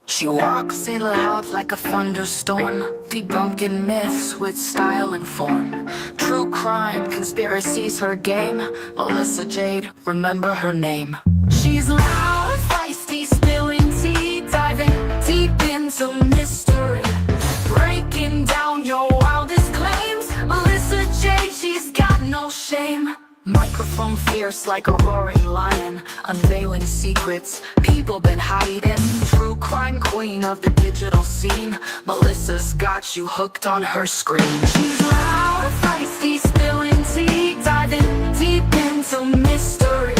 She walks in loud like a thunderstorm, debunking myths with style and form. True crime, conspiracies her game. Melissa Jade, remember her name. She's loud, feisty, spilling tea, diving deep into mystery, breaking down your wildest claims. Melissa Jade, she's got no shame. Microphone fierce like a roaring lion, unveiling secrets people been hiding. True crime queen of the digital scene, Melissa's got you hooked on her screen. She's loud, feisty, spilling tea, diving deep into mystery,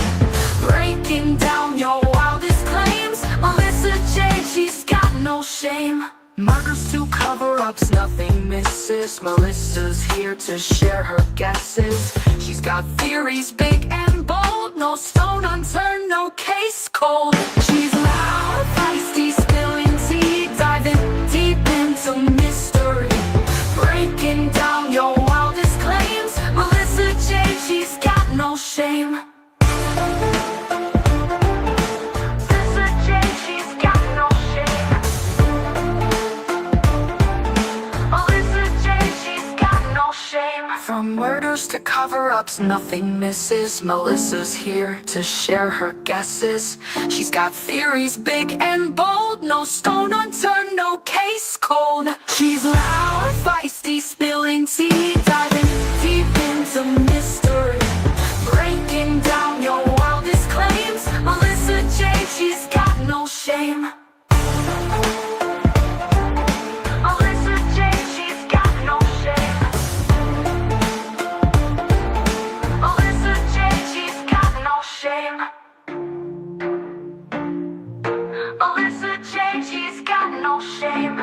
breaking down your wildest claims. Melissa Jade, she's got no shame. Murders to cover-ups, nothing misses. Melissa's here to share her guesses. She's got theories big and bold, no stone unturned, no case cold. She's loud, feisty, spilling tea, diving deep into mystery, breaking down your wildest claims. Melissa Jade, she's got no shame. From murders to cover-ups, nothing misses. Melissa's here to share her guesses. She's got theories big and bold, no stone unturned, no case cold. She's loud, feisty, spilling tea, diving deep into mystery, breaking down your wildest claims. Melissa Jade, she's got no shame. Melissa Jade, she's got no shame.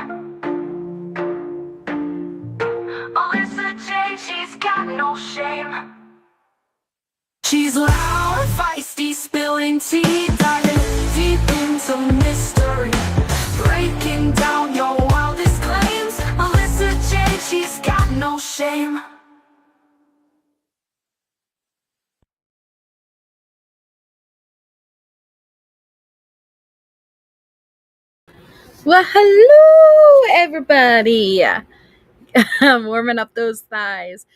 Melissa Jade, she's got no shame. She's loud, feisty, spilling tea, diving deep into mystery, breaking down your wildest claims. Melissa Jade, she's got no shame. Well, hello, everybody. I'm warming up those thighs.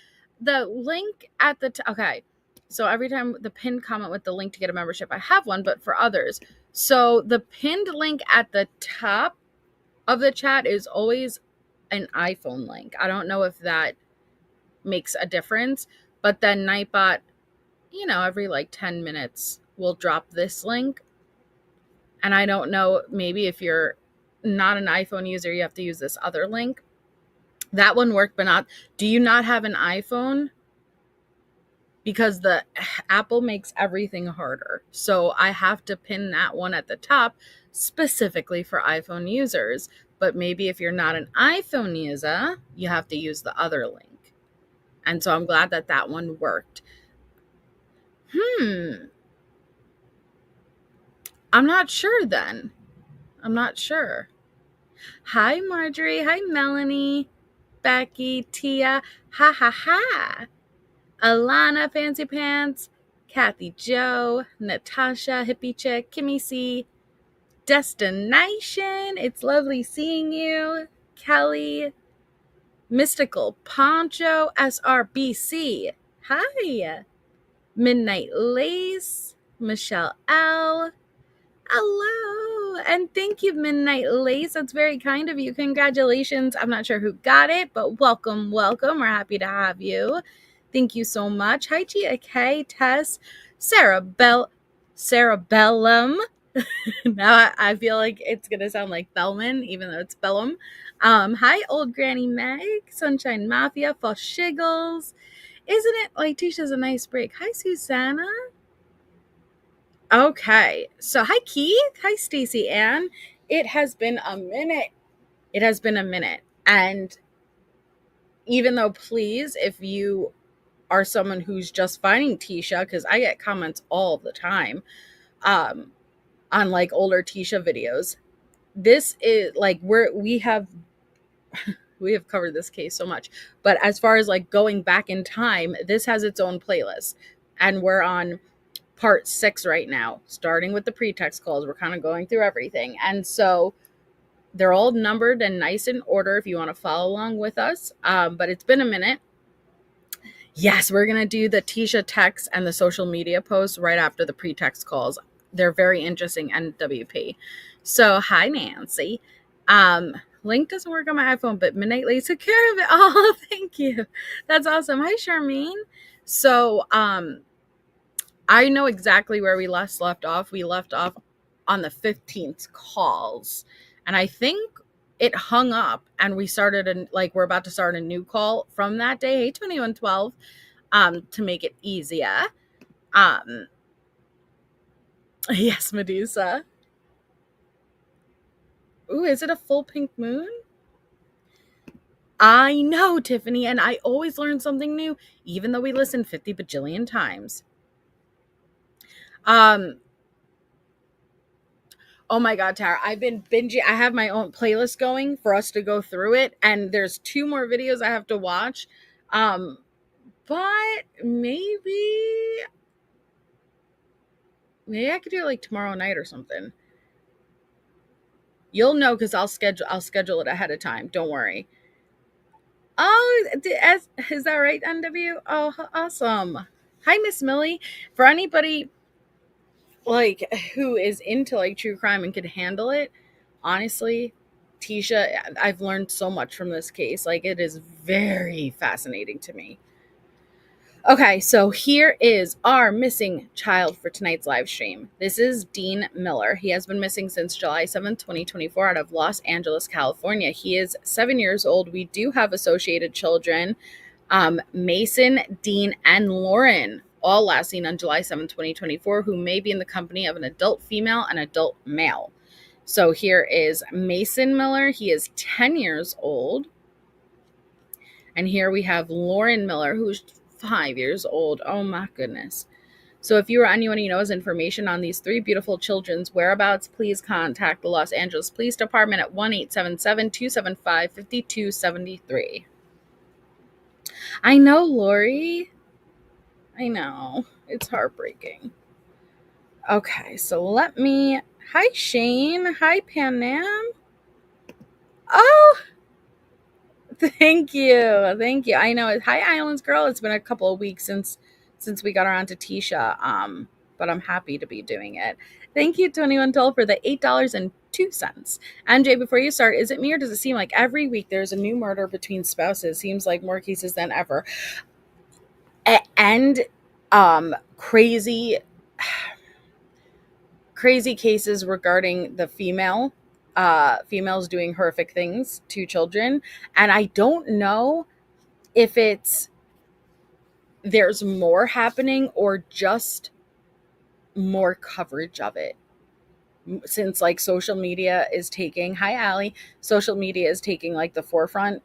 The link at the okay. So every time the pinned comment with the link to get a membership, I have one, but for others. So the pinned link at the top of the chat is always an iPhone link. I don't know if that makes a difference, but then Nightbot, every like 10 minutes will drop this link. And I don't know, maybe if you're not an iPhone user, you have to use this other link. That one worked, but not. Do you not have an iPhone? Because the Apple makes everything harder. So I have to pin that one at the top specifically for iPhone users. But maybe if you're not an iPhone user, you have to use the other link. And so I'm glad that that one worked. I'm not sure then. I'm not sure. Hi, Marjorie. Hi, Melanie. Becky, Tia. Ha ha ha. Alana, Fancy Pants. Kathy Joe. Natasha, Hippie Chick. Kimmy C. Destination. It's lovely seeing you. Kelly. Mystical Poncho. SRBC. Hi. Midnight Lace. Michelle L. Hello, and thank you, Midnight Lace. That's very kind of you. Congratulations. I'm not sure who got it, but welcome. We're happy to have you. Thank you so much. Hi, Gia K, Tess, Cerebellum. Now I feel like it's going to sound like Bellman, even though it's Bellum. Hi, Old Granny Meg, Sunshine Mafia, for Shiggles. Isn't it like Tisha's a nice break? Hi, Susanna. Okay, so hi Keith, hi Stacy Ann. It has been a minute. And even though, please, if you are someone who's just finding Tisha, because I get comments all the time on like older Tisha videos, this is like we have covered this case so much. But as far as like going back in time, this has its own playlist, and we're on part 6 right now, starting with the pretext calls. We're kind of going through everything. And so They're all numbered and nice in order if you want to follow along with us. But it's been a minute. Yes, we're going to do the Tisha text and the social media posts right after the pretext calls. They're very interesting, NWP. So, hi, Nancy. Link doesn't work on my iPhone, but Midnight Lady took care of it. Oh, thank you. That's awesome. Hi, Charmaine. So, I know exactly where we left off. We left off on the 15th calls. And I think it hung up and we started we're about to start a new call from that day. Hey, 2112. To make it easier. Yes, Medusa. Ooh, is it a full pink moon? I know, Tiffany, and I always learn something new, even though we listen 50 bajillion times. Oh my God, Tara, I've been binging. I have my own playlist going for us to go through it, and there's 2 more videos I have to watch. But maybe I could do it like tomorrow night or something. You'll know because I'll schedule it ahead of time. Don't worry. Oh, is that right, NW? Oh, awesome. Hi, Miss Millie. For anybody like who is into like true crime and could handle it, honestly, Tisha, I've learned so much from this case. Like, it is very fascinating to me. Okay, so here is our missing child for tonight's live stream. This is Dean Miller. He has been missing since July 7th, 2024 out of Los Angeles, California. He is 7 years old. We do have associated children, Mason, Dean, and Lauren, all last seen on July 7th, 2024, who may be in the company of an adult female and adult male. So here is Mason Miller. He is 10 years old. And here we have Lauren Miller, who's 5 years old. Oh my goodness. So if you or anyone you know has information on these 3 beautiful children's whereabouts, please contact the Los Angeles Police Department at 1-877-275-5273. I know, Lori. I know. It's heartbreaking. Okay, so hi, Shane. Hi, Panam. Oh, thank you. Thank you. I know. Hi, Islands Girl. It's been a couple of weeks since we got around to Tisha. But I'm happy to be doing it. Thank you, 2112, for the $8.02. MJ, before you start, is it me or does it seem like every week there's a new murder between spouses? Seems like more cases than ever. And crazy cases regarding the females doing horrific things to children. And I don't know if there's more happening or just more coverage of it, since like social media is taking like the forefront.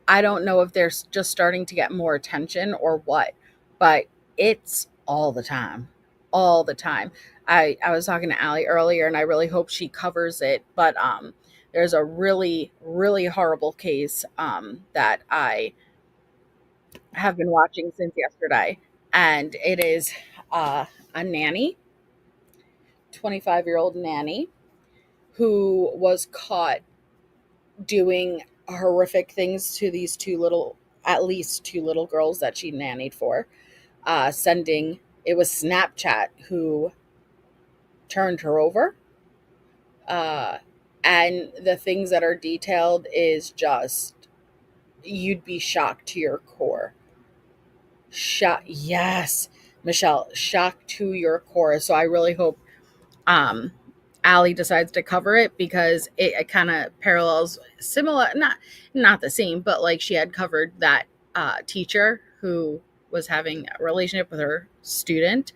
I don't know if they're just starting to get more attention or what, but it's all the time. I was talking to Allie earlier and I really hope she covers it, but there's a really, really horrible case that I have been watching since yesterday, and it is a nanny, 25-year-old nanny, who was caught doing horrific things to at least two little girls that she nannied for. It was Snapchat who turned her over. And the things that are detailed is just, you'd be shocked to your core. Yes, Michelle, shocked to your core. So I really hope Allie decides to cover it, because it kind of parallels similar, not the same, but like she had covered that teacher who was having a relationship with her student.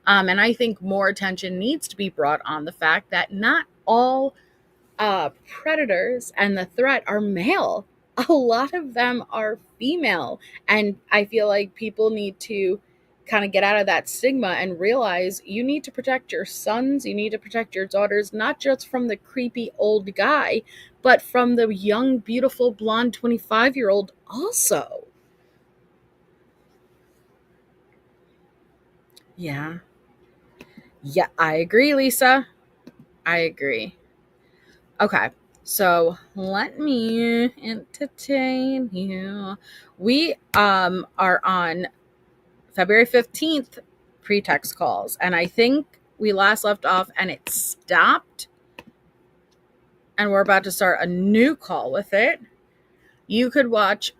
And I think more attention needs to be brought on the fact that not all predators and the threat are male. A lot of them are female. And I feel like people need to kind of get out of that stigma and realize you need to protect your sons, you need to protect your daughters, not just from the creepy old guy, but from the young, beautiful, blonde 25-year-old also. Yeah. Yeah, I agree, Lisa. I agree. Okay. So let me entertain you. We are on February 15th pretext calls, and I think we last left off and it stopped, and we're about to start a new call with it. You could watch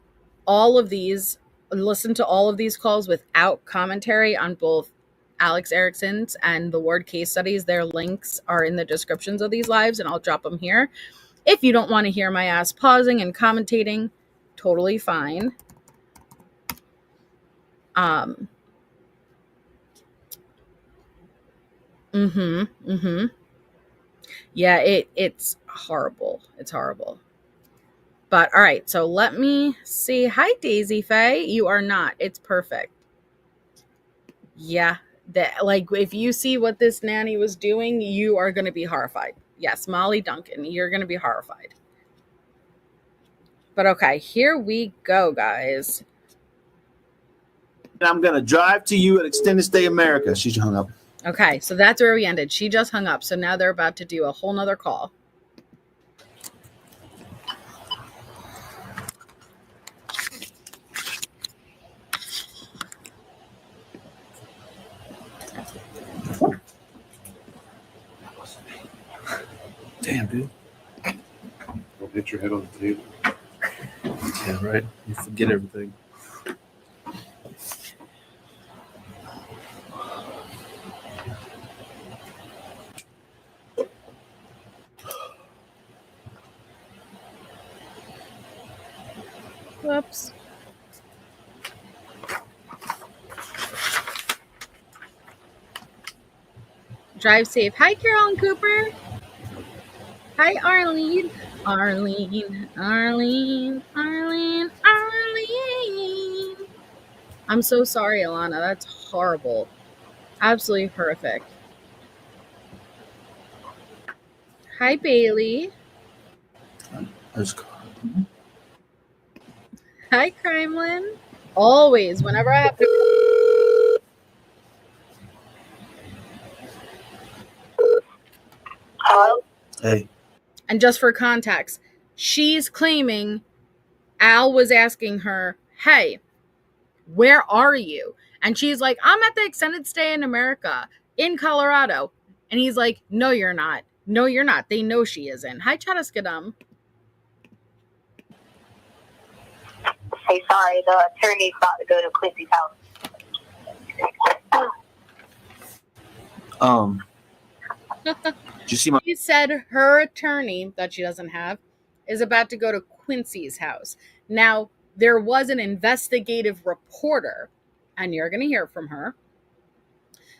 all of these, listen to all of these calls without commentary on both Alex Erickson's and the Ward case studies. Their links are in the descriptions of these lives, and I'll drop them here. If you don't want to hear my ass pausing and commentating, totally fine. Um. Yeah, it's horrible. It's horrible. But all right, so let me see. Hi, Daisy Faye. You are not. It's perfect. Yeah, that, like, if you see what this nanny was doing, you are going to be horrified. Yes, Molly Duncan, you're going to be horrified. But okay, here we go, guys. I'm going to drive to you at Extended Stay America. She hung up. Okay, so that's where we ended. She just hung up, so now they're about to do a whole nother call. Damn, dude. Don't hit your head on the table. Yeah, right. You forget everything. Whoops. Drive safe. Hi, Carolyn Cooper. Hi, Arlene. Arlene. I'm so sorry, Alana. That's horrible. Absolutely horrific. Hi, Bailey. Hi, Crimelin. Always, whenever I have to. Hello? Hey. And just for context, she's claiming Al was asking her, hey, where are you? And she's like, I'm at the extended stay in America in Colorado. And he's like, no, you're not. No, you're not. They know she isn't. Hi, Chataskadam. Hey, sorry, the attorney's about to go to Quincy's house. Did you see my... She said her attorney that she doesn't have is about to go to Quincy's house. Now, there was an investigative reporter, and you're going to hear from her,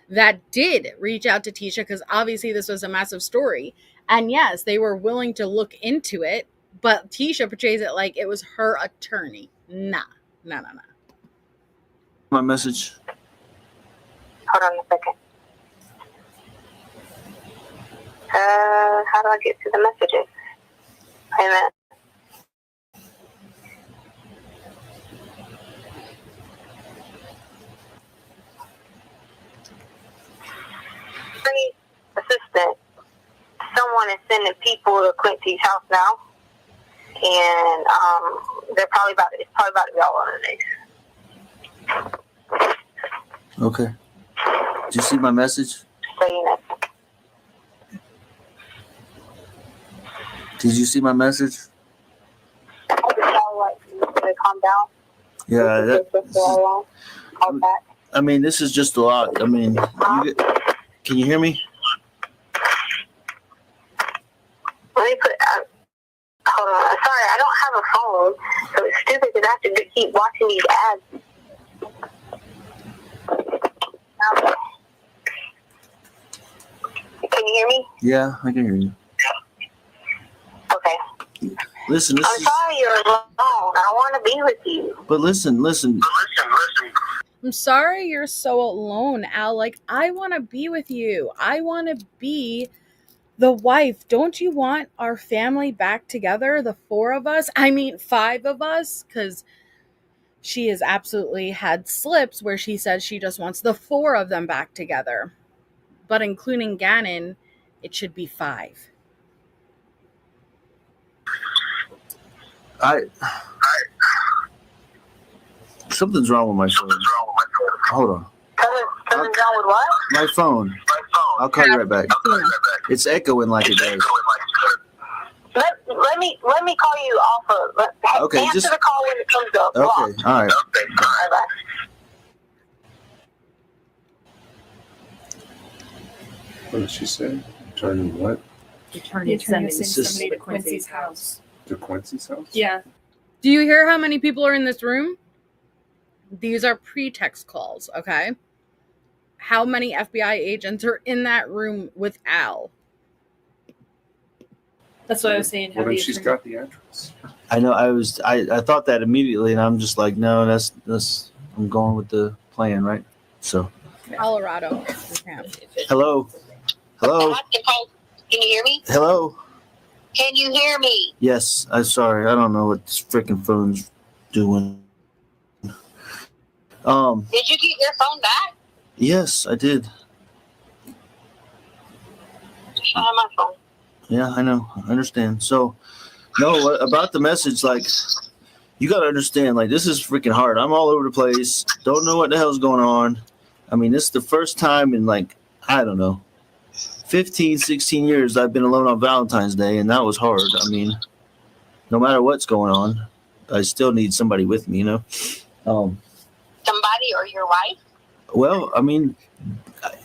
that did reach out to Tisha because obviously this was a massive story. And yes, they were willing to look into it, but Tisha portrays it like it was her attorney. Nah. My message? Hold on a second. How do I get to the messages? Wait a minute. Assistant. Someone is sending people to Quincy's house now, and it's probably about to be all on the news. Okay. Did you see my message? So you know. Did you see my message? Calm down. Yeah. Back. I mean, this is just a lot. I mean, can you hear me? Let me put. Hold on. Sorry, I don't have a phone, so it's stupid because I have to keep watching these ads. Can you hear me? Yeah, I can hear you. Okay. Listen, I'm sorry you're alone. I want to be with you. But listen. I'm sorry you're so alone, Al. Like, I want to be with you. I want to be the wife. Don't you want our family back together? The 4 of us? I mean, 5 of us? Because she has absolutely had slips where she says she just wants the 4 of them back together. But including Gannon, it should be 5. Something's wrong with my phone. Hold on. Something's wrong with what? My phone. I'll call you right back. It's echoing like it does. Let me call you off of. Okay, answer the call when it comes up. Okay, all right. Bye. What did she say? Returning what? The attorney is sending It's somebody to Quincy's house. To Quincy's house? Yeah. Do you hear how many people are in this room? These are pretext calls, okay? How many FBI agents are in that room with Al? That's what I was saying. Well, then she's got the address. I know. I thought that immediately, and I'm just like, no, that's. I'm going with the plan, right? So. Colorado. Hello. Hello. Can you hear me? Hello. Can you hear me? Yes. I'm sorry. I don't know what this freaking phone's doing. Did you get your phone back? Yes, I did. I have my phone. Yeah, I know. I understand. So, no, about the message, like, you got to understand, like, this is freaking hard. I'm all over the place. Don't know what the hell's going on. I mean, this is the first time in, like, I don't know, 15, 16 years I've been alone on Valentine's Day, and that was hard. I mean, no matter what's going on, I still need somebody with me, you know? Somebody or your wife? Well, I mean,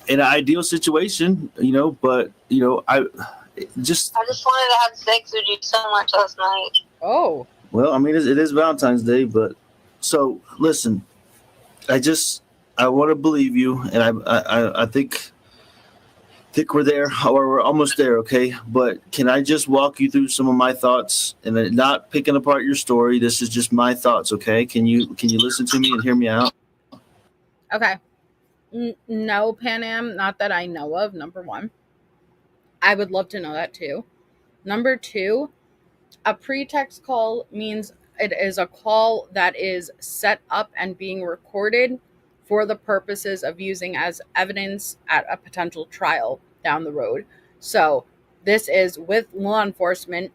in an ideal situation, you know, but, you know, I just wanted to have sex with you so much last night. Oh. Well, I mean, it is Valentine's Day, but so listen, I want to believe you, and I think we're there, or we're almost there, okay? But can I just walk you through some of my thoughts, and not picking apart your story? This is just my thoughts, okay? Can you listen to me and hear me out? Okay. No, Pan Am, not that I know of, number one. I would love to know that too. Number two, a pretext call means it is a call that is set up and being recorded for the purposes of using as evidence at a potential trial down the road. So this is with law enforcement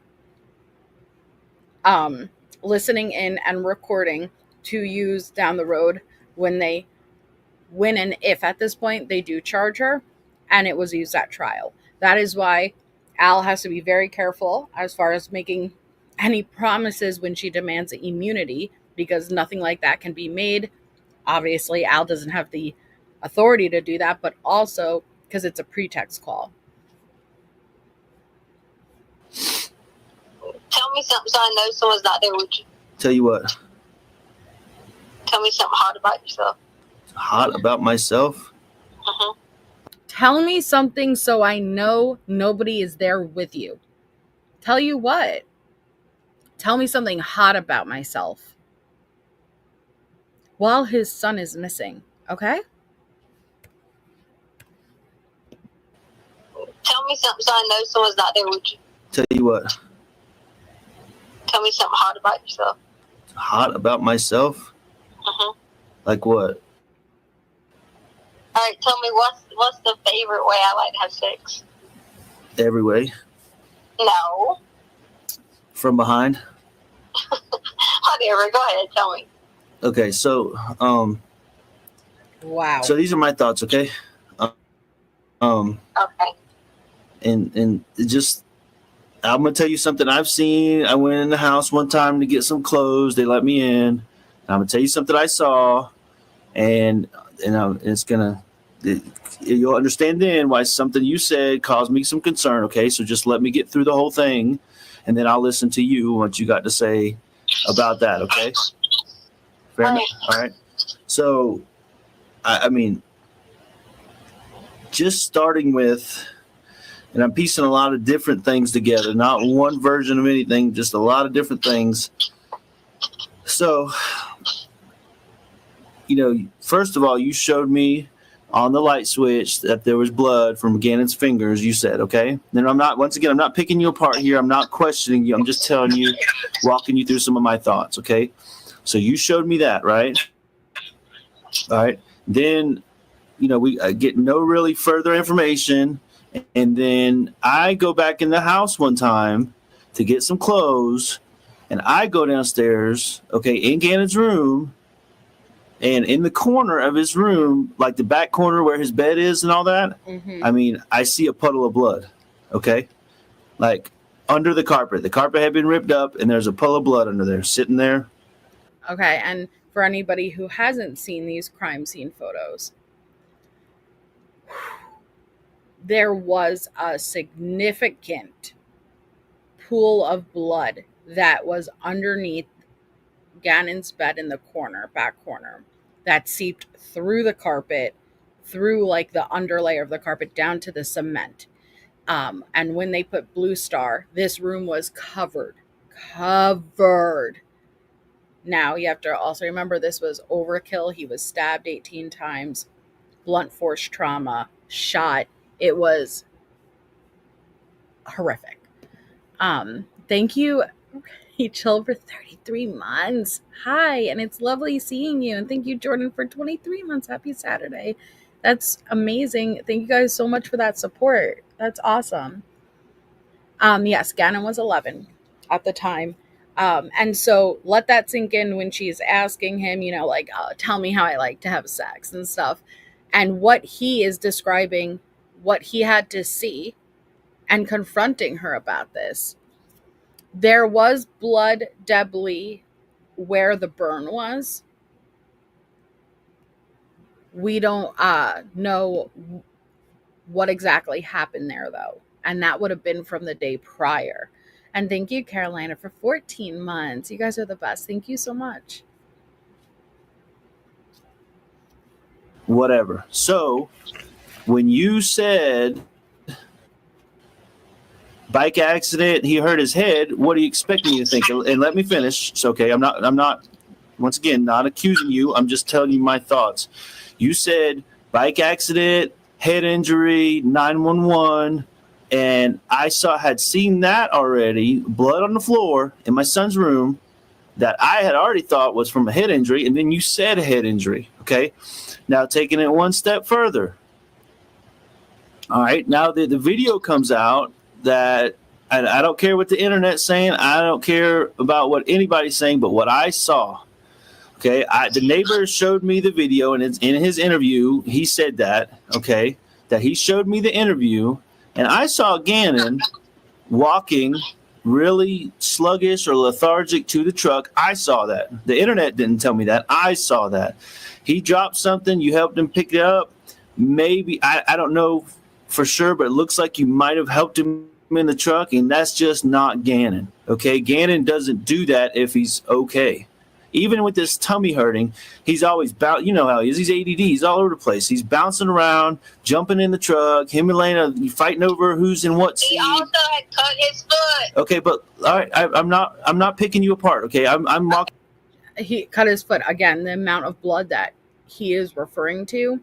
listening in and recording to use down the road when and if at this point they do charge her and it was used at trial. That is why Al has to be very careful as far as making any promises when she demands immunity, because nothing like that can be made. Obviously, Al doesn't have the authority to do that, but also because it's a pretext call. Tell me something so I know someone's not there with you. Tell you what. Tell me something hard about yourself. Hot about myself? Mm-hmm. Tell me something so I know nobody is there with you. Tell you what? Tell me something hot about myself while his son is missing, okay? Tell me something so I know someone's not there with you. Tell you what. Tell me something hard about yourself. Hot about myself? Mm-hmm. Like what? All right, tell me what's the favorite way I like to have sex? Every way. No. From behind? Whatever, go ahead, tell me. Okay, so Wow. so these are my thoughts, okay? Okay. And it just, I'm gonna tell you something I've seen. I went in the house one time to get some clothes. They let me in. I'm gonna tell you something I saw, and it's gonna, you'll understand then why something you said caused me some concern. Okay, so just let me get through the whole thing, and then I'll listen to you what you got to say about that. Okay. Fair enough. All right. So, I mean, just starting with, and I'm piecing a lot of different things together, not one version of anything, just a lot of different things. So, you know, first of all, you showed me on the light switch that there was blood from Gannon's fingers, you said, okay? Then I'm not picking you apart here. I'm not questioning you. I'm just telling you, walking you through some of my thoughts, okay? So you showed me that, right? All right. Then, you know, we get no really further information. And then I go back in the house one time to get some clothes. And I go downstairs, okay, in Gannon's room, and in the corner of his room, like the back corner where his bed is and all that, I mean, I see a puddle of blood, okay? Like under the carpet. The carpet had been ripped up, and there's a puddle of blood under there, sitting there. Okay, and for anybody who hasn't seen these crime scene photos, there was a significant pool of blood that was underneath Gannon's bed in the back corner, that seeped through the carpet, through like the underlayer of the carpet down to the cement. And when they put Blue Star, this room was covered. Now you have to also remember this was overkill. He was stabbed 18 times, blunt force trauma, shot. It was horrific. Thank you, Rachel, for 33 months. Hi, and it's lovely seeing you. And thank you, Jordan, for 23 months. Happy Saturday. That's amazing. Thank you guys so much for that support. That's awesome. Yes, Gannon was 11 at the time. And so let that sink in when she's asking him, like, tell me how I like to have sex and stuff. And what he is describing, what he had to see, and confronting her about this. There was blood debris where the burn was. We don't know what exactly happened there, though. And that would have been from the day prior. And thank you, Carolina, for 14 months. You guys are the best. Thank you so much. Whatever. So when you said bike accident, he hurt his head, what do you expect me to think? And let me finish. It's okay. I'm not, once again, not accusing you. I'm just telling you my thoughts. You said bike accident, head injury, 911. And I had seen that already, blood on the floor in my son's room that I had already thought was from a head injury. And then you said a head injury. Okay. Now taking it one step further. All right. Now the video comes out that, and I don't care what the internet's saying. I don't care about what anybody's saying, but what I saw. Okay. The neighbor showed me the video, and it's in his interview. He said that, okay, that he showed me the interview. And I saw Gannon walking really sluggish or lethargic to the truck. I saw that. The internet didn't tell me that. I saw that. He dropped something. You helped him pick it up. Maybe, I don't know for sure, but it looks like you might have helped him in the truck, and that's just not Gannon. Okay? Gannon doesn't do that if he's okay. Even with this tummy hurting, he's always you know how he is. He's ADD. He's all over the place. He's bouncing around, jumping in the truck. Him and Lena fighting over who's in what seat. He also had cut his foot. Okay, but all right, I'm not picking you apart. Okay, I'm walking. He cut his foot. Again, the amount of blood that he is referring to,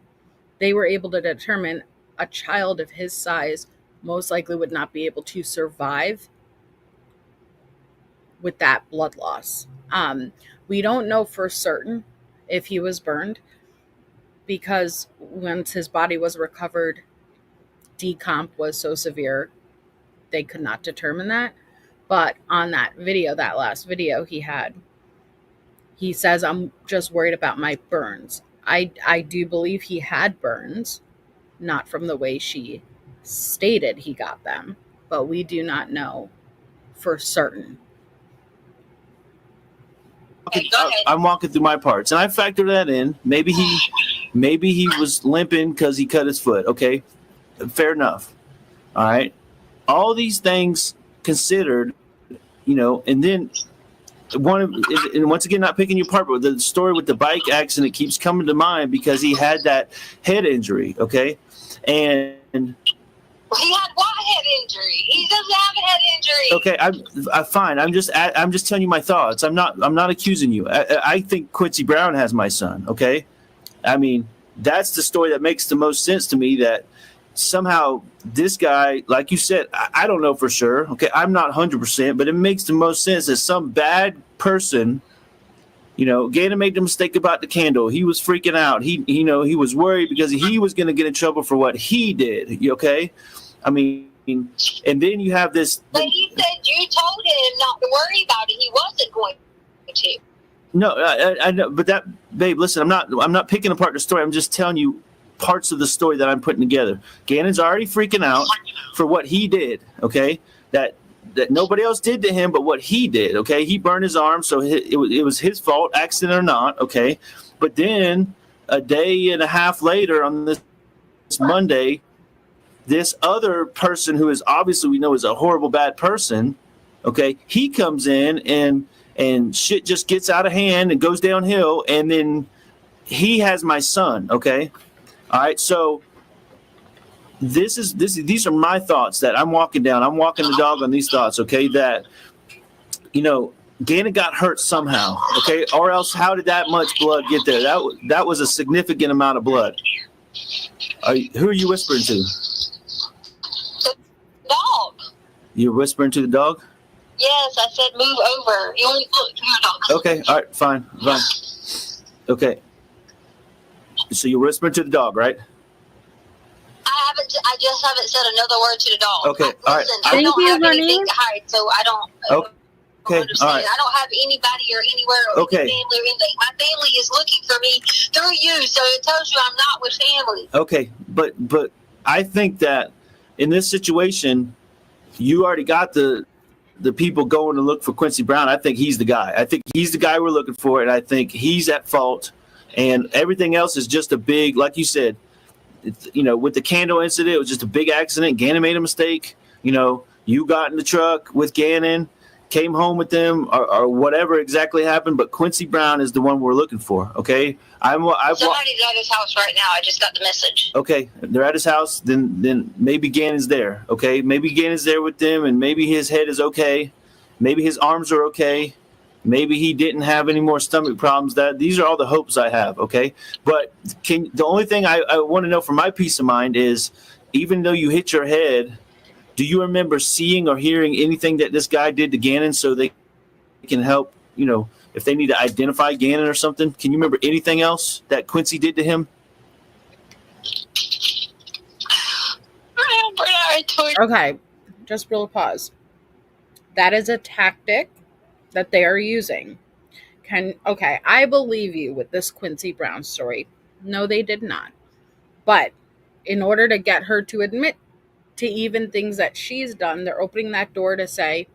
they were able to determine a child of his size most likely would not be able to survive with that blood loss. We don't know for certain if he was burned, because once his body was recovered, decomp was so severe, they could not determine that. But on that video, that last video he had, he says, I'm just worried about my burns. I do believe he had burns, not from the way she stated he got them, but we do not know for certain. I'm walking through my parts, and I factor that in. Maybe he was limping because he cut his foot. Okay, fair enough. All right, all these things considered, and then and once again, not picking you apart, but the story with the bike accident keeps coming to mind because he had that head injury. Okay, and he had what head injury? He doesn't have a head injury. Okay, I'm fine. I'm just telling you my thoughts. I'm not accusing you. I think Quincy Brown has my son. Okay, I mean that's the story that makes the most sense to me. That somehow this guy, like you said, I don't know for sure. Okay, I'm not 100%, but it makes the most sense that some bad person. Gannon made the mistake about the candle. He was freaking out. He was worried because he was going to get in trouble for what he did. Okay, I mean, And then you have this. But he said you told him not to worry about it. He wasn't going to. No, I know, but that, babe, listen, I'm not picking apart the story. I'm just telling you parts of the story that I'm putting together. Gannon's already freaking out for what he did. Okay, that nobody else did to him, but what he did. Okay, he burned his arm, so it was his fault, accident or not. Okay, but then a day and a half later, on this Monday, this other person who is obviously, we know, is a horrible bad person. Okay, he comes in and shit just gets out of hand and goes downhill, and then he has my son. Okay, all right, so these are my thoughts that I'm walking down. I'm walking the dog on these thoughts. Okay, that, you know, Gannon got hurt somehow. Okay, or else how did that much blood get there? That was a significant amount of blood. Who are you whispering to? The dog. You're whispering to the dog? Yes, I said move over. You only look to your dog. Okay, all right, fine. Okay. So you're whispering to the dog, right? I just haven't said another word to the dog. Okay, all right. Listen, I don't have anything to hide, so I don't. Okay, all right. I don't have anybody or anywhere or Okay. any family or anything. My family is looking for me through you, so it tells you I'm not with family. Okay, but I think that in this situation, you already got the people going to look for Quincy Brown. I think he's the guy. I think he's the guy we're looking for, and I think he's at fault. And everything else is just a big, like you said, you know, with the candle incident, it was just a big accident. Gannon made a mistake. You know, you got in the truck with Gannon, came home with them, or whatever exactly happened. But Quincy Brown is the one we're looking for. Okay, Somebody's at his house right now. I just got the message. Okay, they're at his house. Then maybe Gannon's there. Okay, maybe Gannon's there with them, and maybe his head is okay. Maybe his arms are okay. Maybe he didn't have any more stomach problems. These are all the hopes I have. Okay, but the only thing I want to know for my peace of mind is, even though you hit your head, do you remember seeing or hearing anything that this guy did to Gannon so they can help, you know, if they need to identify Gannon or something? Can you remember anything else that Quincy did to him? Okay, just real pause. That is a tactic that they are using. Okay, I believe you with this Quincy Brown story. No, they did not. But in order to get her to admit to even things that she's done, they're opening that door to say,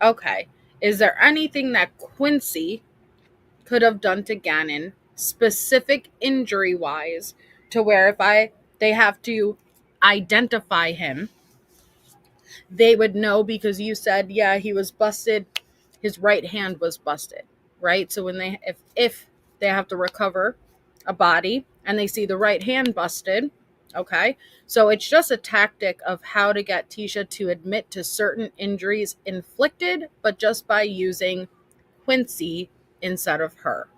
okay, is there anything that Quincy could have done to Gannon, specific injury-wise, to where if they have to identify him, they would know, because you said, yeah, he was busted. His right hand was busted, right? So when if they have to recover a body and they see the right hand busted, okay? So it's just a tactic of how to get Tisha to admit to certain injuries inflicted, but just by using Quincy instead of her.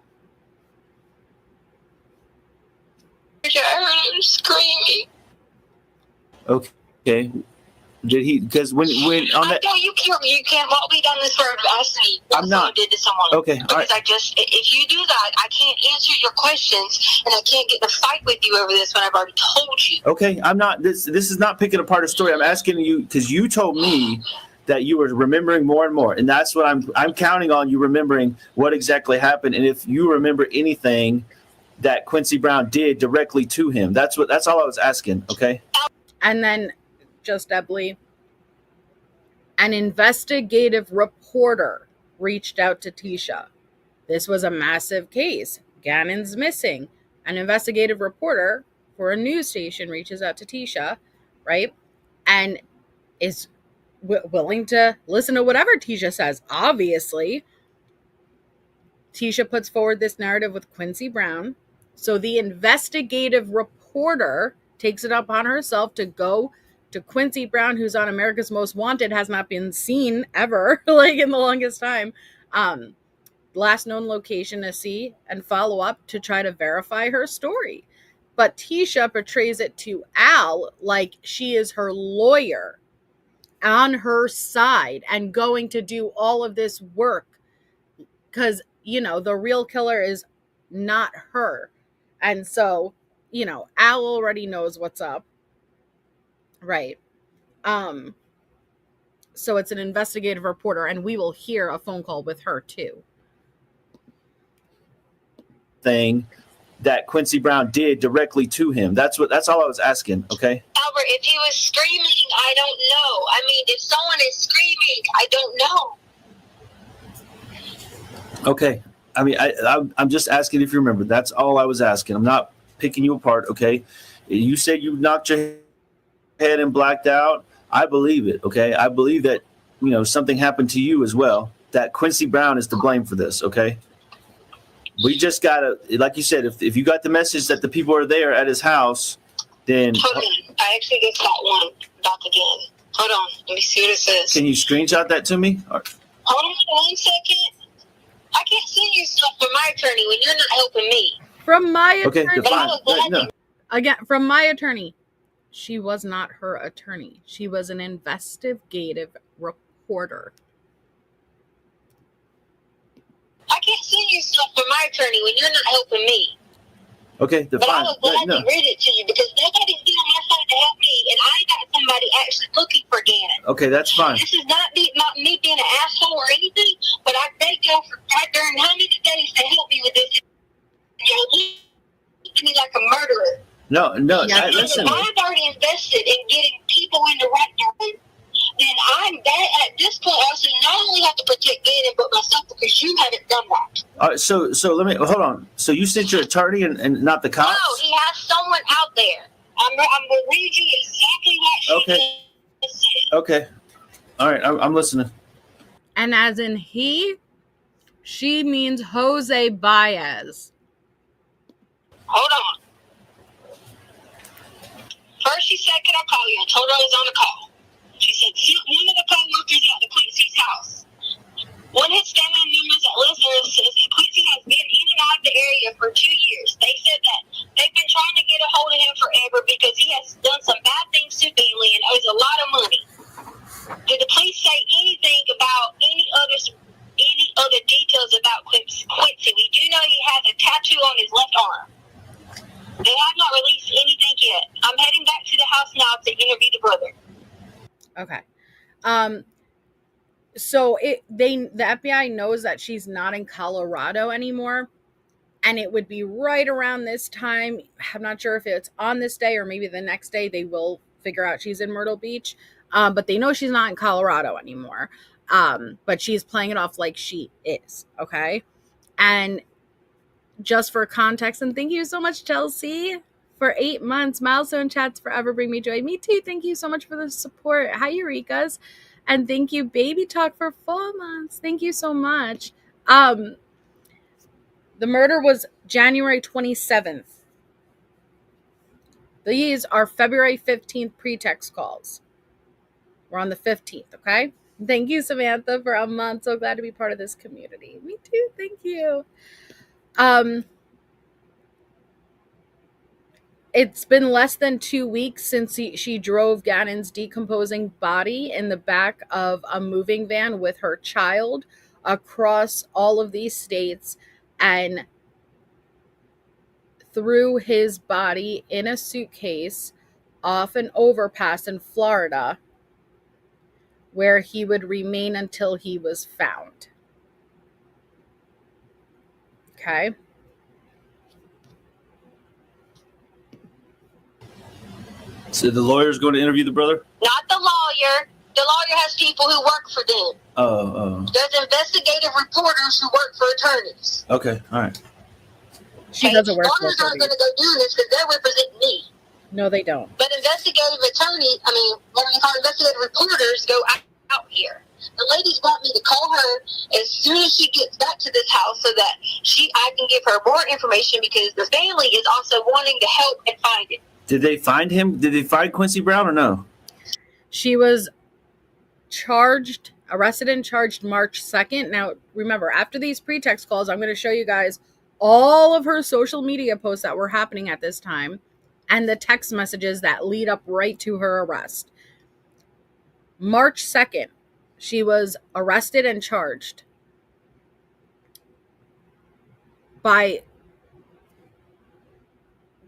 I heard him screaming. Okay. Did he? Because when on that, I know you can't walk me down this road and ask me what someone did to someone. Okay, because all right. If you do that, I can't answer your questions, and I can't get in a fight with you over this when I've already told you. Okay, I'm not. This is not picking apart a story. I'm asking you because you told me that you were remembering more and more, and that's what I'm counting on you remembering what exactly happened, and if you remember anything that Quincy Brown did directly to him. That's all I was asking. Okay. And then, just Ebley, an investigative reporter reached out to Tisha. This was a massive case. Gannon's missing. An investigative reporter for a news station reaches out to Tisha, right? And is willing to listen to whatever Tisha says. Obviously, Tisha puts forward this narrative with Quincy Brown. So the investigative reporter takes it upon herself to go to Quincy Brown, who's on America's Most Wanted, has not been seen ever, like in the longest time. Last known location to see and follow up to try to verify her story. But Tisha portrays it to Al like she is her lawyer on her side and going to do all of this work because, you know, the real killer is not her. And so, you know, Al already knows what's up. Right. So it's an investigative reporter, and we will hear a phone call with her too. Thing that Quincy Brown did directly to him. That's all I was asking. Okay. Albert, if he was screaming, I don't know. I mean, if someone is screaming, I don't know. Okay. I mean, I'm just asking if you remember. That's all I was asking. I'm not picking you apart. Okay. You said you knocked your head and blacked out. I believe it. Okay. I believe that, something happened to you as well, that Quincy Brown is to blame for this. Okay. We just gotta, like you said, if you got the message that the people are there at his house, then. Hold on. I actually just got one back again. Hold on. Let me see what it says. Can you screenshot that to me? Hold on 1 second. I can't send you stuff from my attorney when you're not helping me. From my Okay, attorney. fine. No. Again, from my attorney. She was not her attorney. She was an investigative reporter. I can't send you stuff from my attorney when you're not helping me. Okay, But I fine. would gladly read it to you because nobody's been on my side to help me, and I got somebody actually looking for Gannon. Okay, that's fine. This is not me being an asshole or anything, but I thank y'all for during how many days to help me with this. You're looking at me like a murderer. No. Yeah, Listen. If I've already invested in getting people in the right direction, then I'm that at this point. I also not only have to protect Gannon, but myself because you haven't done that. All right, so let me hold on. So you sent your attorney and not the cops? No, he has someone out there. I'm going to read you exactly what she said. Okay. All right, I'm listening. And as in he, she means Jose Baez. Hold on. First she said, "Can I call you?" I told her I was on the call. She said, "One of the co-workers at the Quincy's house. One of his family members that lives there says that Quincy has been in and out of the area for 2 years. They said that they've been trying to get a hold of him forever because he has done some bad things to family and owes a lot of money." Did the police say anything about any other details about Quincy? We do know he has a tattoo on his left arm. They have not released anything yet. I'm heading back to the house now to interview the brother. Okay. So the FBI knows that she's not in Colorado anymore, and it would be right around this time. I'm not sure if it's on this day or maybe the next day they will figure out she's in Myrtle Beach. But they know she's not in Colorado anymore. But she's playing it off like she is. Okay. And just for context, and thank you so much, Chelsea, for 8 months. Milestone chats forever bring me joy. Me too. Thank you so much for the support. Hi, Eureka's. And thank you, Baby Talk, for 4 months. Thank you so much. The murder was January 27th. These are February 15th pretext calls. We're on the 15th, okay? Thank you, Samantha, for a month. So glad to be part of this community. Me too. Thank you. It's been less than 2 weeks since she drove Gannon's decomposing body in the back of a moving van with her child across all of these states and threw his body in a suitcase off an overpass in Florida, where he would remain until he was found. Okay. So the lawyer's going to interview the brother? Not the lawyer. The lawyer has people who work for them. Oh. There's investigative reporters who work for attorneys. Okay, all right. She doesn't work for lawyers aren't going to go do this because they're representing me. No, they don't. But investigative reporters go out here. The ladies want me to call her as soon as she gets back to this house so that I can give her more information because the family is also wanting to help and find it. Did they find him? Did they find Quincy Brown or no? She was arrested and charged March 2nd. Now, remember, after these pretext calls, I'm going to show you guys all of her social media posts that were happening at this time and the text messages that lead up right to her arrest. March 2nd, she was arrested and charged. By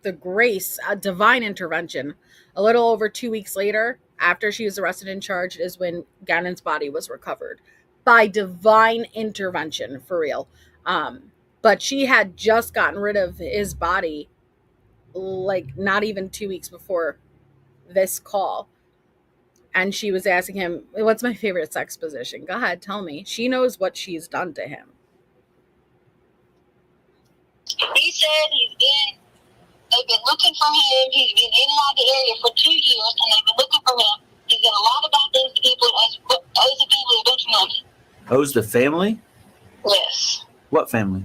the grace, a divine intervention. A little over 2 weeks later, after she was arrested and charged is when Gannon's body was recovered by divine intervention, for real. But she had just gotten rid of his body like not even 2 weeks before this call. And she was asking him, what's my favorite sex position? Go ahead, tell me. She knows what she's done to him. He said they've been looking for him. He's been in and out of the area for 2 years, and they've been looking for him. He's done a lot of bad things to people, owes the family a bunch of money. Owes the family? Yes. What family?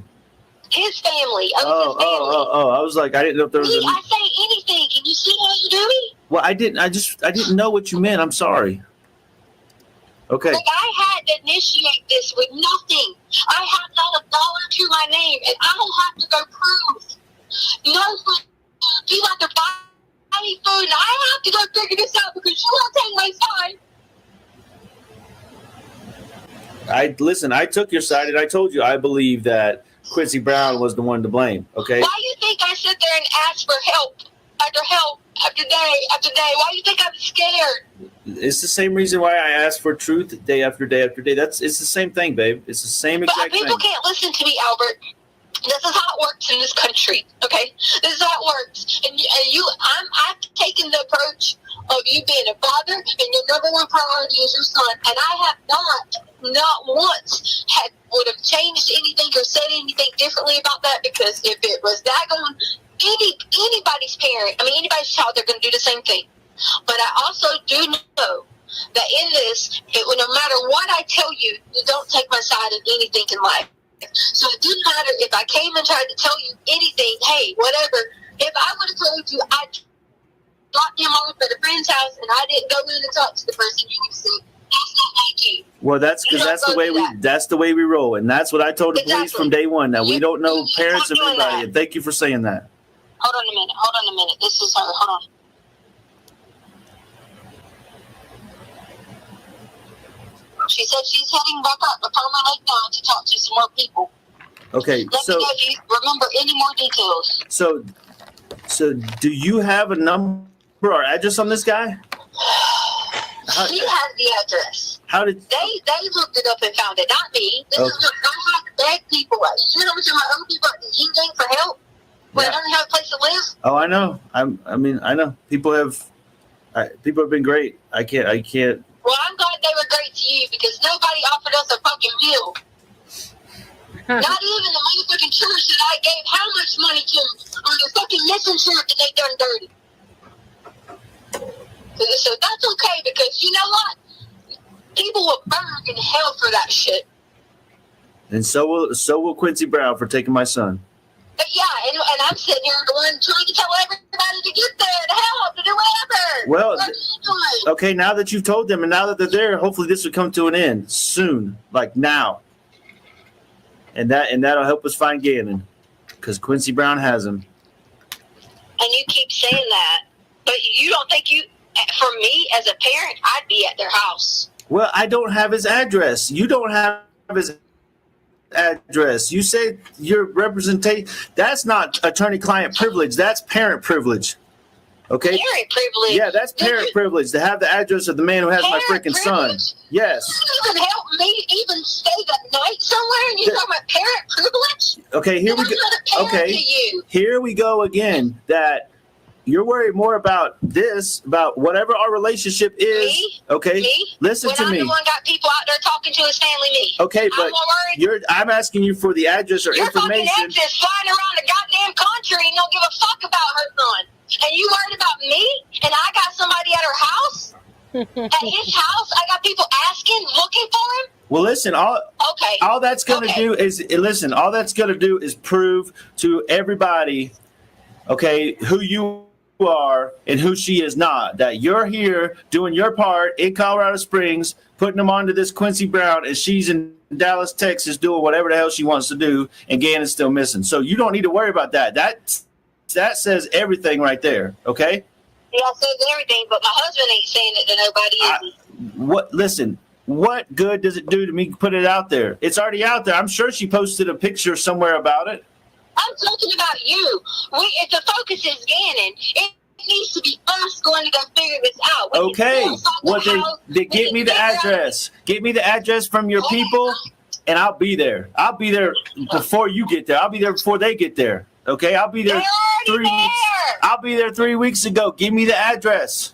His family. His family. I was like, I didn't know if there was I say anything. Can you see what you're doing? Well, I didn't know what you meant. I'm sorry. Okay. Like, I had to initiate this with nothing. I have not $1 to my name, and I don't have to go prove. No food. You have to buy me food, and I have to go figure this out because you won't take my side. I took your side, and I told you I believe that Quincy Brown was the one to blame. Okay. Why do you think I sit there and ask for help after day after day? Why do you think I'm scared? It's the same reason why I ask for truth day after day after day. It's the same thing, babe. It's the same exact thing. But people can't listen to me, Albert. This is how it works in this country, okay? This is how it works. And I've taken the approach of you being a father, and your number one priority is your son. And I have not once would have changed anything or said anything differently about that, because if it was that going, anybody's parent, anybody's child, they're going to do the same thing. But I also do know that in this, no matter what I tell you, you don't take my side in anything in life. So it didn't matter if I came and tried to tell you anything, hey, whatever. If I would have told you I dropped him off at a friend's house and I didn't go in and talk to the person, you would have said, that's not like you. Well, that's because that's the way we roll, and that's what I told the police from day one. That we don't know parents of everybody, and thank you for saying that. Hold on a minute. This is her. Hold on. She said she's heading back up to Palmer Lake now to talk to some more people. Okay, Let me know if you remember any more details. So do you have a number or address on this guy? She has the address. How did they looked it up and found it? Not me. This is what I had to beg people. You know how much of my own people at the union for help when I don't have a place to live? Oh, I know. I know. People have been great. I can't. Well, I'm glad they were great to you because nobody offered us a fucking meal. Not even the motherfucking church that I gave how much money to on the fucking missing shirt that they done dirty. So that's okay because you know what? People will burn in hell for that shit. And so will Quincy Brown for taking my son. But yeah, and I'm sitting here the one trying to tell everybody to get there, to help, to do whatever. Well, okay, now that you've told them and now that they're there, hopefully this will come to an end soon, like now. And that'll help us find Gannon, because Quincy Brown has him. And you keep saying that, but you don't think for me as a parent, I'd be at their house. Well, I don't have his address. You don't have his address. You say your representation. That's not attorney-client privilege. That's parent privilege. Okay. Parent privilege. Yeah, that's parent privilege to have the address of the man who has my freaking son. Yes. You even help me even stay the night somewhere, and you're talking about parent privilege. Okay, here we go. Okay, here we go again. That you're worried more about this, about whatever our relationship is. Me? Okay, me? Listen when to I'm me. The one got people out there talking to his family. Me. Okay, but I'm asking you for the address or your information. Your fucking ex is flying around the goddamn country and don't give a fuck about her son. And you worried about me? And I got somebody at her house? At his house? I got people asking, looking for him? Well, listen, all that's going to do is prove to everybody, okay, who you are and who she is not. That you're here doing your part in Colorado Springs, putting them onto this Quincy Brown, and she's in Dallas, Texas, doing whatever the hell she wants to do, and Gannon's still missing. So you don't need to worry about that. That says everything right there, okay? Yeah, it says everything, but my husband ain't saying it to nobody, is he? What good does it do to me put it out there? It's already out there. I'm sure she posted a picture somewhere about it. I'm talking about you. If the focus is Gannon, if needs to be us going to go figure this out. We Okay. can still Well, sort the house. they We get can me the figure out- address. Get me the address from your people, and I'll be there. I'll be there before you get there. I'll be there before they get there. Okay, I'll be They're there already 3 weeks. there. I'll be there 3 weeks ago. Give me the address.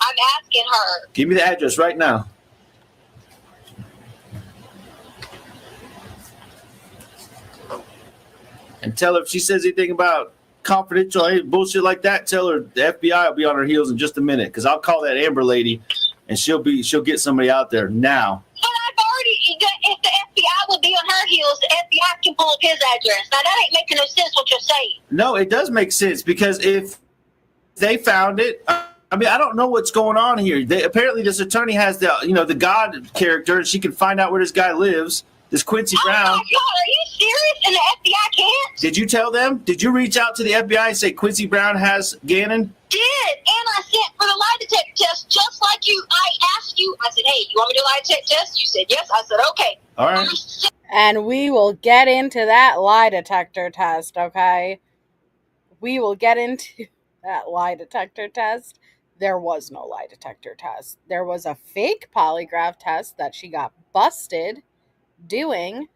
I'm asking her. Give me the address right now. And tell her if she says anything about confidential bullshit like that, tell her the FBI will be on her heels in just a minute. Because I'll call that Amber lady, and she'll get somebody out there now. But I've already, if the FBI would be on her heels, the FBI can pull up his address. Now, that ain't making no sense what you're saying. No, it does make sense because if they found it, I mean, I don't know what's going on here. Apparently, this attorney has the God character, and she can find out where this guy lives. This Quincy Oh, Brown. my God, are you serious? And the FBI can't? Did you tell them? Did you reach out to the FBI and say Quincy Brown has Gannon? Did. And I sent for the lie detector test just like you. I asked you. I said, hey, you want me to do a lie detector test? You said yes. I said, okay. All right. And we will get into that lie detector test, okay? We will get into that lie detector test. There was no lie detector test. There was a fake polygraph test that she got busted doing.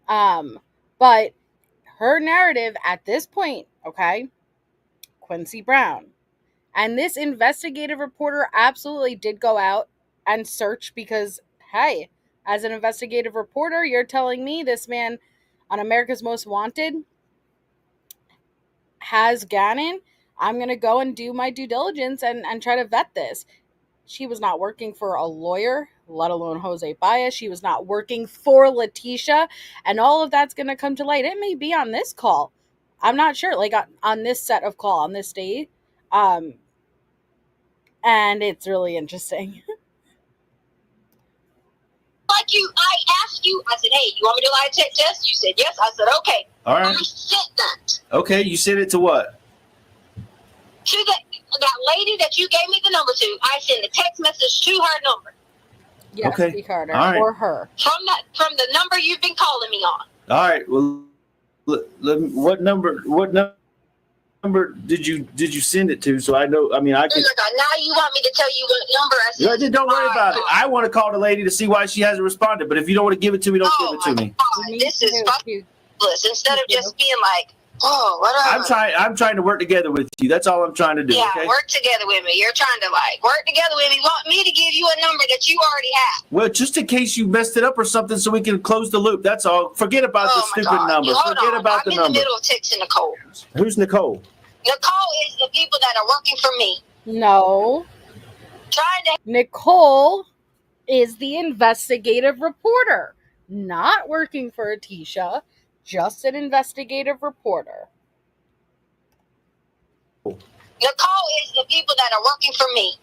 But her narrative at this point, okay, Quincy Brown. And this investigative reporter absolutely did go out and search because, hey, as an investigative reporter, you're telling me this man on America's Most Wanted has Gannon. I'm going to go and do my due diligence and try to vet this. She was not working for a lawyer, let alone Jose Baez. She was not working for Leticia. And all of that's going to come to light. It may be on this call. I'm not sure. Like on this set of call, on this day. And it's really interesting. Like you, I asked you. I said, hey, you want me to do a lie detector test? You said yes. I said, okay. All right. I sent that Okay, you sent it to what? to that lady that you gave me the number to. I sent a text message to her number Yes, Okay. B. Carter. All right. Or her. from the number you've been calling me on. All right. Well, what number did you send it to? So I know. I mean, I Oh can. my God, now you want me to tell you what number I sent? Yeah, just don't worry about it. I want to call the lady to see why she hasn't responded. But if you don't want to give it to me, don't give it to me. God, this is fabulous. Instead of just being like, oh, whatever. I'm trying to work together with you. That's all I'm trying to do. Yeah, Okay. work together with me. You're trying to work together with me. Want me to give you a number that you already have? Well, just in case you messed it up or something, so we can close the loop. That's all. Forget about the Oh my stupid God. number. Hold Forget on. about I'm the in number. the middle of texting Nicole. Who's Nicole? Nicole is the people that are working for me. No. Trying to Nicole is the investigative reporter. Not working for Leticia. Just an investigative reporter. Nicole is the people that are working for me.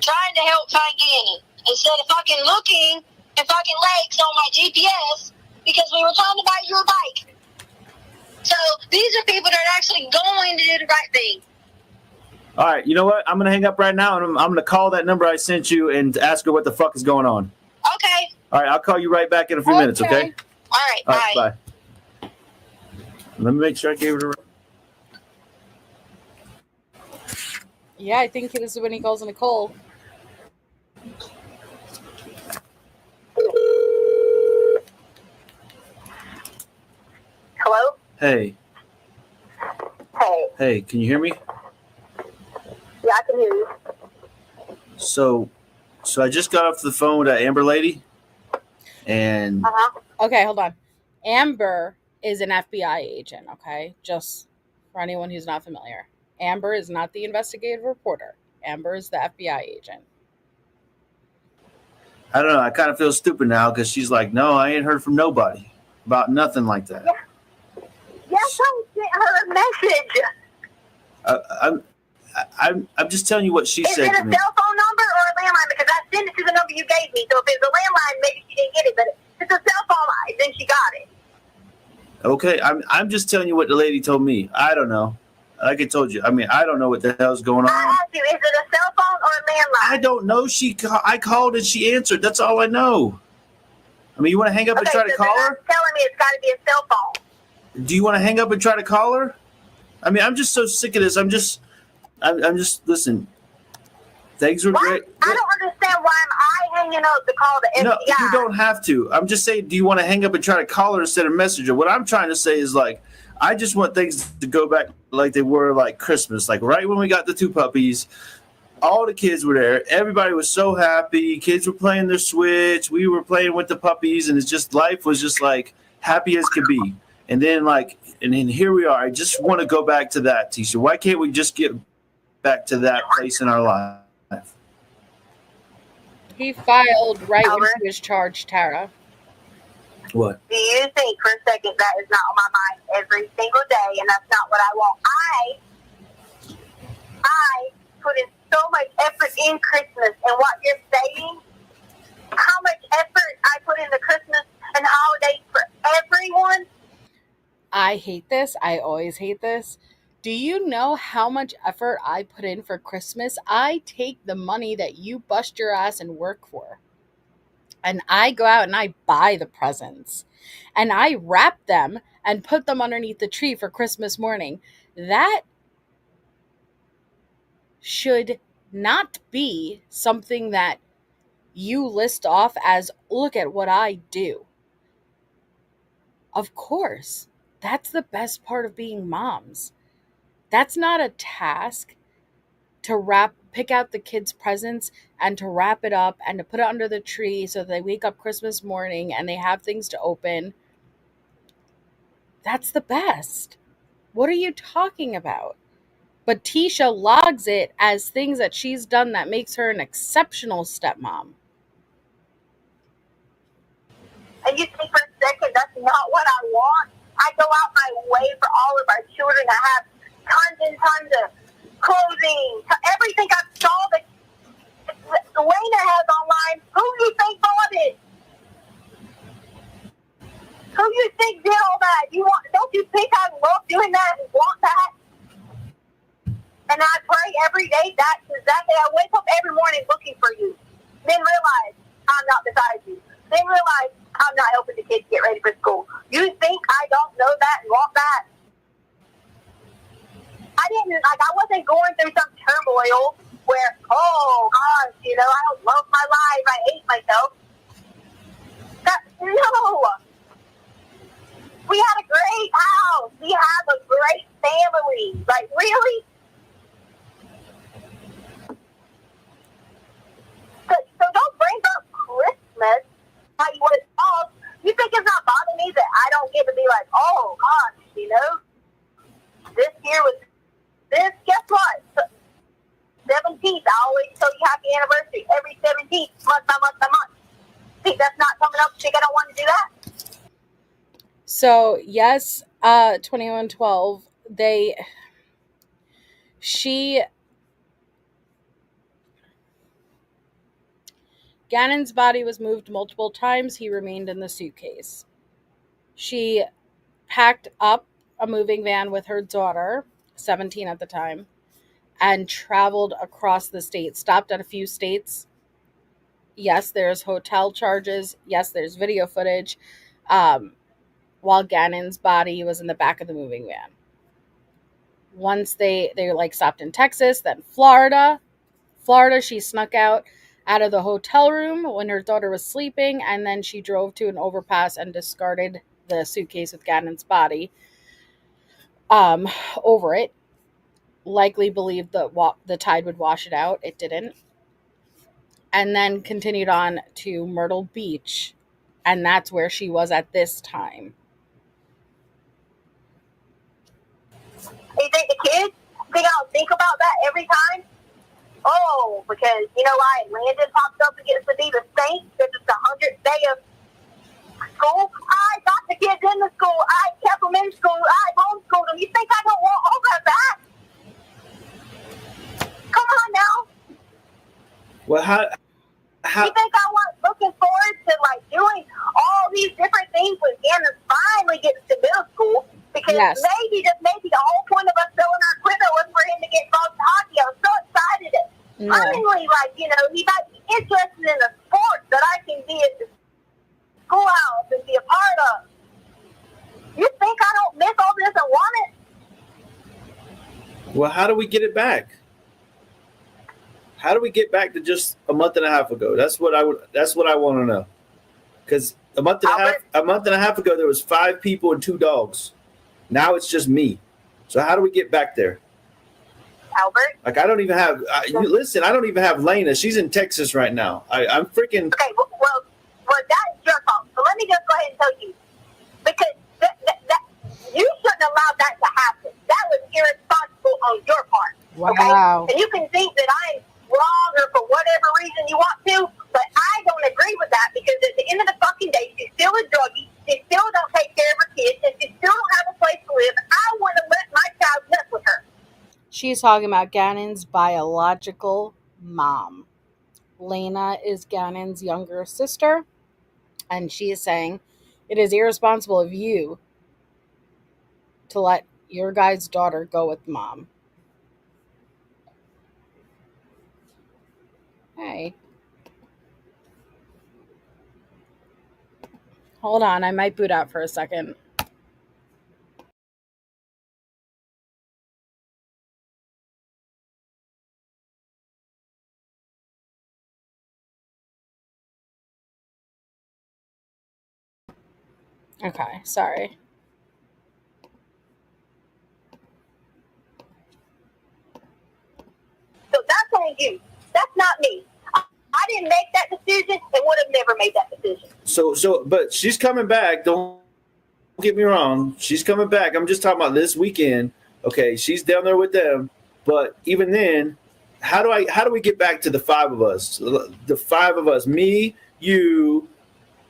Trying to help find Gannon. Instead of fucking looking and fucking legs on my GPS because we were trying to buy you a bike. So these are people that are actually going to do the right thing. All right. You know what? I'm gonna hang up right now, and I'm gonna call that number I sent you and ask her what the fuck is going on. Okay. All right. I'll call you right back in a few minutes. Okay. All right. All Bye. right. Bye. Let me make sure I gave her. Yeah, I think this is when he calls Nicole. Hello? Hey. Hey. Hey. Can you hear me? Yeah, I can hear you. So I just got off the phone with that Amber lady, and Uh-huh. Okay, hold on. Amber is an FBI agent, okay? Just for anyone who's not familiar. Amber is not the investigative reporter. Amber is the FBI agent. I don't know. I kind of feel stupid now because she's like, "No, I ain't heard from nobody about nothing like that." Yes, I sent her a message. I'm just telling you what she Is said it a to me. cell phone number or a landline? Because I sent it to the number you gave me. So if it's a landline, maybe she didn't get it. But if it's a cell phone, then she got it. Okay, I'm just telling you what the lady told me. I don't know. Like I told you, I mean, I don't know what the hell's going I on. asked you, is it a cell phone or a landline? I don't know. I called and she answered. That's all I know. I mean, you want to hang up and try to so call they're her? not telling me it's got to be a cell phone. Do you want to hang up and try to call her? I mean, I'm just so sick of this. I'm just listen. Things were great. I don't understand why am I hanging up to call the FBI? No, you don't have to. I'm just saying, do you want to hang up and try to call her instead of message her? What I'm trying to say is, like, I just want things to go back like they were like Christmas. Like right when we got the 2 puppies, all the kids were there. Everybody was so happy. Kids were playing their Switch. We were playing with the puppies, and it's just life was just like happy as could be. And then here we are. I just want to go back to that, Tisha. Why can't we just get back to that place in our life? He filed right when he was charged, Tara. What? Do you think for a second that is not on my mind every single day, and that's not what I want? I put in so much effort in Christmas, and what you're saying, how much effort I put into Christmas and holidays for everyone. I hate this. I always hate this. Do you know how much effort I put in for Christmas? I take the money that you bust your ass and work for, and I go out and I buy the presents, and I wrap them and put them underneath the tree for Christmas morning. That should not be something that you list off as, look at what I do. Of course, that's the best part of being moms. That's not a task to pick out the kids' presents and to wrap it up and to put it under the tree so that they wake up Christmas morning and they have things to open. That's the best. What are you talking about? But Tisha logs it as things that she's done that makes her an exceptional stepmom. And you think for a second that's not what I want? I go out my way for all of our children to have tons and tons of clothing, everything I saw that Elena has online. Who do you think bought it? Who do you think did all that? Don't you think I love doing that and want that? And I pray every day that's exactly. I wake up every morning looking for you. Then realize I'm not beside you. Then realize I'm not helping the kids get ready for school. You think I don't know that and want that? I wasn't going through some turmoil where, oh gosh, I don't love my life. I hate myself. No. We had a great house. We have a great family. Like, really? So don't bring up Christmas. How you want it all? You think it's not bothering me that I don't get to be like, oh gosh, this year was this? Guess what? 17th. I always tell you happy anniversary every 17th, month by month by month. See, that's not coming up. Think I don't want to do that? So yes, 2112. Gannon's body was moved multiple times. He remained in the suitcase. She packed up a moving van with her daughter, 17 at the time, and traveled across the state. Stopped at a few states. Yes, there's hotel charges. Yes, there's video footage. While Gannon's body was in the back of the moving van. Once they stopped in Texas, then Florida, she snuck out of the hotel room when her daughter was sleeping, and then she drove to an overpass and discarded the suitcase with Gannon's body over it. Likely believed that the tide would wash it out. It didn't. And then continued on to Myrtle Beach, and that's where she was at this time. You think the kids think I'll think about that every time? Oh, because you know why Landon pops up and gets to be the saint because it's the 100th day of school. I got the kids in the school. I kept them in school. I homeschooled them. You think I don't want all that back? Come on now. Well, how? You think I want looking forward to doing all these different things when Gannon finally gets to middle school? Because maybe, just maybe, the whole point of us selling our equipment was for him to get involved in hockey. I was so excited. Finally, he might be interested in the sports that I can be at the schoolhouse and be a part of. You think I don't miss all this and want it? Well, how do we get it back? How do we get back to just a month and a half ago? That's what I want to know. Because a month and a half ago, there was 5 people and 2 dogs. Now it's just me. So how do we get back there? Albert? Like, I don't even have. Listen, I don't even have Lena. She's in Texas right now. I'm freaking. Okay, well, that's your fault. So let me just go ahead and tell you, because that you shouldn't allow that to happen. That was irresponsible on your part. Wow. Okay? And you can think that I'm wrong or for whatever reason you want to, but I don't agree with that, because at the end of the fucking day, she's still a druggie. She still don't take care of her kids, and she still don't have a place to live. I wouldn't let my child mess with her. She's talking about Gannon's biological mom. Lena is Gannon's younger sister, and she is saying it is irresponsible of you to let your guy's daughter go with mom. Hey. Hold on, I might boot out for a second. Okay, sorry. So that's on you. That's not me. I didn't make that decision and would have never made that decision. But she's coming back. Don't get me wrong. She's coming back. I'm just talking about this weekend. Okay, she's down there with them. But even then, how do we get back to the 5 of us? The 5 of us, me, you,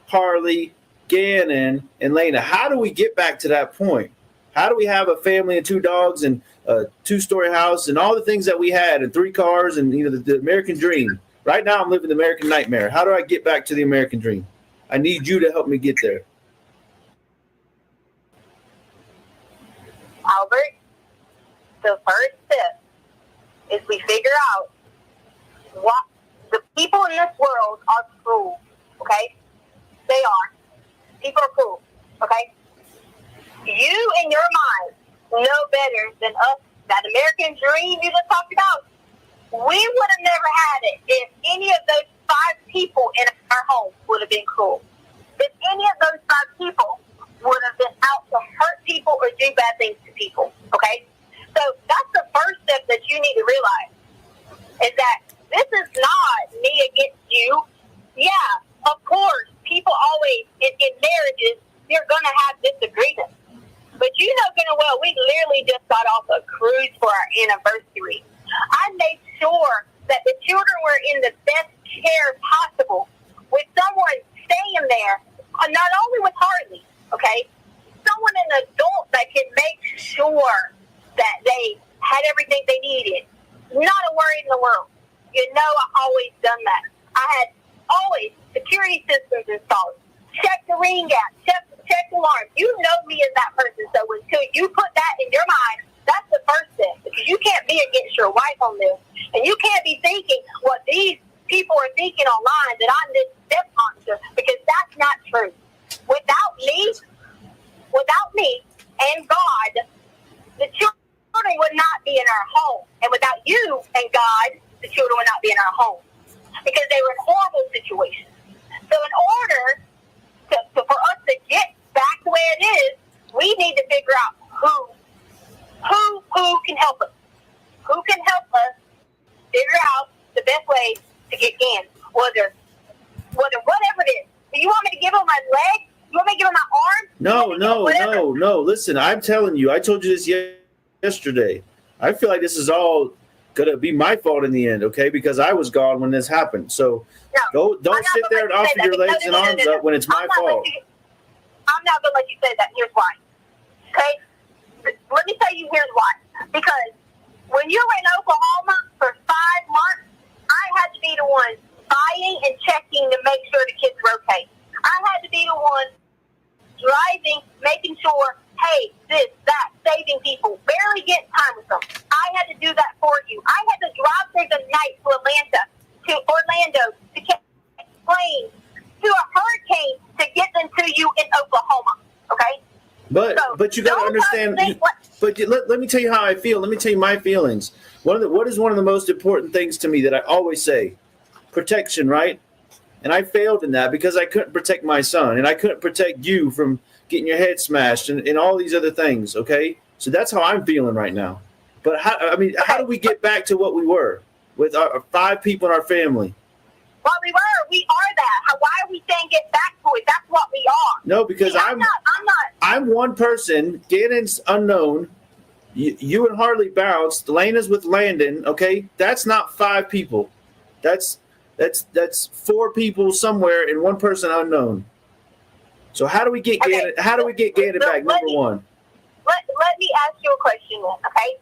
Harley, Gannon, and Lena. How do we get back to that point? How do we have a family and 2 dogs and a 2-story house and all the things that we had and 3 cars and the American dream? Right now, I'm living the American nightmare. How do I get back to the American dream? I need you to help me get there. Albert, the first step is we figure out what the people in this world are cruel, okay? They are. People are cruel, okay? You in your mind know better than us that American dream you just talked about. We would have never had it if any of those 5 people in our home would have been cruel. If any of those 5 people would have been out to hurt people or do bad things to people, okay? So that's the first step that you need to realize, is that this is not me against you. Yeah, of course, people always, in marriages, you're going to have disagreements. But you know good and well, we literally just got off a cruise for our anniversary. I made sure that the children were in the best care possible, with someone staying there, not only with Harley, okay, someone, an adult that can make sure that they had everything they needed. Not a worry in the world. You know, I always done that. I had always security systems installed. Check the ring out. Check the alarm. You know me as that person. So until you put that in your mind, that's the first step. Because you can't be against your wife on this. And you can't be thinking what these people are thinking online, that I'm this step monster, because that's not true. Without me and God, the children would not be in our home. And without you and God, the children would not be in our home. Because they were in horrible situations. So in order for us to get back the way it is, we need to figure out who can help us. Who can help us figure out the best way to get Gannon, whether whatever it is. Do you want me to give him my leg? You want me to give him my arm? No. Listen, I'm telling you, I told you this yesterday. I feel like this is all gonna be my fault in the end, okay? Because I was gone when this happened. So don't sit there and offer your legs and arms up when it's my fault. I'm not gonna let you say that. Here's why. Okay? Let me tell you here's why. Because when you were in Oklahoma for 5 months, I had to be the one buying and checking to make sure the kids were okay. I had to be the one driving, making sure, hey, this, that, saving people, barely getting time with them. I had to do that for you. I had to drive through the night to Orlando, to catch planes, to a hurricane to get them to you in Oklahoma. Okay? But you got to understand. But let me tell you how I feel. Let me tell you my feelings. What is one of the most important things to me that I always say? Protection, right? And I failed in that because I couldn't protect my son, and I couldn't protect you from getting your head smashed and all these other things, okay? So that's how I'm feeling right now. But how do we get back to what we were with our 5 people in our family? Well, we are that. Why are we saying get back to it? That's what we are. No, because See, I'm not. I'm one person. Gannon's unknown. You and Harley bounced. Lena's with Landon. Okay, that's not 5 people. That's 4 people somewhere and one person unknown. So how do we get Gannon? How do we get Gannon back? Number one. Let me ask you a question then. Okay.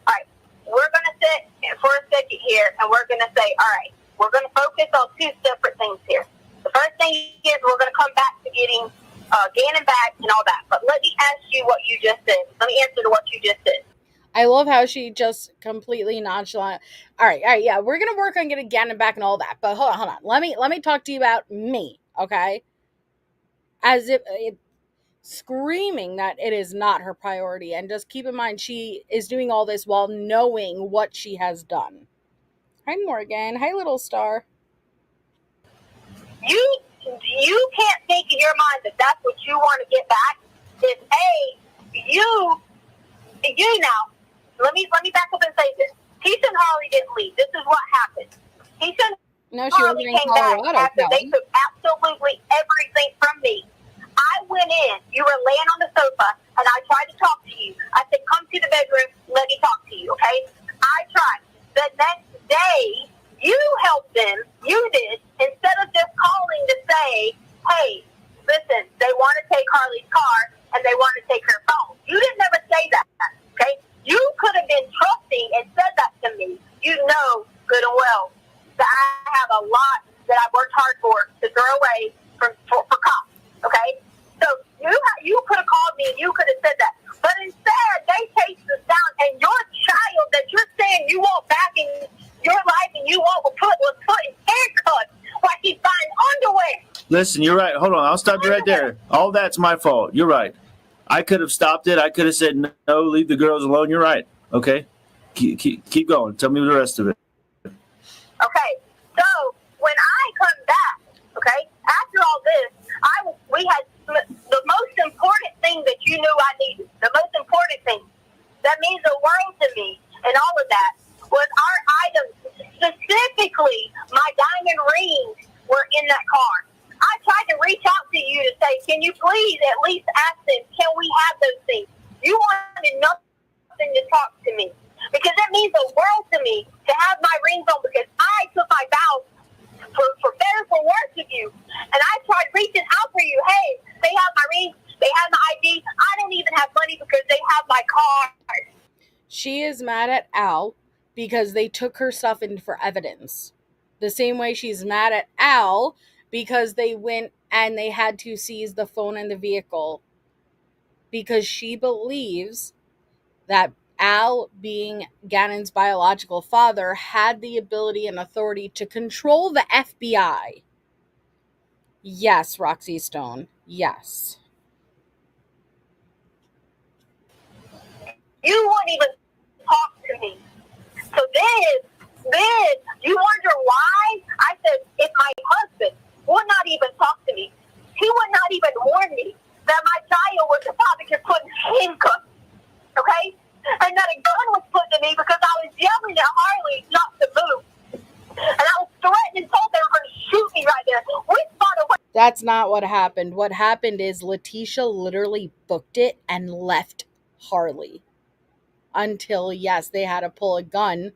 All right. We're gonna sit for a second here, and we're gonna say, all right, we're gonna focus on 2 separate things here. The first thing is we're gonna come back to getting Gannon back and all that. But let me ask you what you just said. Let me answer to what you just said. I love how she just completely nonchalant. All right, yeah, we're gonna work on getting Gannon back and all that. But hold on. Let me talk to you about me, okay? As if screaming that it is not her priority, and just keep in mind she is doing all this while knowing what she has done. Hi, Morgan. Hi, little star. You can't think in your mind that that's what you want to get back. Is you now. Let me back up and say this. Keisha and Harley didn't leave. This is what happened. Keisha and Harley came back after they took absolutely everything from me. I went in. You were laying on the sofa, and I tried to talk to you. I said, come to the bedroom. Let me talk to you, okay? I tried. The next day, you helped them. You did. Instead of just calling to say, hey, listen, they want to take Harley's car, and they want to take her phone. You didn't ever say that, okay? You could have been trusting and said that to me. You know good and well that I have a lot that I worked hard for to throw away for cops, okay? So you could have called me and you could have said that. But instead, they chased us down, and your child that you're saying you want back in your life and you want was put in handcuffs while she's buying underwear. Listen, you're right. Hold on. I'll stop you right there. All that's my fault. You're right. I could have stopped it. I could have said, no, leave the girls alone. You're right. Okay. Keep going. Tell me the rest of it. Okay. So when I come back, okay, after all this, we had the most important thing that you knew I needed, the most important thing that means the world to me and all of that was our items, specifically my diamond rings were in that car. I tried to reach out to you to say, can you please at least ask them, can we have those things? You wanted nothing to talk to me because it means the world to me to have my rings on because I took my vows for better, for worse of you. And I tried reaching out for you. Hey, they have my rings. They have my ID. I don't even have money because they have my card. She is mad at Al because they took her stuff in for evidence. The same way she's mad at Al because they went and they had to seize the phone and the vehicle because she believes that Al, being Gannon's biological father, had the ability and authority to control the FBI. Yes, Roxy Stone. Yes. You wouldn't even talk to me. So then you wonder why? I said, if my husband would not even talk to me, he would not even warn me that my child was about to get put in handcuffs, okay? And that a gun was put to me because I was yelling at Harley not to move. And I was threatened and told they were going to shoot me right there. We spun away. That's not what happened. What happened is Leticia literally booked it and left Harley. Until, yes, they had to pull a gun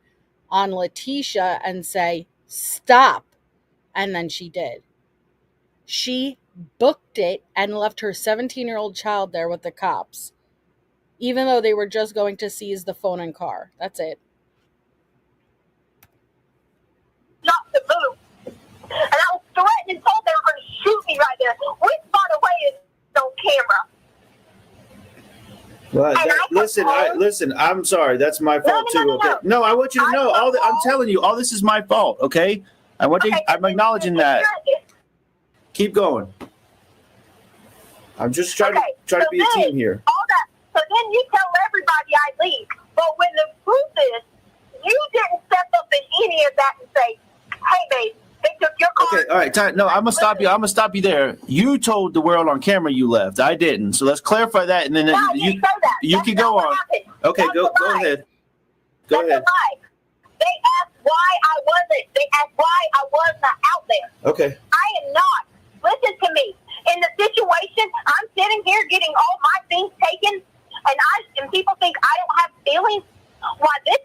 on Leticia and say, stop. And then she did. She booked it and left her 17-year-old child there with the cops, even though they were just going to seize the phone and car. That's it. Not to move. And I was threatened and told they were going to shoot me right there. We spun away on camera. Well, listen. I'm sorry. That's my fault too. Okay. No, I want you to know all that. I'm telling you, all this is my fault. Okay. I'm acknowledging that. Keep going. I'm just trying to be a team here. All that. So then you tell everybody happy I leave. But when the truth is, you didn't step up in any of that and say, hey, babe, they took your car. Okay, all right. No, I'm gonna stop you. I'm gonna stop you there. You told the world on camera you left. I didn't. So let's clarify that, and then No, I didn't say that. you That's can not go what on. happened. Okay, That's go a lie. ahead. Go That's ahead. a lie. They asked why I wasn't. They asked why I was not out there. Okay. I am not. Listen to me. In the situation, I'm sitting here getting all my things taken, and people think I don't have feelings. Why this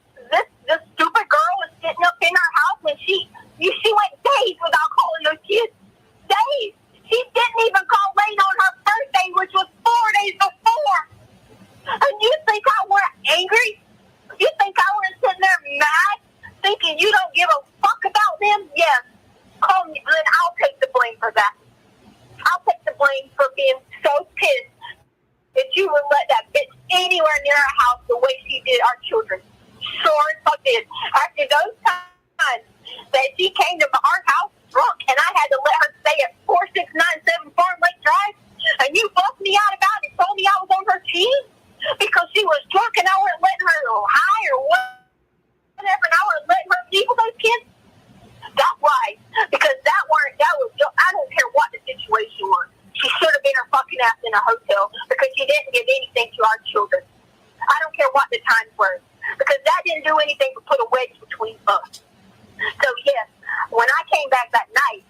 stupid girl was sitting up in our house when she went days without calling those kids. Days. She didn't even call Lane on her birthday, which was 4 days before. And you think I weren't angry? You think I was sitting there mad, thinking you don't give a fuck about them? Yes. Call me, then I'll take the blame for that. I'll take the blame for being so pissed that you would let that bitch anywhere near our house the way she did our children. Sure as fuck did. After those times that she came to our house drunk and I had to let her stay at 4697 Farm Lake Drive, and you fucked me out about it and told me I was on her team because she was drunk and I wasn't letting her go high or whatever, and I wasn't letting her leave with those kids. That's right. Because that was I don't care what the situation was. She should have been her fucking ass in a hotel because she didn't give anything to our children. I don't care what the times were. Because that didn't do anything but put a wedge between us. So yes, when I came back that night,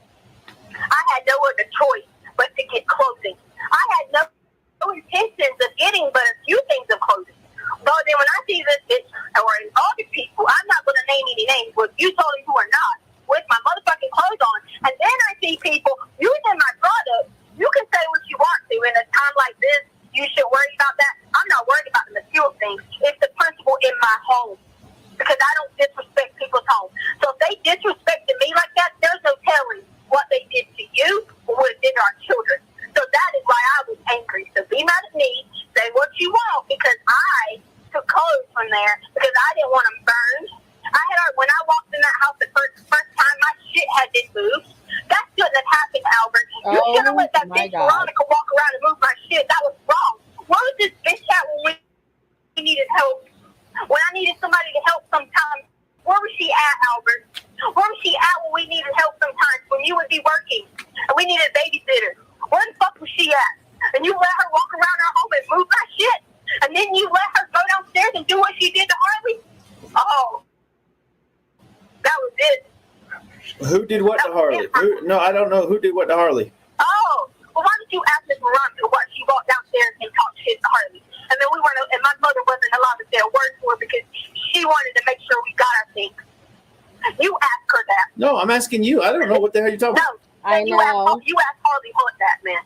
I had no other choice but to get clothing. I had no intentions of getting but a few things of clothing. But then when I see this bitch or other people, I'm not going to name any names, but you told me who are not, with my motherfucking clothes on, and then I see people using my product. You can say what you want to in a time like this. You should worry about that. I'm not worried about the material things. It's the principle in my home. Because I don't disrespect people's home. So if they disrespected me like that, there's no telling what they did to you or what they did to our children. So that is why I was angry. So be mad at me, say what you want, because I took clothes from there because I didn't want them burned. When I walked in that house the first time, my shit had been moved. That shouldn't have happened, Albert. You should have let that bitch Veronica walk around and move my shit. That was wrong. Where was this bitch at when we needed help? When I needed somebody to help sometimes, where was she at, Albert? Where was she at when we needed help sometimes? When you would be working and we needed a babysitter? Where the fuck was she at? And you let her walk around our home and move my shit? And then you let her go downstairs and do what she did to Harley? Oh. That was it. Who did what to Harley? No, I don't know. Who did what to Harley? Oh. Well, why don't you ask Miss Veronica what she walked downstairs and talked shit to Harley? And then and my mother wasn't allowed to say a word to her because she wanted to make sure we got our things. You ask her that. No, I'm asking you. I don't know what the hell you're talking about. No, you asked Harley Hunt that, man.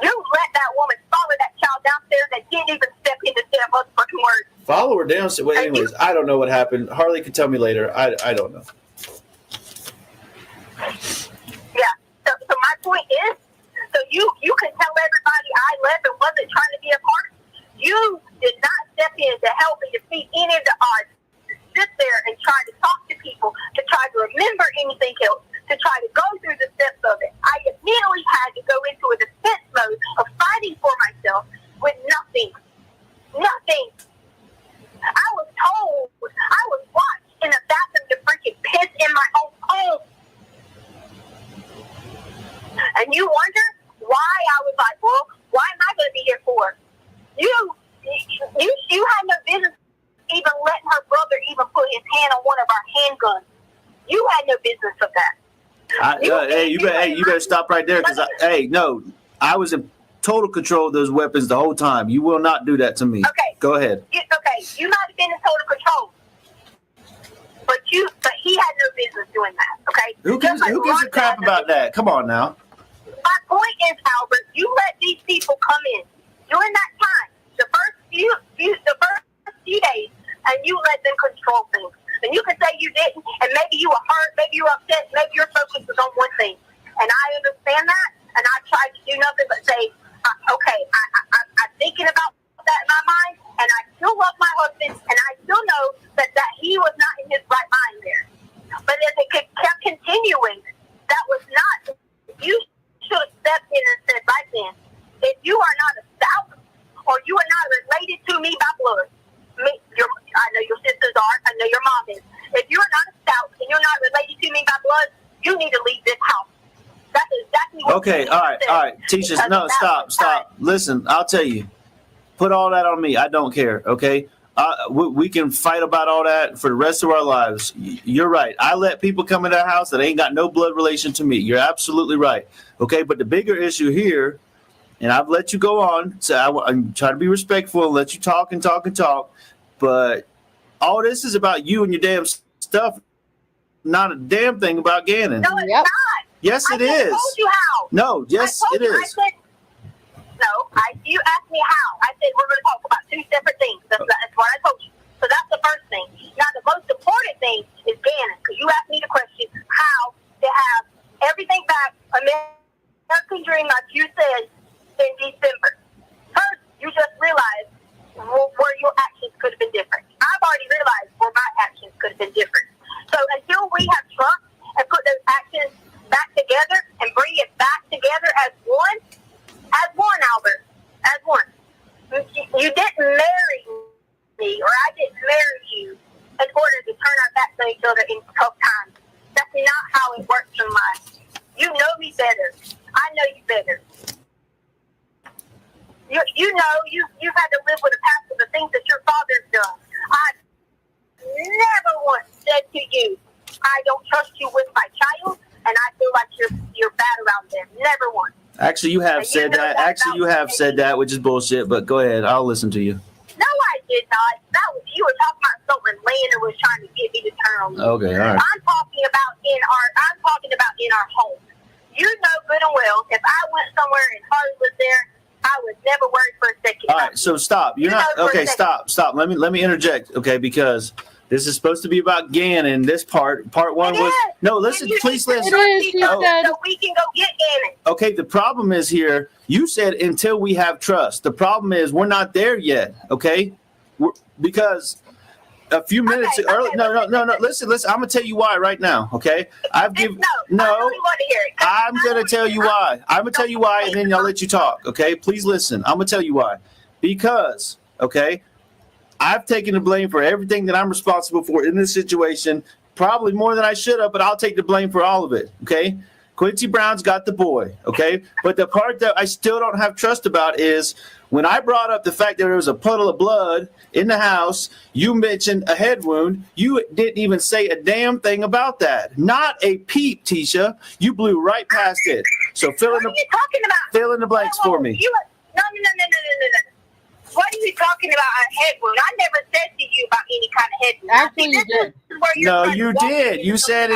You let that woman follow that child downstairs that didn't even step in to say a motherfucking word. Follow her downstairs. Well, anyways, I don't know what happened. Harley can tell me later. I don't know. Yeah. So my point is, so you can tell everybody I left and wasn't trying to be a part. You did not step in to help and defeat any of the odds. Sit there and try to talk to people, to try to remember anything else, to try to go through the steps of it. I immediately had to go into a defense mode of fighting for myself with nothing. Nothing. I was told, I was watched in a bathroom to freaking piss in my own home. And you wonder why I was like, well, why am I going to be here for? You had no business even letting her brother even put his hand on one of our handguns. You had no business of that. You better stop right there because I was in total control of those weapons the whole time. You will not do that to me. Okay. Go ahead. You might have been in total control, but he had no business doing that. Okay. Who gives a crap about that? Come on now. My point is, Albert, you let these people come in during that time, the first few days, and you let them control things. And you can say you didn't, and maybe you were hurt, maybe you were upset, maybe your focus was on one thing. And I understand that, and I tried to do nothing but say, okay, I'm thinking about that in my mind, and I still love my husband, and I still know that he was not in his right mind there. But as it kept continuing, that was not, you should have stepped in and said right then, if you are not a Stauch, or you are not related to me by blood, know your mom is. If you're not a Stauch and you're not related to me by blood, you need to leave this house. That's exactly what Okay, all right. Teachers, no, stop. Listen, I'll tell you. Put all that on me. I don't care, okay? We can fight about all that for the rest of our lives. You're right. I let people come in our house that ain't got no blood relation to me. You're absolutely right, okay? But the bigger issue here, and I've let you go on, so I'm trying to be respectful and let you talk and talk, but all this is about you and your damn stuff, not a damn thing about Gannon. No, it's Yep. not. Yes, it is. I told you how. No, yes, it I is. said, you asked me how. I said we're going to talk about two separate things. That's what I told you. So that's the first thing. Now, the most important thing is Gannon, because you asked me the question how to have everything back, American Dream, like you said, in December. First, you just realized where your actions could have been different. I've already realized where my actions could have been different. So until we have trust and put those actions back together and bring it back together as one, Albert, as one. You didn't marry me, or I didn't marry you in order to turn our backs on each other in tough times. That's not how it works in life. You know me better. I know you better. You know you've had to live with the past of the things that your father's done. I never once said to you, I don't trust you with my child, and I feel like you're bad around them. Never once. Actually, you have said that. Actually, you have said that, which is bullshit. But go ahead, I'll listen to you. No, I did not. That was you were talking about something Landon was trying to get me to turn on you. Okay, all right. I'm talking about in our home. You know good and well, if I went somewhere and Harley was there, I would never worry for a second. All right, so stop. You're not okay. Stop. Let me interject. Okay, because this is supposed to be about Gannon. This part one was no. Listen, please listen. It is, you said. So we can go get Gannon. Okay, the problem is here. You said until we have trust. The problem is we're not there yet. Okay, because a few minutes earlier. No. Listen. I'm gonna tell you why right now. Okay, I've given no. I really want to hear it. I'm gonna tell you why. I'm gonna tell you why, and then I'll let you talk. Okay, please listen. I'm gonna tell you why. Because okay, I've taken the blame for everything that I'm responsible for in this situation. Probably more than I should have, but I'll take the blame for all of it. Okay. Quincy Brown's got the boy, okay? But the part that I still don't have trust about is when I brought up the fact that there was a puddle of blood in the house, you mentioned a head wound. You didn't even say a damn thing about that. Not a peep, Tisha. You blew right past it. So fill in the blanks for me. No. What are you talking about, a head wound? I never said to you about any kind of head wound. Actually, you did. No, you did. You said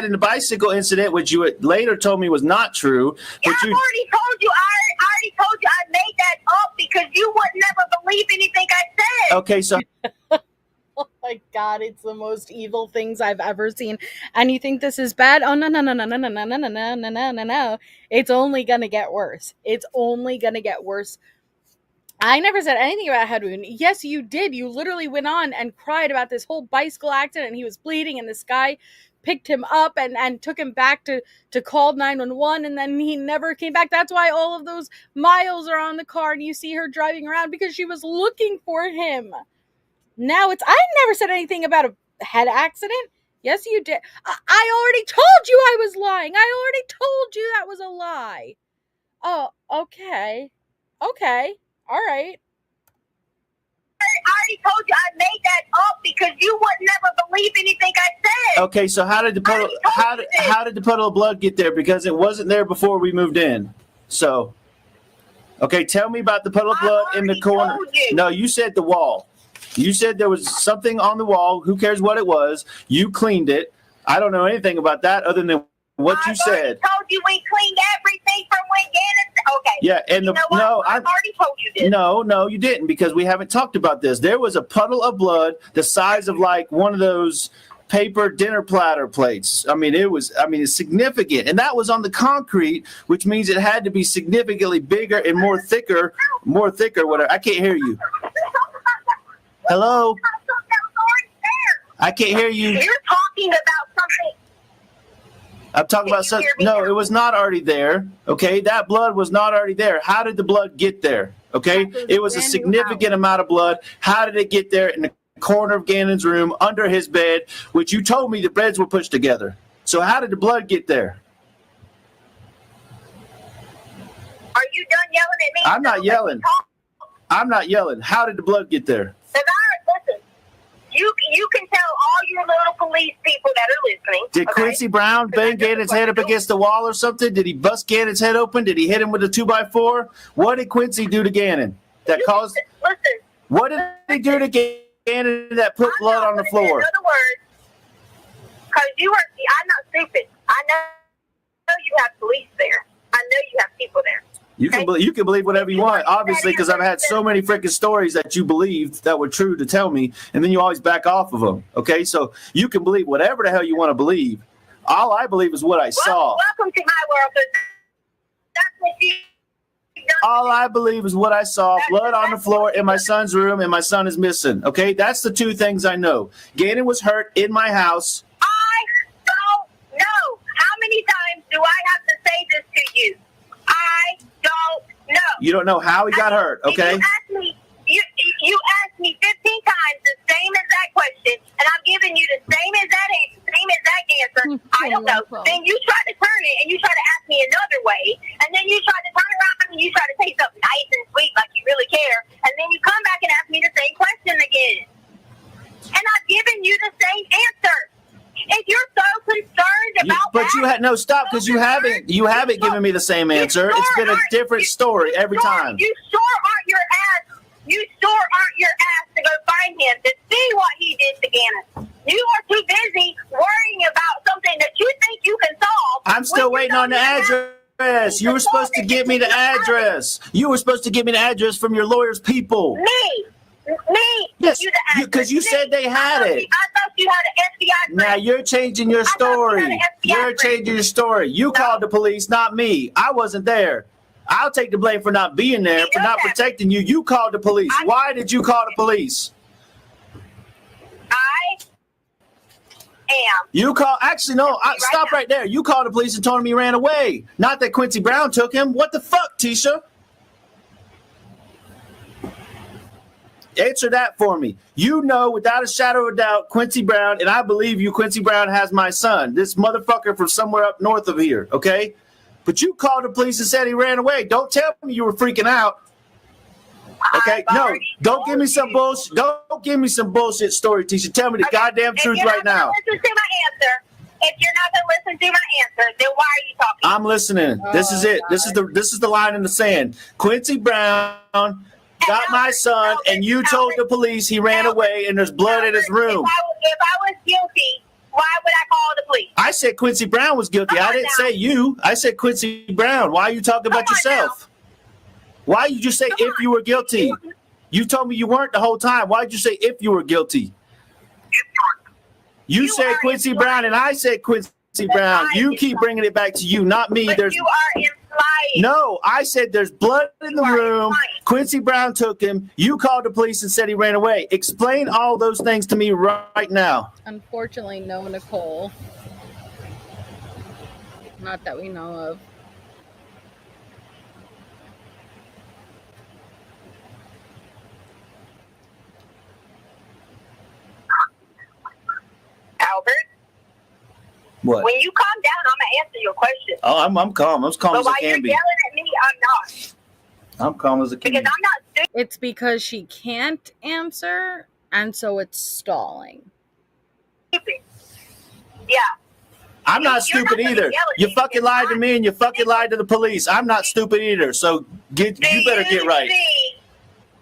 in the bicycle incident, which you later told me was not true. Yeah, I've already told you. I already told you I made that up because you would never believe anything I said. Okay, so Oh my God, it's the most evil things I've ever seen. And you think this is bad? Oh, no. It's only going to get worse. It's only going to get worse. I never said anything about head wound. Yes, you did. You literally went on and cried about this whole bicycle accident and he was bleeding and this guy picked him up and took him back to call 911 and then he never came back. That's why all of those miles are on the car and you see her driving around because she was looking for him. Now I never said anything about a head accident. Yes, you did. I already told you I was lying. I already told you that was a lie. Oh, okay. Okay. All right. I already told you I made that up because you would never believe anything I said. Okay, so how did the puddle of blood get there? Because it wasn't there before we moved in. So, okay, tell me about the puddle of blood in the corner. No, you said the wall. You said there was something on the wall. Who cares what it was? You cleaned it. I don't know anything about that other than what you said. I told you we cleaned everything from when Gannon. Okay. Yeah, and I've already told you this. No, you didn't because we haven't talked about this. There was a puddle of blood the size of like one of those paper dinner platter plates. It's significant, and that was on the concrete, which means it had to be significantly bigger and more thicker. Whatever. I can't hear you. Hello. I can't hear you. You're talking about something. I'm talking about something. No, it was not already there. Okay, that blood was not already there. How did the blood get there? Okay, it was a significant amount of blood. How did it get there in the corner of Gannon's room under his bed, which you told me the beds were pushed together. So how did the blood get there? Are you done yelling at me? I'm not yelling. I'm not yelling. How did the blood get there? Listen, you can tell all your little police people that are listening. Did Quincy Brown bang Gannon's head up against the wall or something? Did he bust Gannon's head open? Did he hit him with a 2x4? What did Quincy do to Gannon that caused? Listen. What did he do to Gannon that put blood on the floor? In other words, because I'm not stupid. I know you have police there. I know you have people there. You can believe whatever you want, obviously, because I've had so many freaking stories that you believed that were true to tell me, and then you always back off of them. Okay, so you can believe whatever the hell you want to believe. All I believe is what I saw. Welcome to my world. That's what you. All I believe is what I saw. Blood on the floor in my son's room, and my son is missing. Okay, that's the two things I know. Gannon was hurt in my house. I don't know. How many times do I have to say this to you? I don't know. You don't know how he got hurt, okay? You asked me 15 times the same exact question, and I'm giving you the same exact answer. I don't know. Then you try to turn it, and you try to ask me another way, and then you try to turn around and you try to say something nice and sweet like you really care, and then you come back and ask me the same question again. And I've given you the same answer. If you're so concerned about but you had no stop because you haven't given me the same answer. It's been a different story every time. You sure aren't your ass to go find him to see what he did to Gannon. You are too busy worrying about something that you think you can solve. I'm still waiting on the address. You were supposed to give me the address. You were supposed to give me the address from your lawyer's people. Me. Yes, because you said they had it. I thought you had an FBI. Now you're changing your story. You're changing your story. You called the police, not me. I wasn't there. I'll take the blame for not being there, for not protecting you. You called the police. Why did you call the police? I am. You call. Actually, no. Stop right there. You called the police and told him he ran away. Not that Quincy Brown took him. What the fuck, Tisha? Answer that for me. You know, without a shadow of a doubt, Quincy Brown, and I believe you, Quincy Brown has my son. This motherfucker from somewhere up north of here, okay? But you called the police and said he ran away. Don't tell me you were freaking out. Okay? No, don't give me some bullshit. Don't give me some bullshit story, Tisha. Tell me the goddamn truth right now. Listen to my answer. If you're not going to listen to my answer, then why are you talking? I'm listening. This is it. This is the line in the sand. Quincy Brown got my son, and you told the police he ran away, and there's blood in his room. If I was guilty, why would I call the police? I said Quincy Brown was guilty. I didn't say you. I said Quincy Brown. Why are you talking about yourself? Why did you say if you were guilty? You told me you weren't the whole time. Why did you say if you were guilty? You said Quincy Brown, and I said Quincy Brown. You keep bringing it back to you, not me. But you are implying. No, I said there's blood in the room. Quincy Brown took him. You called the police and said he ran away. Explain all those things to me right now. Unfortunately, no, Nicole. Not that we know of. Albert? What? When you calm down, I'm going to answer your question. Oh, I'm calm. I'm as calm as I can be. But while you're yelling at me, I'm not. I'm calm as I can be. Because I'm not stupid. It's because she can't answer, and so it's stalling. Yeah. I'm not stupid either. You fucking lied to me and you fucking lied to the police. I'm not stupid either. So you better get right.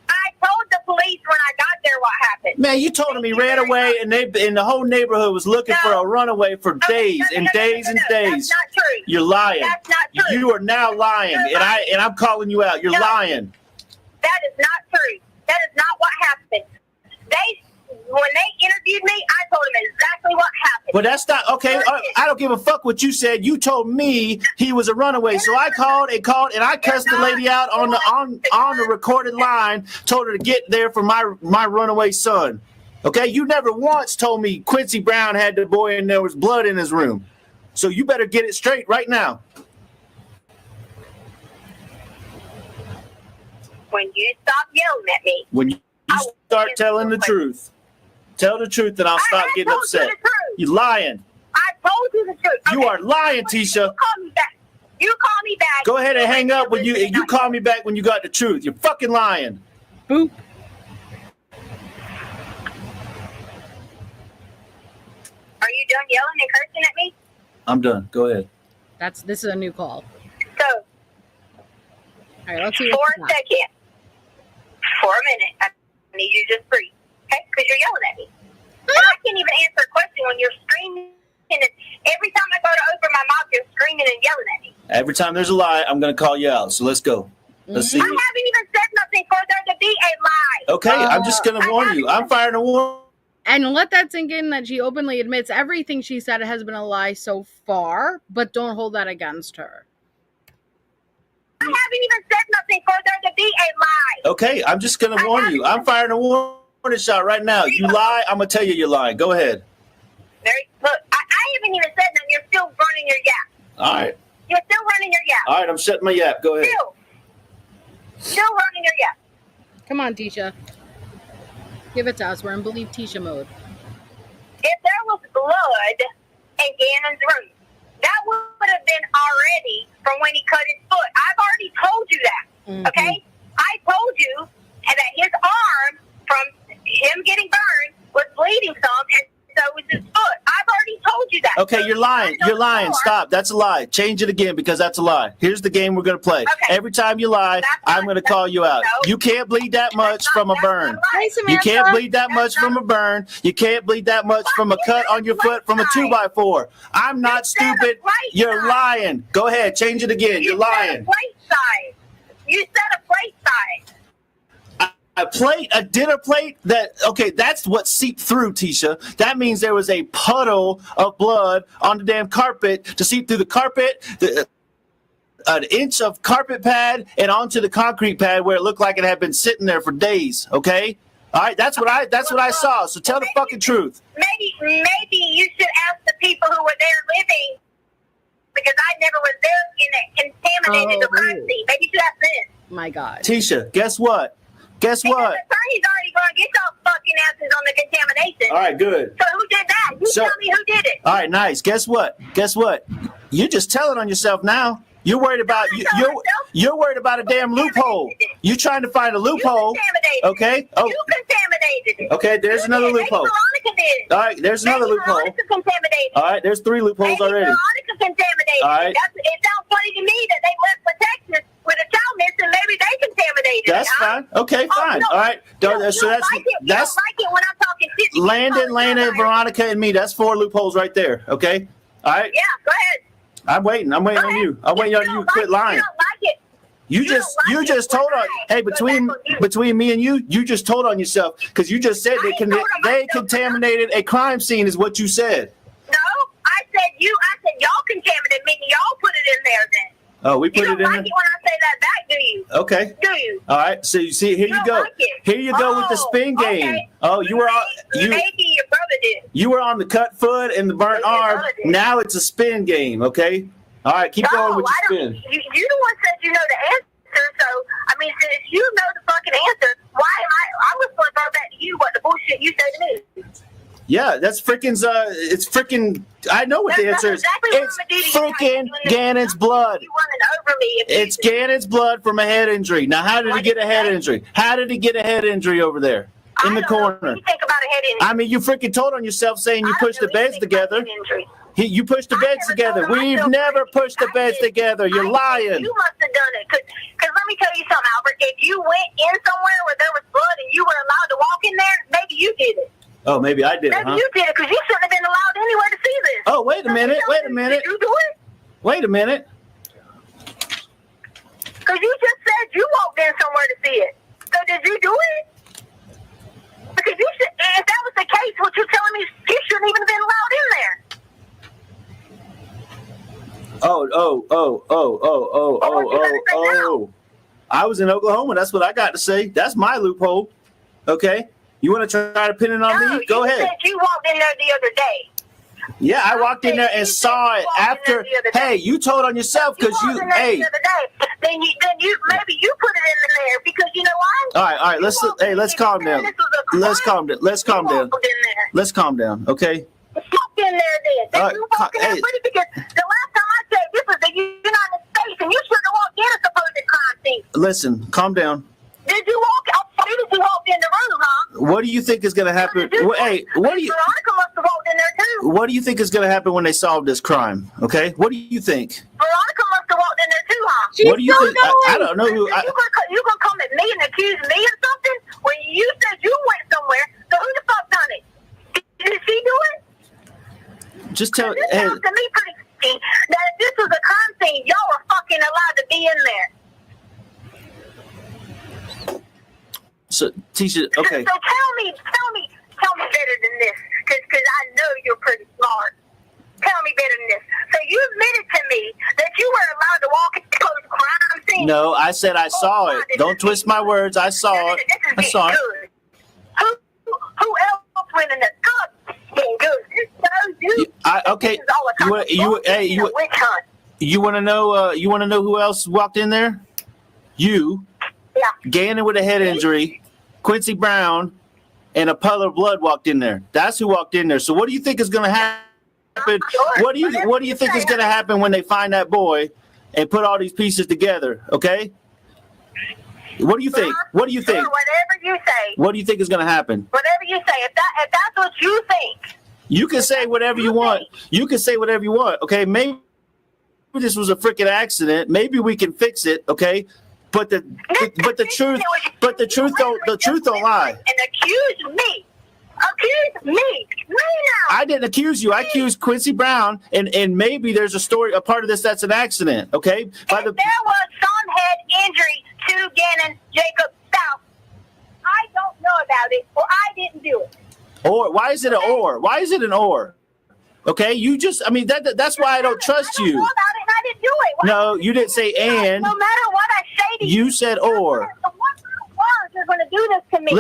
I told the police when I got there what happened. Man, you told him he ran away and the whole neighborhood was looking for a runaway for days and days and days. That's not true. You're lying. That's not true. You are now lying, and I'm calling you out. You're lying. That is not true. That is not what happened. When they interviewed me, I told them exactly what happened. But that's not okay. I don't give a fuck what you said. You told me he was a runaway, so I called, and I cussed the lady out on the recorded line. Told her to get there for my runaway son. Okay, you never once told me Quincy Brown had the boy and there was blood in his room. So you better get it straight right now. When you stop yelling at me. When you start telling the truth. Tell the truth and I'll stop I getting told upset. You the truth. You lying. I told you the truth. You are lying, Tisha. You call me back. You call me back. Go ahead and hang up when you call me back when you got the truth. You're fucking lying. Boop. Are you done yelling and cursing at me? I'm done. Go ahead. This is a new call. So, All right, let's see. for what a you got. second, for a minute, I need you to just breathe, okay? Because you're yelling at me. And I can't even answer a question when you're screaming. And every time I go to open my mouth, you're screaming and yelling at me. Every time there's a lie, I'm going to call you out. So let's go. Let's see. I haven't even said nothing for there to be a lie. Okay, I'm just going to warn you. I'm firing a warning. And let that sink in that she openly admits everything she said has been a lie so far, but don't hold that against her. I haven't even said nothing for there to be a lie. Okay, I'm just going to warn you. I'm firing a warning shot right now. You lie, I'm going to tell you you're lying. Go ahead. Look, I haven't even said nothing. You're still running your yap. All right. You're still running your yap. All right, I'm shutting my yap. Go ahead. Still running your yap. Come on, Tisha. Give it to us. We're in Believe Tisha mode. If there was blood in Gannon's room, that would have been already from when he cut his foot. I've already told you that, okay? I told you that his arm from him getting burned was bleeding some, and so was his foot. I've already told you that. Okay, you're lying. You're lying. Stop. That's a lie. Change it again because that's a lie. Here's the game we're going to play. Okay. Every time you lie, I'm going to call you out. No. You can't bleed that much from a burn. Hi, Samantha. You can't bleed that much from a burn. You can't bleed that much from a cut on your foot from a 2x4. I'm not stupid. You're lying. Go ahead. Change it again. You're lying. You said a plate size. You said a plate size. A dinner plate that's what seeped through, Tisha. That means there was a puddle of blood on the damn carpet to seep through the carpet, an inch of carpet pad, and onto the concrete pad where it looked like it had been sitting there for days. Okay, all right, that's what I saw. So tell the fucking truth. Maybe you should ask the people who were there living, because I never was there in that contaminated the crime scene. Maybe you should ask them. My God. Tisha, guess what? Guess Because what? the attorney's already going to get y'all fucking answers on the contamination. All right, good. So who did that? You tell me who did it. All right, nice. Guess what? You're just telling on yourself now. You're worried about you're worried about a damn loophole. You're trying to find a loophole. You contaminated it. Okay. Oh, You contaminated it. okay. There's another loophole. Maybe Veronica did it. All right. There's another Maybe loophole. Veronica contaminated it. All right. There's 3 loopholes Maybe already. Veronica contaminated All right. it. It sounds funny to me that they left Pretext with a child missing. Maybe they contaminated That's it. fine. Okay, fine. No, All right. You So don't that's like it. You that's don't like it when I'm talking shit. You Landon, call it Lana, out. Veronica, and me. That's 4 loopholes right there. Okay. All right. Yeah, go ahead. I'm waiting. I'm waiting Go on ahead. you. I'm waiting on you to quit lying. You don't like it. You You just don't like it. told on. Right. Hey, So that's on you. between me and you just told on yourself because you just said I ain't told on they myself. contaminated a crime scene is what you said. No, I said y'all contaminated me. Y'all put it in there then. Oh, we You put don't it in like it when I say that back, do you? there. Okay. Do you? All right. So you see, here you don't go. like it. Here you go with the spin game. Okay. Oh, you were on Maybe your brother did. you were on the cut foot and the burnt Maybe your arm. brother did. Now it's a spin game. Okay. All right. Keep going with I your don't. spin. You the one said you know the answer. So I mean, since you know the fucking answer, why am I was going to throw back to you what the bullshit you said to me. Yeah, that's frickin's. It's frickin'. I know what the That's answer is. exactly what It's I'm gonna do to you. frickin' Gannon's blood. You running over me. If It's Gannon's blood from a head injury. Now, how did he get a head injury? How did he get a head injury over there in the corner? What do you think about a head injury? I mean, you freaking told on yourself saying you pushed the beds together. You pushed the beds together. We've never pushed the beds together. You're lying. You must have done it. Because let me tell you something, Albert. If you went in somewhere where there was blood and you were allowed to walk in there, maybe you did it. Oh, maybe I did it, Maybe huh? you did it because you shouldn't have been allowed anywhere to see this. Oh, wait a minute. Wait a minute. Did you do it? Wait a minute. Because you just said you walked in somewhere to see it. So did you do it? Because you should, if that was the case, what you're telling me, you shouldn't even have been allowed in there. Oh. I was in Oklahoma. That's what I got to say. That's my loophole. Okay. You want to try to pin it on me? Go you ahead. said you walked in there the other day. Yeah, I walked in there and saw it after. Hey, you told on yourself because you. Hey. Then you maybe you put it in there because you know why? All right. Let's calm down. Let's calm down. Let's calm down. Okay. Walk in there then. Then you walk in there because the last time I checked, this was the United States, and you shouldn't have walked in a supposed crime scene. Listen, calm down. Did you walk in the room, huh? What do you think is going to happen? Hey, what do you? Veronica must have walked in there too. What do you think is going to happen when they solve this crime? Okay, what do you think? Veronica must have walked in there too, huh? What do you think? I don't know who. You gonna come at me and accuse me of something when you said you went somewhere? So who the fuck done it? Did she do it? Just tell. This Hey, sounds to me pretty that if this was a crime scene, y'all were fucking allowed to be in there. so Tisha. Okay. So tell me better than this, because I know you're pretty smart. Tell me better than this. So you admitted to me that you were allowed to walk into a crime scene. No, I said I saw it. Don't twist my words. I saw it. I saw it. Who else went in the cup? Good. This shows you. Okay. Witch hunt. You want to know? You want to know who else walked in there? You. Yeah. Gannon with a head injury, Quincy Brown, and a puddle of blood walked in there. That's who walked in there. So what do you think is going to happen? What do you think is going to happen when they find that boy and put all these pieces together? Okay. What do you think? What do you think? Whatever you say. What do you think is going to happen? Whatever you say. If that's what you think. You can say whatever you want. You can say whatever you want. Okay. Maybe this was a freaking accident. Maybe we can fix it. Okay. But the truth don't lie. And accuse me now. I didn't accuse you. I accused Quincy Brown, and maybe there's a part of this that's an accident. Okay. If there was some head injury to Gannon Jacob Stauch, I don't know about it, or I didn't do it. Or why is it an or? Why is it an or? Okay, that's why I don't trust you. I know about it and I didn't do it. No, you didn't say and. No matter what I say to you, You said or. the one words are going to do this to me.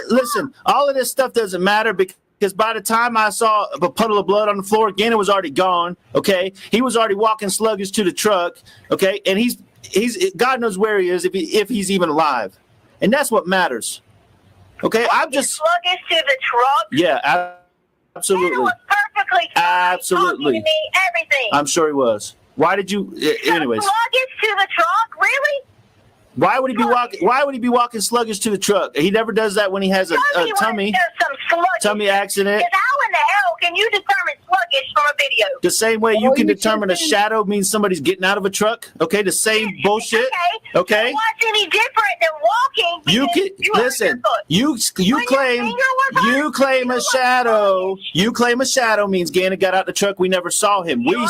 Listen. All of this stuff doesn't matter because by the time I saw a puddle of blood on the floor, Gannon was already gone. Okay, he was already walking sluggish to the truck. Okay, and he's God knows where he is if he's even alive, and that's what matters. Okay, I'm just sluggish to the truck. Yeah, absolutely. Gannon was perfectly fine, Absolutely. talking to me, everything. I'm sure he was. Why did you? Anyways, sluggish to the truck, really? Why would he be walking? Why would he be walking sluggish to the truck? He never does that when he has a tummy accident. Because how in the hell can you determine sluggish from a video? The same way you can determine a shadow means somebody's getting out of a truck. Okay, the same bullshit. Okay. So what's any different than walking? You can listen. You claim a shadow. You claim a shadow means Gannon got out the truck. We never saw him. We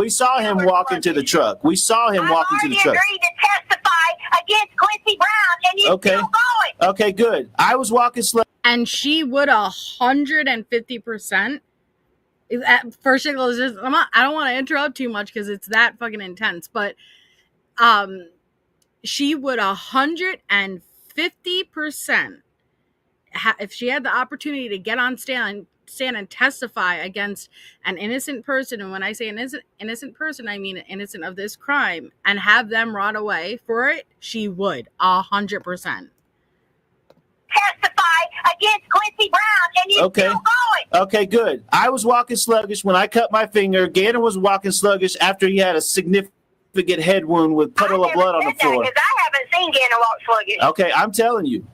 saw him walking to the truck. We saw him walking to the truck. Agreed to testify against Quincy Brown, and you still going. Okay, good. I was walking slow. And she would 150%. First, I don't want to interrupt too much because it's that fucking intense, but she would 150%, if she had the opportunity to get on stand and testify against an innocent person, and when I say an innocent person, I mean innocent of this crime, and have them run away for it, she would 100%. Testify against Quincy Brown, and you still going. Okay, good. I was walking sluggish when I cut my finger. Gannon was walking sluggish after he had a significant head wound with puddle of blood on the floor. Because I haven't seen Gannon walk sluggish. Okay, I'm telling you,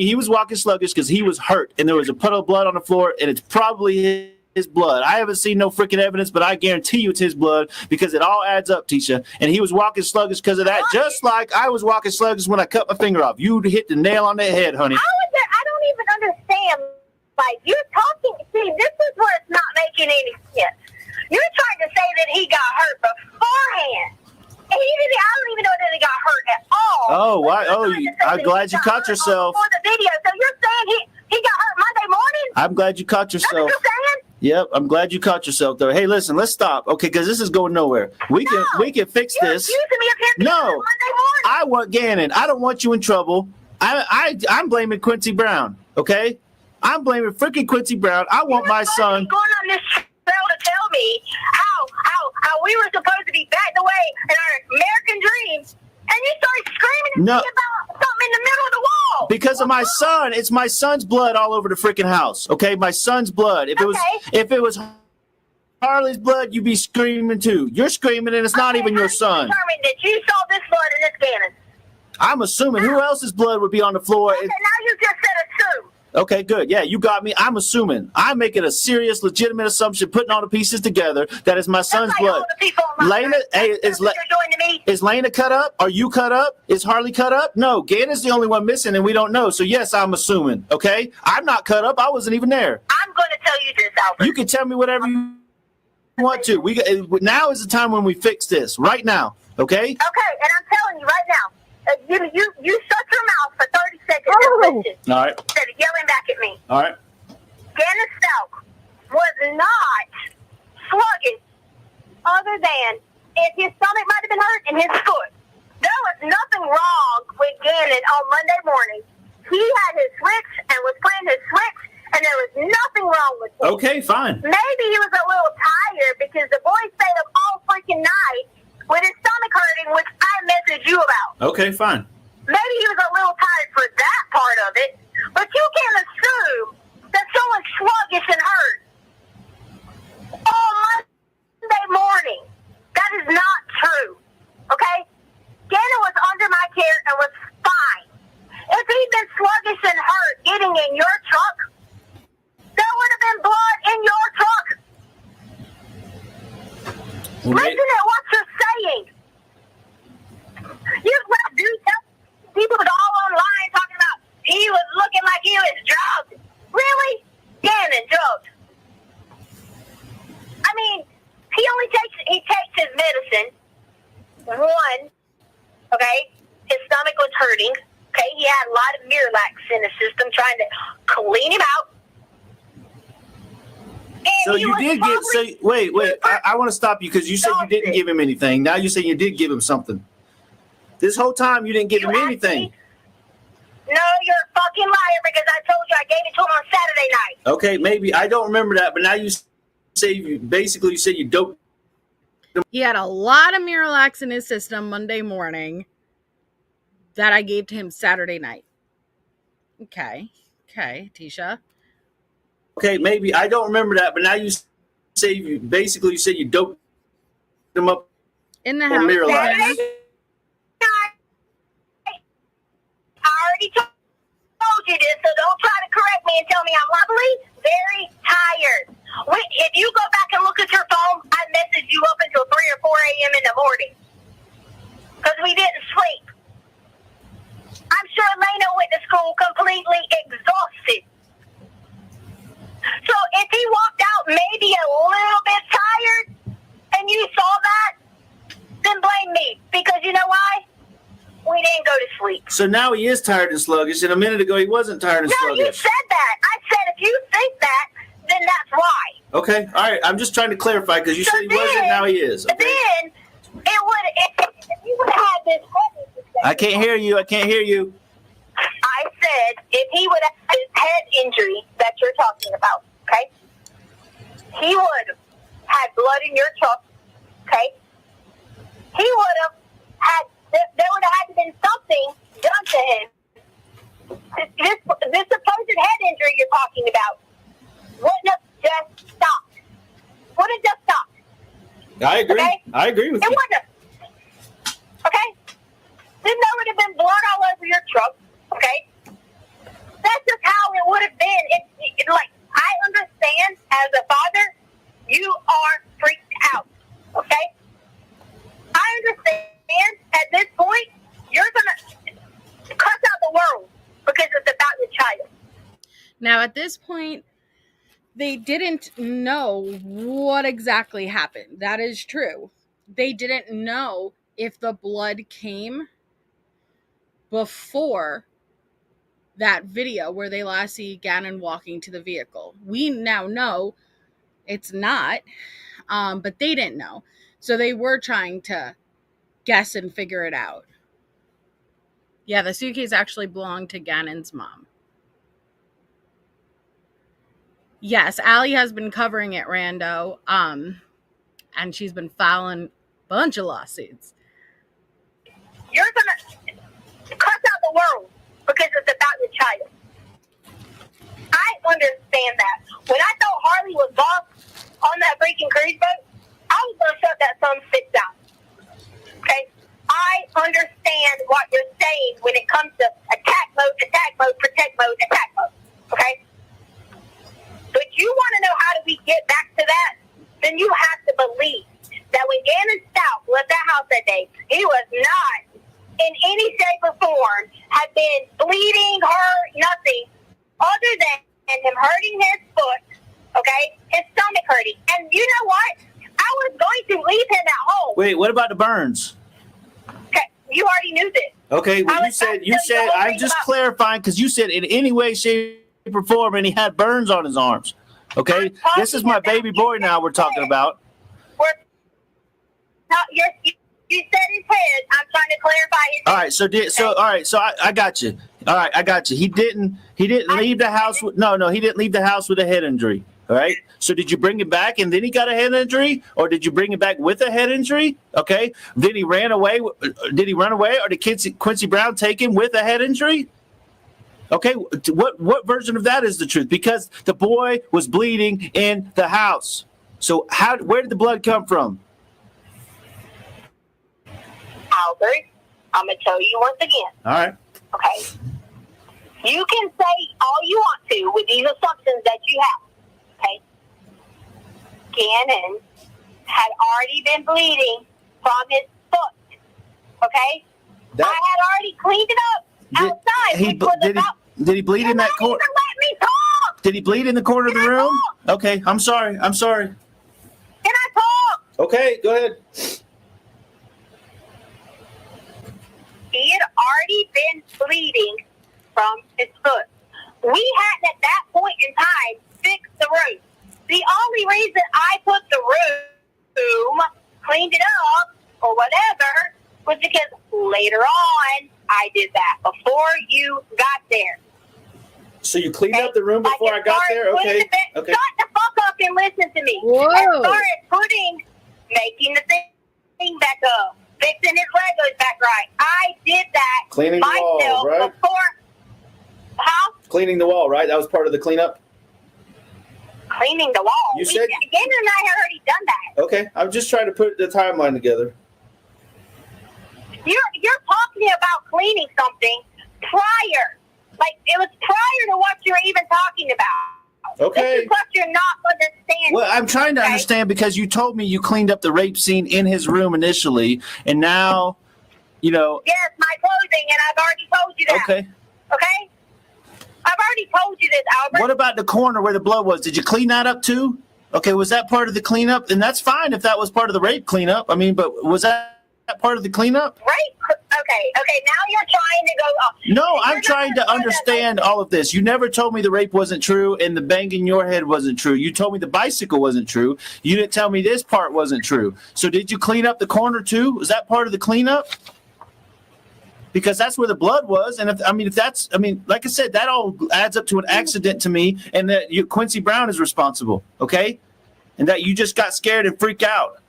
he was walking sluggish because he was hurt, and there was a puddle of blood on the floor, and it's probably his blood. I haven't seen no freaking evidence, but I guarantee you it's his blood because it all adds up, Tisha. And he was walking sluggish because of that, just like I was walking sluggish when I cut my finger off. You hit the nail on the head, honey. How is that? I don't even understand. Like, you're talking. See, this is where it's not making any sense. You're trying to say that he got hurt beforehand. And I don't even know that he got hurt at all. Oh, why? Oh, I'm glad you caught yourself. Before the video, so you're saying he got hurt Monday morning? I'm glad you caught yourself. That's what you're saying? Yep, I'm glad you caught yourself though. Hey, listen, let's stop, okay? Because this is going nowhere. We can fix this. You're accusing me of him No, Monday morning. I want Gannon. I don't want you in trouble. I'm blaming Quincy Brown, okay? I'm blaming freaking Quincy Brown. I want my son. Going on me how we were supposed to be backed away in our American dreams, and you started screaming at No. me about something in the middle of the wall. Because of my son. It's my son's blood all over the freaking house. Okay, my son's blood. If it was Harley's blood, you'd be screaming too. You're screaming, and it's not even your son. Determined that you saw this blood in this Gannon. I'm assuming who else's blood would be on the floor. Okay, now you just said assume. Okay, good. Yeah, you got me. I'm assuming. I'm making a serious, legitimate assumption, putting all the pieces together. That is my son's That's like blood. all the people in my Lena, life. hey, That's what you're doing to me. is Lena cut up? Are you cut up? Is Harley cut up? No, Gannon's the only one missing, and we don't know. So yes, I'm assuming. Okay, I'm not cut up. I wasn't even there. I'm going to tell you this, Albert. You can tell me whatever you want to. Now is the time when we fix this. Right now. Okay. Okay, and I'm telling you right now. You shut your mouth for 30 seconds and listen All right. instead of yelling back at me. All right. Gannon Stauch was not sluggish other than if his stomach might have been hurt and his foot. There was nothing wrong with Gannon on Monday morning. He had his switch and was playing his switch, and there was nothing wrong with him. Okay, fine. Maybe he was a little tired because the boy stayed up all freaking night with his stomach hurting, which I messaged you about. Okay, fine. Maybe he was a little tired for that part of it, but you can't assume that someone's sluggish and hurt on Monday morning. That is not true, okay? Gannon was under my care and was fine. If he'd been sluggish and hurt getting in your truck, there would have been blood in your truck. Listen to what you're saying. You do tell people to go all online talking about he was looking like he was drugged. Really? Gannon drugged. I mean, he takes his medicine. One, okay, his stomach was hurting. Okay, he had a lot of Miralax in his system trying to clean him out. And So he you was did probably- wait. I want to stop you because you said you didn't give him anything. Now you say you did give him something. This whole time you didn't give him You asked anything. me? No, you're a fucking liar because I told you I gave it to him on Saturday night. Okay, maybe I don't remember that, but now you say you said you doped. He had a lot of Miralax in his system Monday morning that I gave to him Saturday night. Okay, Tisha. Okay, maybe I don't remember that, but now you say you said you doped him up In the on house. Miralax. Saturday night, I already told you this, so don't try to correct me and tell me I'm lovely. Very tired. If you go back and look at your phone, I messaged you up until 3 or 4 a.m. in the morning because we didn't sleep. I'm sure Lena went to school completely exhausted. So if he walked out maybe a little bit tired and you saw that, then blame me because you know why? We didn't go to sleep. So now he is tired and sluggish, and a minute ago he wasn't tired and No, you sluggish. said that. I said if you think that, then that's why. Okay, all right. I'm just trying to clarify because you So said he wasn't, now he is. Okay. Then if you would have had this head, I can't hear you. I said if he would have had his head injury that you're talking about, okay? He would have had blood in your truck, okay? He would have had, there would have had to been something done to him. This supposed head injury you're talking about wouldn't have just stopped. Wouldn't have just stopped. I agree. Okay? I agree with It you. wouldn't have. Okay? Then there would have been blood all over your truck. Okay? That's just how it would have been. It's like, I understand as a father, you are freaked out. Okay? I understand at this point, you're going to cuss out the world because it's about your child. Now, at this point, they didn't know what exactly happened. That is true. They didn't know if the blood came before that video where they last see Gannon walking to the vehicle. We now know it's not, but they didn't know. So they were trying to guess and figure it out. Yeah, the suitcase actually belonged to Gannon's mom. Yes, Allie has been covering it, Rando. And she's been filing a bunch of lawsuits. You're gonna cuss out the world because it's about your child. I understand that. When I thought Harley was boss on that freaking cruise boat, I was gonna shut that son spit down. Okay? I understand what you're saying when it comes to attack mode, protect mode, attack mode. Okay? But you want to know how do we get back to that? Then you have to believe that when Gannon Stauch left that house that day, he was not in any shape or form had been bleeding, hurt, nothing other than him hurting his foot, okay? His stomach hurting. And you know what? I was going to leave him at home. Wait, what about the burns? Okay, you already knew this. Okay, well, you said, I'm just clarifying because you said in any way, shape, or form, and he had burns on his arms. Okay, this is my baby boy now we're talking about. You said his head. I'm trying to clarify his head. All right, so I got you. All right, I got you. He didn't leave the house with he didn't leave the house with a head injury. All right. So did you bring him back and then he got a head injury, or did you bring him back with a head injury? Okay. Then he ran away. Did he run away, or did Quincy Brown take him with a head injury? Okay. What version of that is the truth? Because the boy was bleeding in the house. So where did the blood come from? Albert, I'm going to tell you once again. All right. Okay. You can say all you want to with these assumptions that you have. Okay. Gannon had already been bleeding from his foot. Okay. I had already cleaned it up outside. Did he bleed in that corner? Let me talk. Did he bleed in the corner of the room? Okay. I'm sorry. Can I talk? Okay. Go ahead. He had already been bleeding from his foot. We hadn't at that point in time fixed the room. The only reason I put the room, cleaned it up, or whatever, was because later on I did that before you got there. So you cleaned up the room before I got there? Okay. Shut the fuck up and listen to me. Whoa. As far as making the thing back up, fixing his Legos back right, I did that Cleaning the myself wall, right? before. Huh? Cleaning the wall, right? That was part of the cleanup? Cleaning the wall. You said... Gannon and I had already done that. Okay. I'm just trying to put the timeline together. You're talking about cleaning something prior. Like, it was prior to what you're even talking about. Okay. This is what you're not understanding. Well, I'm trying to understand because you told me you cleaned up the rape scene in his room initially, and now, Yes, my clothing, and I've already told you that. Okay. Okay? I've already told you this, Albert. What about the corner where the blood was? Did you clean that up too? Okay, was that part of the cleanup? And that's fine if that was part of the rape cleanup. I mean, but was that part of the cleanup? Right? Okay, now you're trying to go... No, I'm trying to understand all of this. You never told me the rape wasn't true and the bang in your head wasn't true. You told me the bicycle wasn't true. You didn't tell me this part wasn't true. So did you clean up the corner too? Was that part of the cleanup? Because that's where the blood was. And like I said, that all adds up to an accident to me, and that Quincy Brown is responsible. Okay. And that you just got scared and freaked out.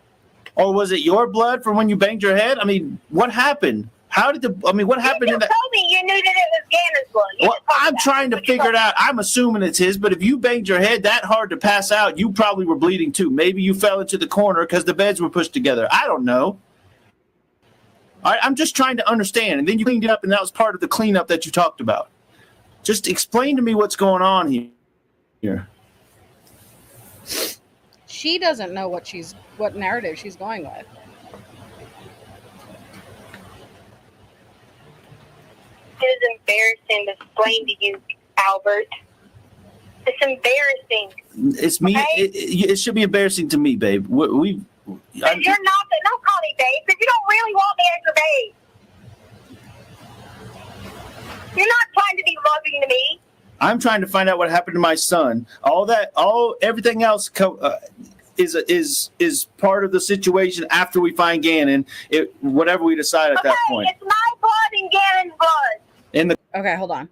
Or was it your blood from when you banged your head? I mean, what happened? What happened in that? You told me you knew that it was Gannon's blood. Well, I'm trying to figure it out. I'm assuming it's his, but if you banged your head that hard to pass out, you probably were bleeding too. Maybe you fell into the corner because the beds were pushed together. I don't know. All right, I'm just trying to understand. And then you cleaned it up, and that was part of the cleanup that you talked about. Just explain to me what's going on here. She doesn't know what narrative she's going with. It is embarrassing to explain to you, Albert. It's embarrassing. It's me. Okay? It should be embarrassing to me, babe. You're not. Don't call me babe, because you don't really want me as your babe. You're not trying to be loving to me. I'm trying to find out what happened to my son. Everything else is part of the situation after we find Gannon. Whatever we decide at that point. It's my blood and Gannon's blood. Okay, hold on.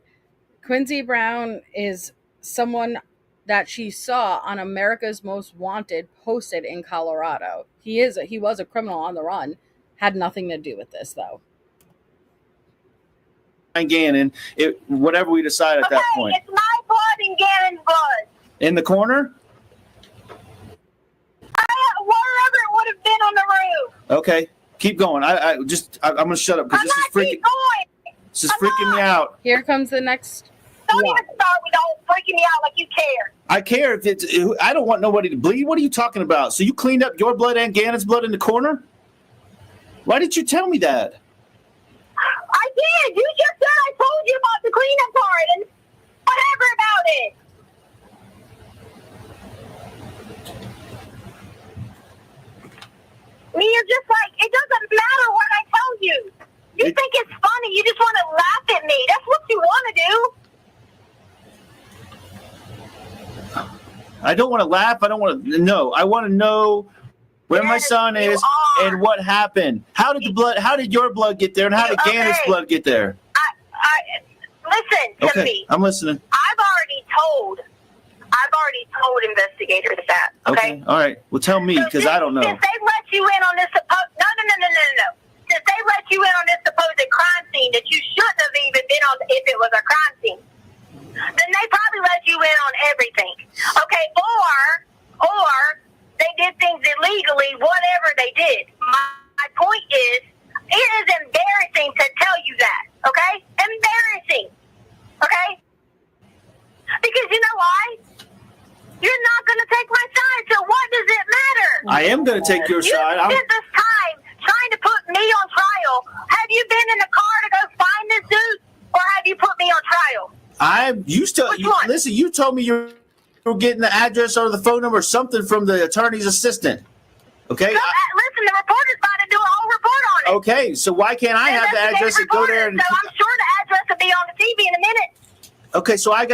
Quincy Brown is someone that she saw on America's Most Wanted posted in Colorado. He was a criminal on the run. Had nothing to do with this though. Gannon, whatever we decide at that point. It's my blood and Gannon's blood. In the corner? Wherever it would have been on the roof. Okay, keep going. I'm going to shut up because this is freaking me out. Here comes the next Don't one. even start with all freaking me out like you care. I care if I don't want nobody to bleed. What are you talking about? So you cleaned up your blood and Gannon's blood in the corner? Why didn't you tell me that? I did. You just said I told you about the cleanup part and whatever about it. You're just like, it doesn't matter what I tell you. You think it's funny. You just want to laugh at me. That's what you want to do. I don't want to laugh. I don't want to know. I want to know where my son is and what happened. How did your blood get there, and how did Gannon's blood get there? Listen to me. I'm listening. I've already told investigators that. Okay. All right. Well, tell me, because I don't know. Since they let you in on this supposed no. Since they let you in on this supposed crime scene that you shouldn't have even been on if it was a crime scene, then they probably let you in on everything. Okay. Or they did things illegally. Whatever they did. My point is, it is embarrassing to tell you that. Okay. Embarrassing. Okay. Because you know why? You're not going to take my side, so what does it matter? I am going to take your side. You spent this time trying to put me on trial. Have you been in the car to go find this dude, or have you put me on trial? Listen, you told me you were getting the address or the phone number or something from the attorney's assistant. Okay? Listen, the reporter's about to do a whole report on it. Okay, so why can't I have the address and go there? So I'm sure the address will be on the TV in a minute. Okay, so I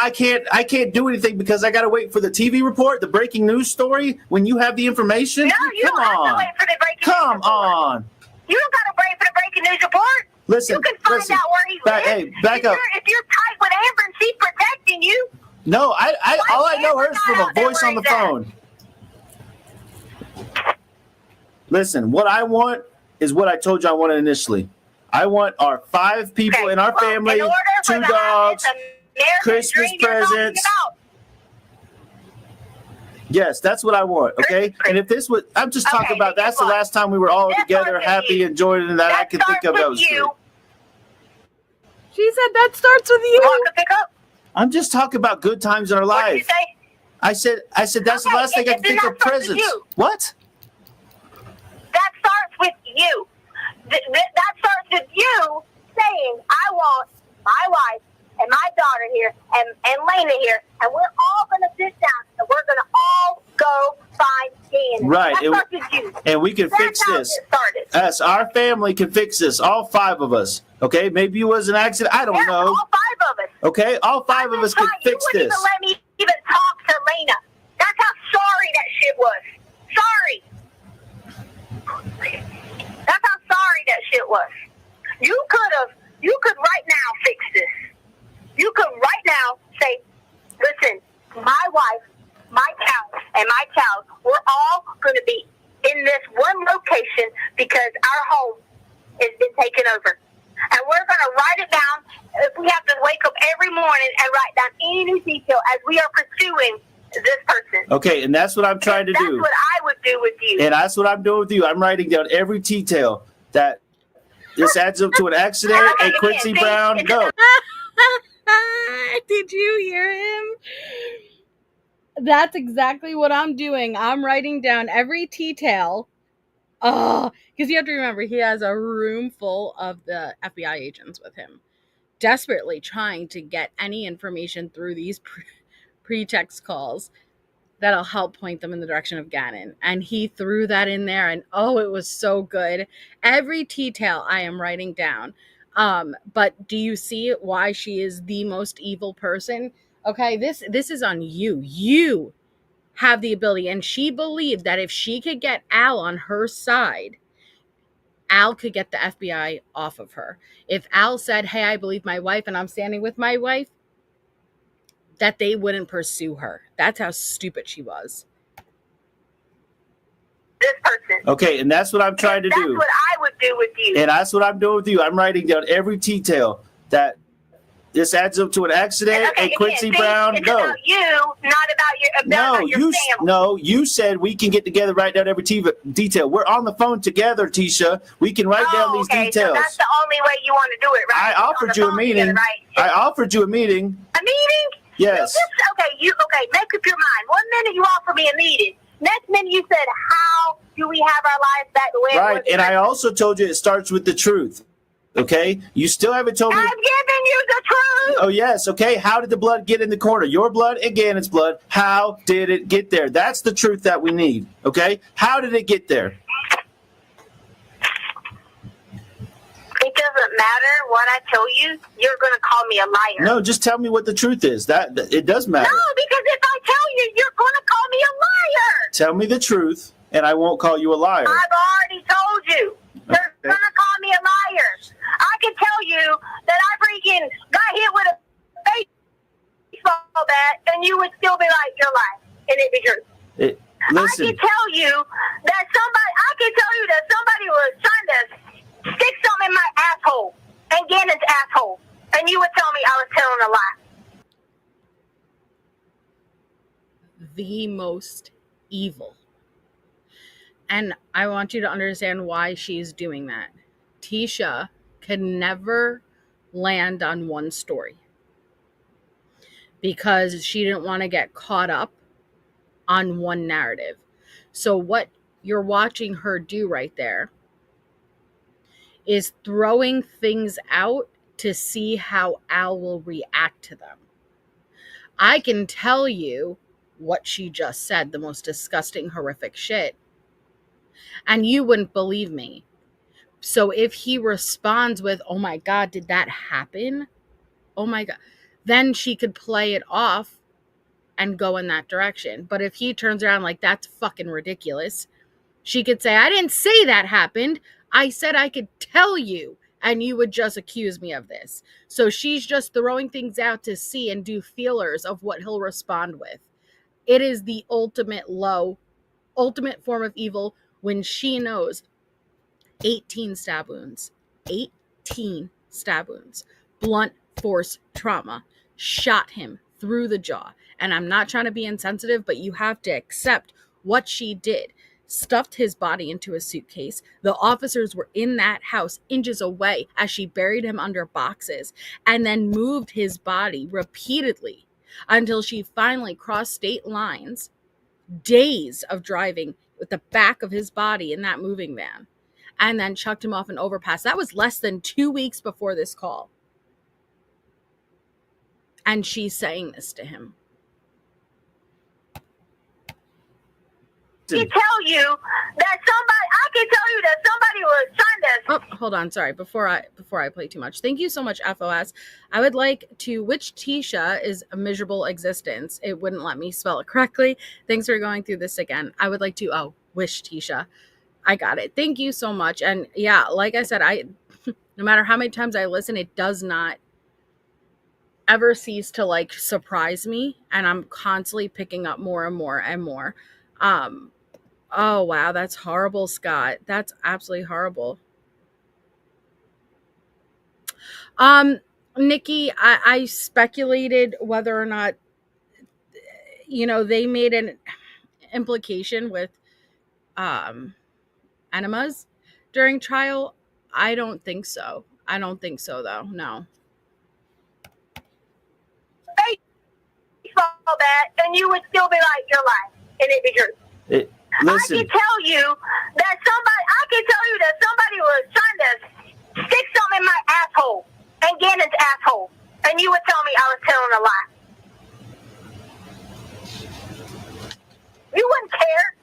can't do anything because I got to wait for the TV report, the breaking news story. When you have the information, No, you don't have to wait for the breaking news report. Come on. You don't got to wait for the breaking news report. Listen, you can find out where he lives. Hey, back up. If you're tight with Amber and she's protecting you. No, all I know is from a voice on the phone. Listen, what I want is what I told you I wanted initially. I want our 5 people in our family, 2 dogs, Christmas presents. Yes, that's what I want, okay? And if this was, I'm just talking about, that's the last time we were all together, happy, enjoying it, that I can think of. That was great. She said that starts with you. I'm just talking about good times in our life. What did you say? I said that's the last thing I can think of, presents. What? That starts with you. That starts with you saying, I want my wife and my daughter here and Lena here, and we're all going to sit down and we're going to all go find Gannon. Right. That starts with you. And we can fix this. Yes, our family can fix this. All 5 of us. Okay? Maybe it was an accident. I don't know. All 5 of us. Okay? All 5 of us can fix this. You wouldn't even let me even talk to Lena. That's how sorry that shit was. Sorry. That's how sorry that shit was. You could right now fix this. You could right now say, listen, my wife, my cow, and my child, we're all going to be in this one location because our home has been taken over. And we're going to write it down. If we have to wake up every morning and write down any new detail as we are pursuing this person. Okay, and that's what I'm trying to do. That's what I would do with you. And that's what I'm doing with you. I'm writing down every detail that this adds up to an accident and Quincy Brown. No. Did you hear him? That's exactly what I'm doing. I'm writing down every detail. Oh, because you have to remember, he has a room full of the FBI agents with him, desperately trying to get any information through these pretext calls that'll help point them in the direction of Gannon. And he threw that in there, and oh, it was so good. Every detail I am writing down. But do you see why she is the most evil person? Okay, this is on you. You have the ability, and she believed that if she could get Al on her side, Al could get the FBI off of her. If Al said, hey, I believe my wife and I'm standing with my wife, that they wouldn't pursue her. That's how stupid she was. This person. Okay, and that's what I'm trying to That's do. what I would do with you. And that's what I'm doing with you. I'm writing down every detail that this adds up to an accident. Okay, And Quincy again, Brown, it's no. about you, not about your family. You said we can get together, write down every detail. We're on the phone together, Tisha. We can write down these details. So that's the only way you want to do it, right? I offered you a meeting. Together, right? I offered you a meeting. A meeting? Yes. Make up your mind. One minute you offer me a meeting. Next minute you said, how do we have our lives back the way it was? Right, and I also told you it starts with the truth. Okay? You still haven't told me. I've given you the truth. Oh, yes. Okay. How did the blood get in the corner? Your blood and Gannon's blood. How did it get there? That's the truth that we need. Okay? How did it get there? It doesn't matter what I tell you. You're going to call me a liar. No, just tell me what the truth is. That it does matter. No, because if I tell you, you're going to call me a liar. Tell me the truth, and I won't call you a liar. I've already told you. They're going to call me a liar. I can tell you that I freaking got hit with a baseball bat, and you would still be like, you're lying, and it'd be true. Listen. I can tell you that somebody was trying to stick something in my asshole, and Gannon's asshole, and you would tell me I was telling a lie. The most evil. And I want you to understand why she's doing that. Tisha can never land on one story because she didn't want to get caught up on one narrative. So what you're watching her do right there is throwing things out to see how Al will react to them. I can tell you what she just said, the most disgusting, horrific shit, and you wouldn't believe me. So if he responds with, oh my God, did that happen? Oh my God. Then she could play it off and go in that direction. But if he turns around like, that's fucking ridiculous, she could say, I didn't say that happened. I said I could tell you, and you would just accuse me of this. So she's just throwing things out to see and do feelers of what he'll respond with. It is the ultimate form of evil when she knows 18 stab wounds, blunt force trauma, shot him through the jaw. And I'm not trying to be insensitive, but you have to accept what she did. Stuffed his body into a suitcase. The officers were in that house inches away as she buried him under boxes, and then moved his body repeatedly until she finally crossed state lines. Days of driving with the back of his body in that moving van, and then chucked him off an overpass. That was less than 2 weeks before this call. And she's saying this to him. I can tell you that somebody was trying to. Oh, hold on. Sorry. Before I play too much. Thank you so much, FOS. I would like to, which Tisha is a miserable existence. It wouldn't let me spell it correctly. Thanks for going through this again. I would like to, wish Tisha. I got it. Thank you so much. And yeah, like I said, no matter how many times I listen, it does not ever cease to surprise me. And I'm constantly picking up more and more and more. Oh, wow. That's horrible, Scott. That's absolutely horrible. Nikki, I speculated whether or not, they made an implication with, enemas during trial. I don't think so. Though. No. Baseball bat, and you would still be like, you're lying, and it'd be true. Listen. I can tell you that somebody was trying to stick something in my asshole, and Gannon's asshole, and you would tell me I was telling a lie. You wouldn't care.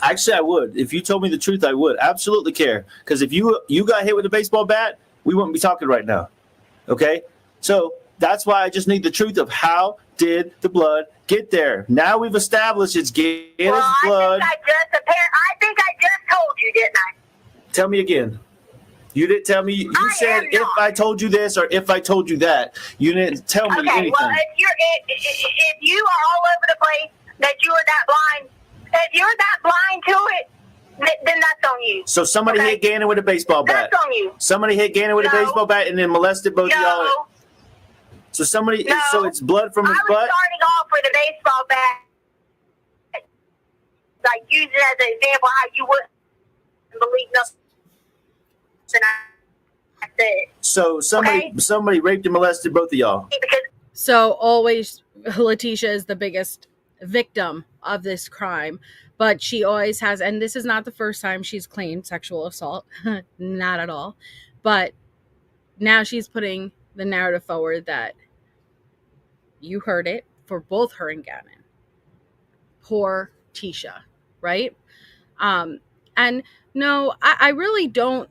Actually, I would. If you told me the truth, I would absolutely care. Because if you got hit with a baseball bat, we wouldn't be talking right now. Okay? So that's why I just need the truth of how did the blood get there. Now we've established it's Gannon's blood. I think I just told you, didn't I? Tell me again. You didn't tell me. You said if I told you this or if I told you that. You didn't tell me anything. Well, if you are all over the place, that you are that blind, if you're that blind to it, then that's on you. So somebody hit Gannon with a baseball bat. That's on you. Somebody hit Gannon with a baseball bat and then molested both of y'all. So so it's blood from his butt? I was starting off with a baseball bat. Like, use it as an example how you wouldn't believe nothing I said. So somebody raped and molested both of y'all. So always Leticia is the biggest victim of this crime, but she always has, and this is not the first time she's claimed sexual assault, not at all, but now she's putting the narrative forward that you heard it for both her and Gannon. Poor Tisha, right? And no, I really don't.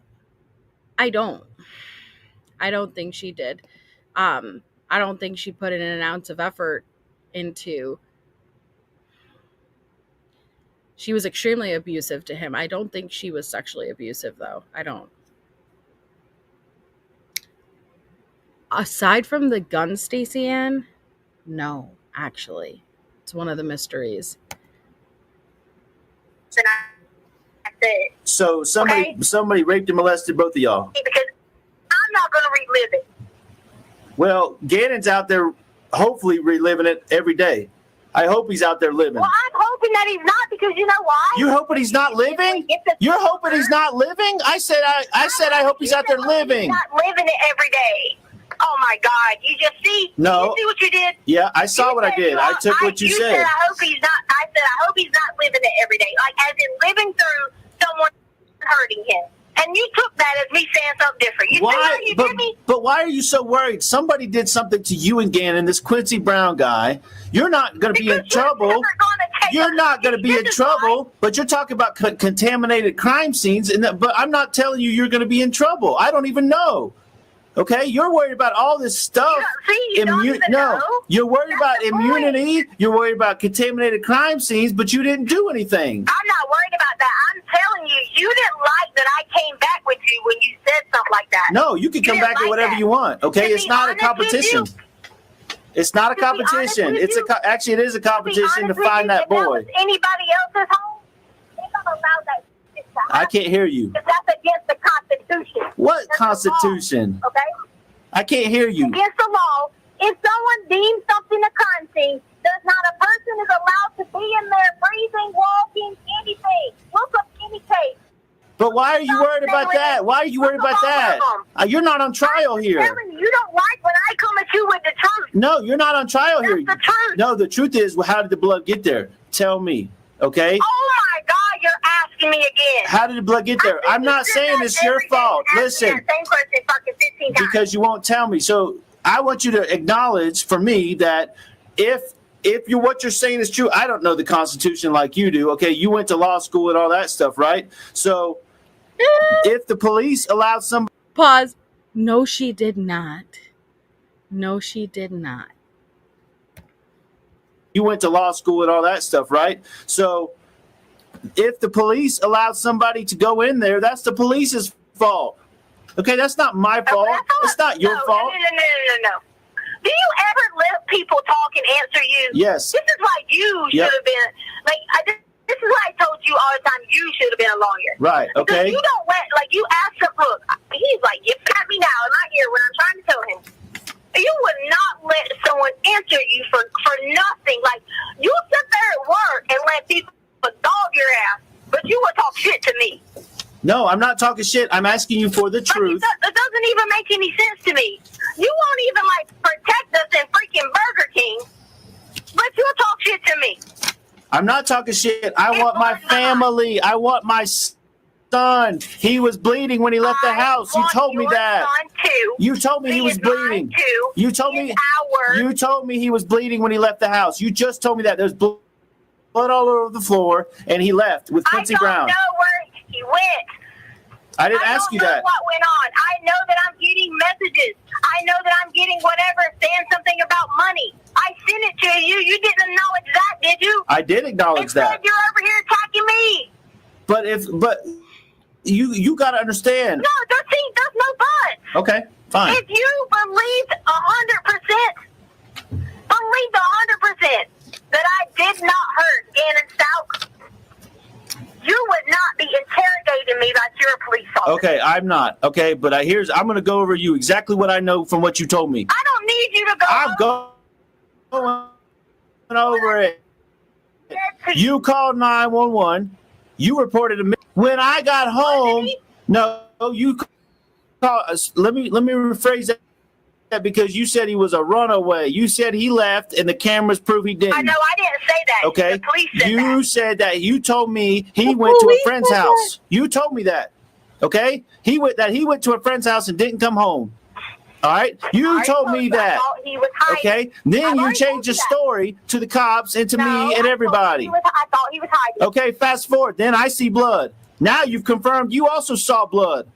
I don't think she did. I don't think she put in an ounce of effort into. She was extremely abusive to him. I don't think she was sexually abusive, though. I don't. Aside from the gun, Stacey Ann, no, actually. It's one of the mysteries. So somebody raped and molested both of y'all. Because I'm not going to relive it. Well, Gannon's out there hopefully reliving it every day. I hope he's out there living. Well, I'm hoping that he's not, because you know why? You hoping he's not living? You're hoping he's not living? I said I hope he's out there living. He's not living it every day. Oh my God! You just see? No. You see what you did? Yeah, I saw what I did. I took what you said. Said I hope he's not. I said I hope he's not living it every day, like as in living through someone hurting him. And you took that as me saying something different. You see how you did me? But why are you so worried? Somebody did something to you and Gannon, this Quincy Brown guy. You're not going to be in trouble. You're not going to be in trouble. But you're talking about contaminated crime scenes. But I'm not telling you you're going to be in trouble. I don't even know. Okay, you're worried about all this stuff. You don't even know. You're worried about immunity. You're worried about contaminated crime scenes, but you didn't do anything. I'm not worried about that. I'm telling you, you didn't like that I came back with you when you said something like that. No, you can come back with whatever you want. Okay, it's not a competition. It's not a competition. Actually, it is a competition to find that boy. Anybody else's home? They don't allow that. I can't hear you. That's against the Constitution. What Constitution? Okay? I can't hear you. Against the law, if someone deems something a crime scene, does not a person is allowed to be in there breathing, walking, anything. Look up any case. But why are you worried about that? Why are you worried about that? You're not on trial here. I'm telling you, you don't like when I come at you with the truth. No, you're not on trial here. That's the truth. No, the truth is, well, how did the blood get there? Tell me, okay? Oh my God, you're asking me again. How did the blood get there? I'm not saying it's your fault. Listen, same question fucking 15 times. because you won't tell me. So I want you to acknowledge for me that if what you're saying is true, I don't know the Constitution like you do. Okay, you went to law school and all that stuff, right? So if the police allowed somebody... Pause. No, she did not. No, she did not. You went to law school and all that stuff, right? So if the police allowed somebody to go in there, that's the police's fault. Okay, that's not my fault. It's not your fault. No. Do you ever let people talk and answer you? Yes. This is why you should have been, this is why I told you all the time you should have been a lawyer. Right, okay. Because you don't let, you ask him, look, he's like, you pat me now in my ear when I'm trying to tell him. You would not let someone answer you for nothing. Like, you sit there at work and let people dog your ass, but you would talk shit to me. No, I'm not talking shit. I'm asking you for the truth. It doesn't even make any sense to me. You won't even, protect us in freaking Burger King, but you'll talk shit to me. I'm not talking shit. I want my family. I want my son. He was bleeding when he left the house. You told me that. You told me he was bleeding. You told me he was bleeding when he left the house. You just told me that. There's blood all over the floor, and he left with Quincy Brown. I don't know where he went. I didn't ask you that. I don't know what went on. I know that I'm getting messages. I know that I'm getting whatever saying something about money. I sent it to you. You didn't acknowledge that, did you? I did acknowledge that. Instead, you're over here attacking me. But you got to understand. No, there's Okay, fine. If you believed 100%, believed 100% that I did not hurt Gannon Stauch, you would not be interrogating me like you're a police officer. Okay, I'm not. Okay, but I'm going to go over you exactly what I know from what you told me. I don't need you to go. I'm going over it. You called 911. You reported a when I got home. No, you called. Let me rephrase that because you said he was a runaway. You said he left, and the cameras prove he didn't. I know I didn't say that. Okay, the police said you that. said that. You told me he went to a friend's house. You told me that. Okay, he went to a friend's house and didn't come home. All right, you told me that. I thought he was hiding. Okay, then you changed the story to the cops and to me and everybody. I thought he was hiding. Okay, fast forward. Then I see blood. Now you've confirmed you also saw blood.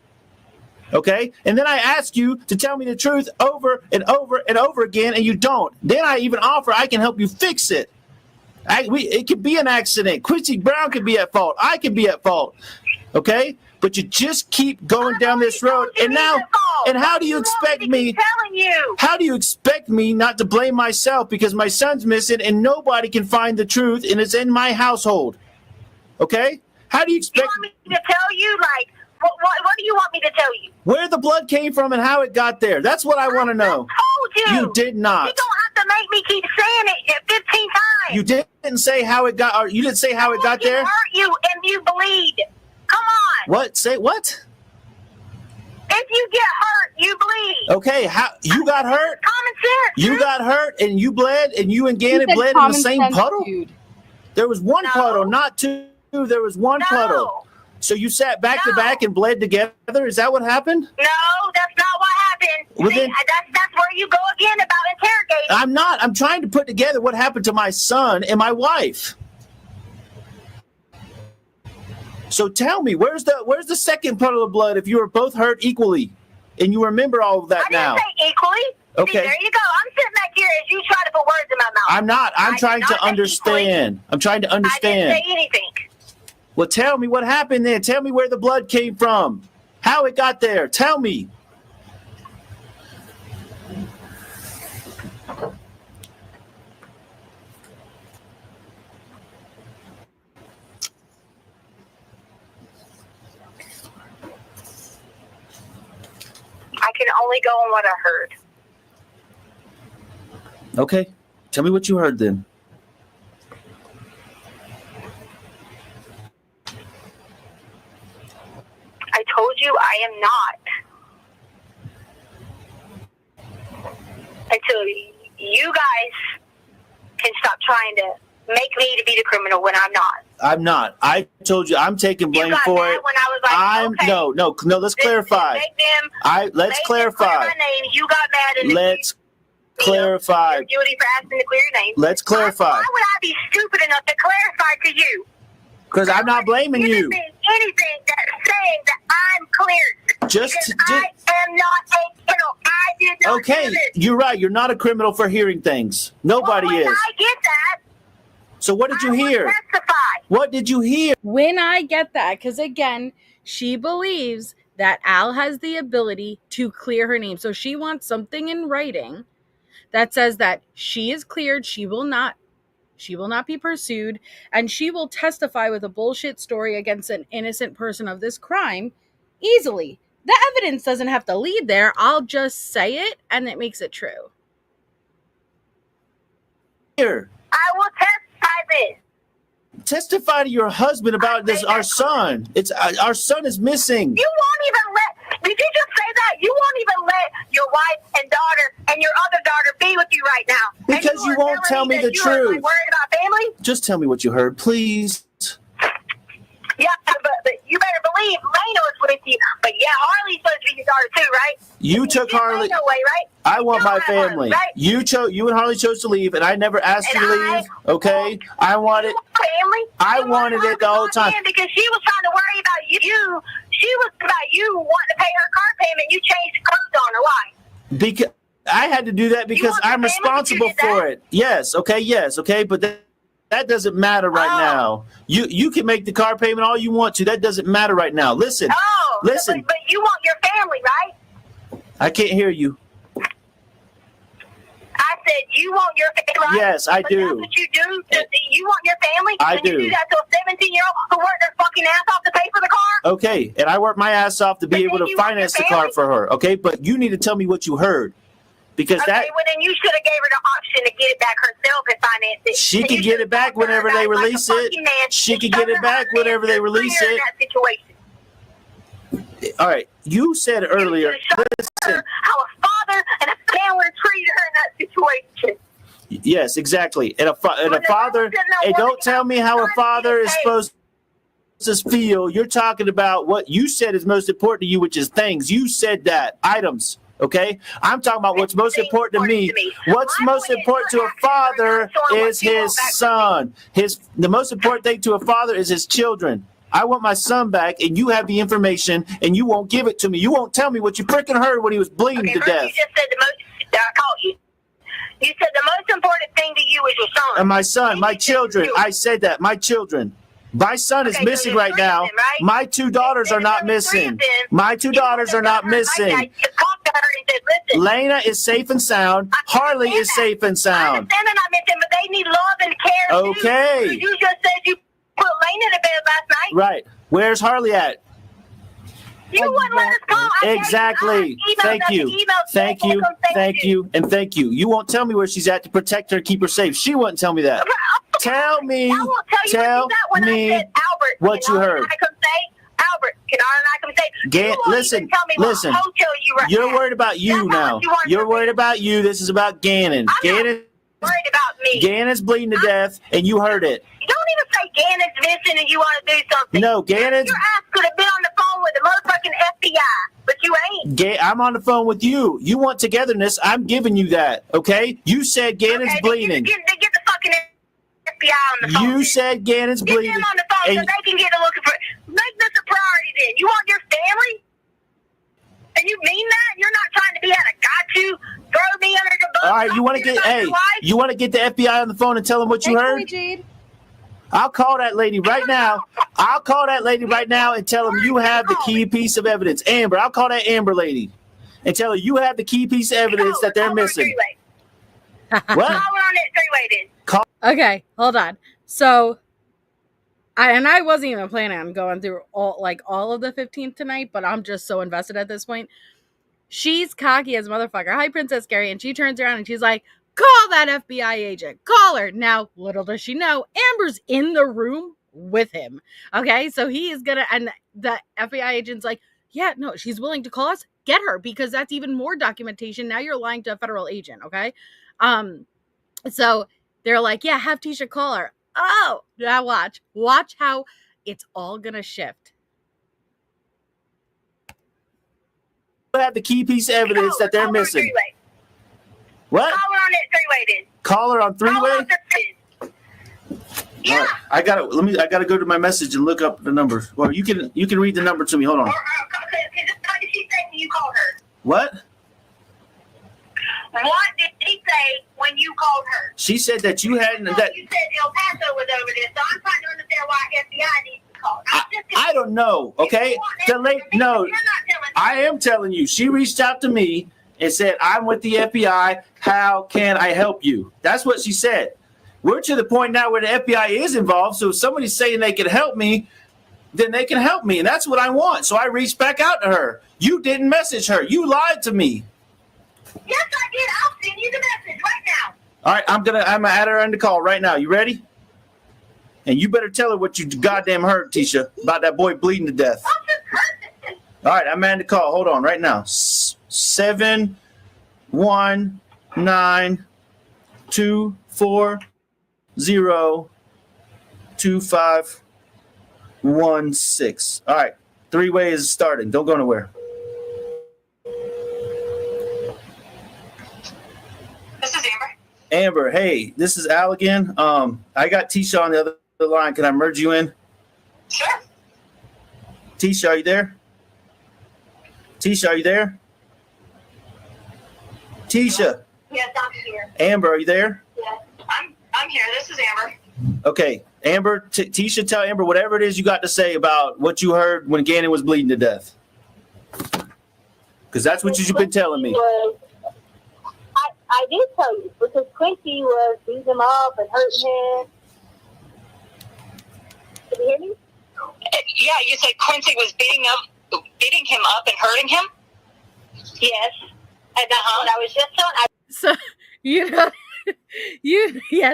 Okay, and then I ask you to tell me the truth over and over and over again, and you don't. Then I even offer I can help you fix it. It could be an accident. Quincy Brown could be at fault. I could be at fault. Okay, but you just keep going down this road, and now, and how do you expect me? Telling you. How do you expect me not to blame myself because my son's missing and nobody can find the truth and it's in my household? Okay, how do you expect? You want me to tell you, like, what do you want me to tell you? Where the blood came from and how it got there. That's what I want to know. I told you. You did not. You don't have to make me keep saying it 15 times. You didn't say how it got. Or you didn't say how it got there. Hurt you and you bleed. Come on. What? Say what? If you get hurt, you bleed. Okay. How you got hurt? Common sense. You got hurt and you bled and you and Gannon bled in the same puddle. Dude. There was one No. puddle, not two. There was one puddle. So you sat back to back and bled together? Is that what happened? No, that's not what happened. Well, See, then- that's where you go again about interrogating. I'm not. I'm trying to put together what happened to my son and my wife. So tell me, where's the second puddle of blood if you were both hurt equally? And you remember all of that now? I didn't say equally. Okay. See, there you go. I'm sitting back here as you try to put words in my mouth. I'm not. I'm I trying did to not say understand. I'm trying to I understand. didn't say anything. Well, tell me what happened then. Tell me where the blood came from. How it got there. Tell me. I can only go on what I heard. Okay. Tell me what you heard then. I told you I am not. Until you guys can stop trying to make me to be the criminal when I'm not. I'm not. I told you I'm taking blame you got for mad it. when I was like, okay, No. Let's clarify. Make them, Let's make clarify. Them clear my name. You got mad and Let's clarify. You're guilty for asking to clear your name. Let's clarify. Why would I be stupid enough to clarify to you? Because I'm not blaming you. Anything that's saying that I'm cleared. Just I am not a criminal. I did not okay. do this. You're right. You're not a criminal for hearing things. Nobody When is. I get that, So what did you I will hear? testify. What did you hear? When I get that, because again, she believes that Al has the ability to clear her name. So she wants something in writing that says that she is cleared, she will not be pursued, and she will testify with a bullshit story against an innocent person of this crime easily. The evidence doesn't have to lead there. I'll just say it and it makes it true. Here. I will testify this. Testify to your husband about this. Our son. It's our son is missing. You won't even let. Did you just say that? You won't even let your wife and daughter and your other daughter be with you right now. And Because you are won't tell telling me the that you are, truth. like, worried about family? Just tell me what you heard, please. Yeah, but you better believe Leno is with you. But yeah, Harley's supposed to be your daughter too, right? You took Harley. Leno away, right? I want my You don't have family. Harley, right? You and Harley chose to leave, and I never asked you to And leave. Okay, I wanted. Family. I You wanted it the whole time. Because she was trying to worry about you. She was about you wanting to pay her car payment. You changed the clothes on her. Why? Because I had to do that because want the I'm family to responsible do that? for it. Yes, okay, but that doesn't matter right Oh. now. You can make the car payment all you want to. That doesn't matter right now. Listen, Oh, listen. But you want your family, right? I can't hear you. I said, you want your family, right? Yes, I But do. That's what you do. You want your family? I and do. You do that to a 17-year-old who worked their fucking ass off to pay for the car? Okay, and I work my ass off to be But able then to you want finance your the car family? for her. Okay, but you need to tell me what you heard. Because Okay, that well then you should have gave her the option to get it back herself and finance it. she And can you get should've it back talked to her whenever about they it like a release it. fucking man. She can You get it showed back her whenever they how to release clear in it. that situation. All right, you said earlier. You showed Listen, her how a father and a family treated her in that situation. yes, exactly. And a When the father. girl said no And working don't tell me how a son, father she is paid. supposed to feel. You're talking about what you said is most important to you, which is things. You said that items. Okay, I'm talking about what's most important to me. What's My most point is important to your a actions are father not showing what is you want his back from son. The most important thing to a father is his children. I want my son back, and you have the information, and you won't give it to me. You won't tell me what you freaking heard when he was bleeding Okay, to first death. you just said the most. I called you. You said the most important thing to you is your son. And my son, my Then you said children. you. I said that. My children. My son is Okay, so missing there's right three of now. them, right? My two daughters are not There's three of missing. them. My two daughters are not missing. I talked to her and said, listen. Lena is safe and sound. I Harley is understand safe and I sound. understand they're not missing, but they need love and care. Okay. Too. You just said you put Lena to bed last night. Right. Where's Harley at? You wouldn't let us call. I gave Exactly. Thank you. Thank you. Thank you. And thank you. You won't tell me where she's at to protect her and keep her safe. She wouldn't tell me that. Tell me. I won't tell you Tell when me I said, Albert, what you heard. I come say, Albert, can I come say, you won't Listen, even tell me what listen. hotel you were You're at. worried about you That's how now. much you want You're to worried be. about you. This is about Gannon. I'm Gannon. not worried about me. Gannon's bleeding to death, and you heard it. Don't even say Gannon's missing and you want to do something. No, Gannon's. Your ass could have been on the phone with the motherfucking FBI, but you ain't. I'm on the phone with you. You want togetherness. I'm giving you that. Okay? You said Gannon's Okay, bleeding. Get the fucking FBI on the phone. You said Gannon's Get bleeding. them on the phone so And they can get a looking for. Make this a priority then. You want your family? And you mean that? You're not trying to be at a got you, throw me under the bus. all right, you want to get the FBI on the phone and tell them what you heard? Jade. I'll call that lady right now. I'll call that lady right now and tell them you have the key piece of evidence. Amber, I'll call that Amber lady and tell her you have the key piece of evidence that they're missing. What? Call her on that three-way then. Okay, hold on. So, I wasn't even planning on going through all of the 15th tonight, but I'm just so invested at this point. She's cocky as a motherfucker. Hi, Princess Carrie, and she turns around and she's like, "Call that FBI agent. Call her." Now, little does she know, Amber's in the room with him. Okay, so he is gonna, and the FBI agent's like, "Yeah, no, she's willing to call us. Get her, because that's even more documentation. Now you're lying to a federal agent." Okay, so they're like, "Yeah, have Tisha call her." Oh, now watch how it's all gonna shift. You have the key piece of evidence that they're missing. Three-way. What? Call her on that three-way then. Call her on Call her three-way? on three-way. Yeah. All right, I gotta go to my message and look up the number. Well, you can read the number to me. Hold on. What did she say when you called her? What? What did she say when you called her? She said that you hadn't. No, That you said El Paso was over there, so I'm trying to understand why FBI needs to call. I don't know. Okay, the late no. You're not telling me. I am telling you. She reached out to me and said, "I'm with the FBI. How can I help you?" That's what she said. We're to the point now where the FBI is involved. So if somebody's saying they can help me, then they can help me, and that's what I want. So I reached back out to her. You didn't message her. You lied to me. Yes, I did. I'll send you the message right now. All right, I'm gonna add her on the call right now. You ready? And you better tell her what you goddamn heard, Tisha, about that boy bleeding to death. I'm just hurt. All right, I'm adding the call. Hold on, right now. 719-240-2516. All right, three-way is starting. Don't go nowhere. This is Amber. Amber, hey, this is Al again. I got Tisha on the other line. Can I merge you in? Sure. Tisha, are you there? Tisha, are you there? Tisha, Yes, I'm here. Amber, are you there? Yes, I'm here. This is Amber. Okay, Amber, Tisha, tell Amber whatever it is you got to say about what you heard when Gannon was bleeding to death. Because that's what you've been telling me. I did tell you, because Quincy was beating him up and hurting him. Can you hear me? Yeah, you said Quincy was beating him up and hurting him? Yes. And that's what I was just telling. So,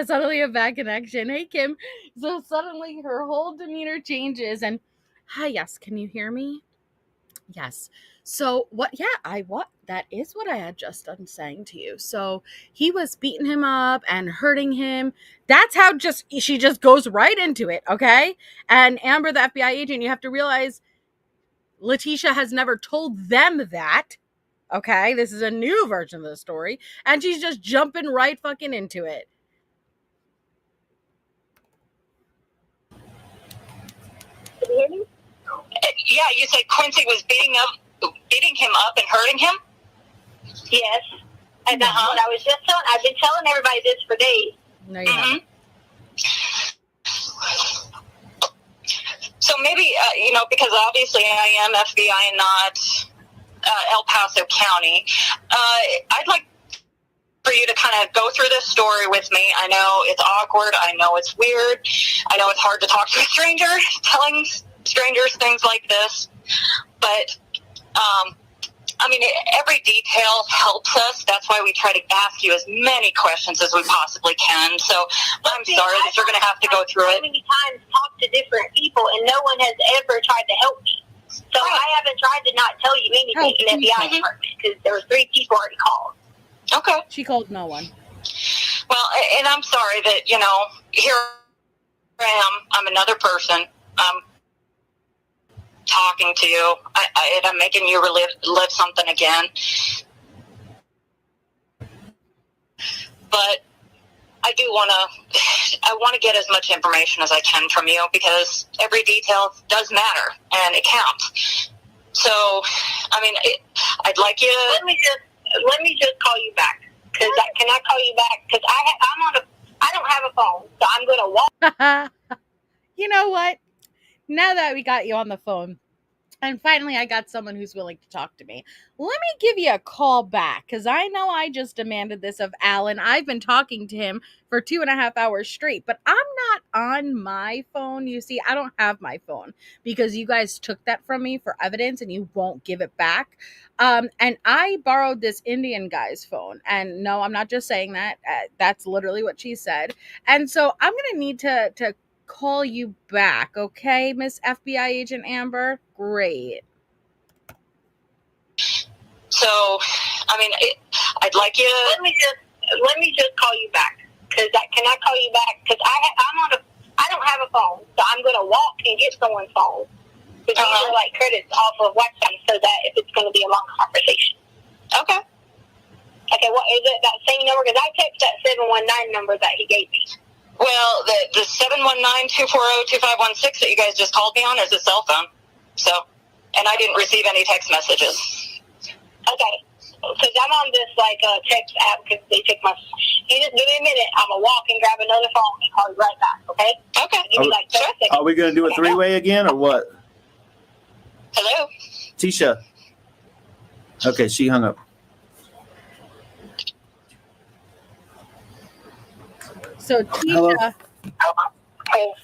suddenly a bad connection. Hey, Kim. So suddenly her whole demeanor changes and, hi, yes, can you hear me? Yes. So that is what I had just done saying to you. So he was beating him up and hurting him. That's how she just goes right into it. Okay. And Amber, the FBI agent, you have to realize Leticia has never told them that. Okay. This is a new version of the story. And she's just jumping right fucking into it. Can you hear me? Yeah, you said Quincy was beating him up and hurting him? Yes. And that's what I was just telling. I've been telling everybody this for days. No, you haven't. So maybe, because obviously I am FBI and not El Paso County, I'd like for you to kind of go through this story with me. I know it's awkward. I know it's weird. I know it's hard to talk to a stranger, telling strangers things like this. But, every detail helps us. That's why we try to ask you as many questions as we possibly can. So I'm sorry that you're going to have to go through it. Many times talked to different people, and no one has ever tried to help me. So I haven't tried to not tell you anything in the FBI department because there were 3 people already called. Okay. She called no one. Well, and I'm sorry that, here I am. I'm another person. I'm talking to you. I'm making you live something again. But I want to get as much information as I can from you because every detail does matter and it counts. So, I'd like you to... Let me just call you back. Can I call you back? Because I don't have a phone, so I'm going to walk. You know what? Now that we got you on the phone, and finally I got someone who's willing to talk to me, let me give you a call back, because I know I just demanded this of Alan. I've been talking to him for 2.5 hours straight, but I'm not on my phone. You see, I don't have my phone because you guys took that from me for evidence and you won't give it back. And I borrowed this Indian guy's phone. And no, I'm not just saying that. That's literally what she said. And so I'm going to need to call you back. Okay, Miss FBI Agent Amber? Great. So, I'd like you to... Let me just call you back. Can I call you back? Because I don't have a phone, so I'm going to walk and get someone's phone. Because these are like credits off of WhatsApp, so that if it's going to be a long conversation. Okay. Okay, what is it? That same number? Because I text that 719 number that he gave me. Well, the 719-240-2516 that you guys just called me on is a cell phone. So, and I didn't receive any text messages. Okay. Because I'm on this text app because they take my... You just give me a minute. I'm going to walk and grab another phone and call you right back, okay? Okay. Give me 30 seconds. Are we going to do a 3-way again or what? Hello? Tisha. Okay, she hung up. So Tisha... Hello?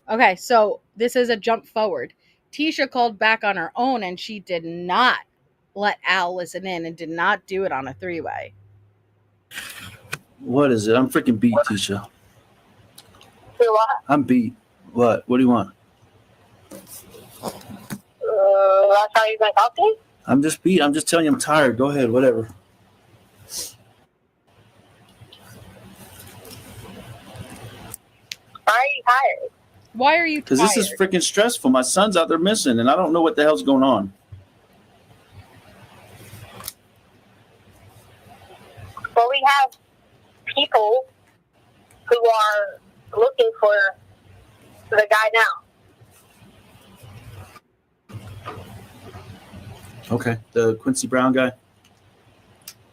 Okay, so this is a jump forward. Tisha called back on her own and she did not let Al listen in and did not do it on a 3-way. What is it? I'm freaking beat, Tisha. You what? I'm beat. What? What do you want? That's how you're going to talk to me? I'm just beat. I'm just telling you I'm tired. Go ahead. Whatever. Why are you tired? Why are you tired? Because this is freaking stressful. My son's out there missing, and I don't know what the hell's going on. Well, we have people who are looking for the guy now. Okay. The Quincy Brown guy?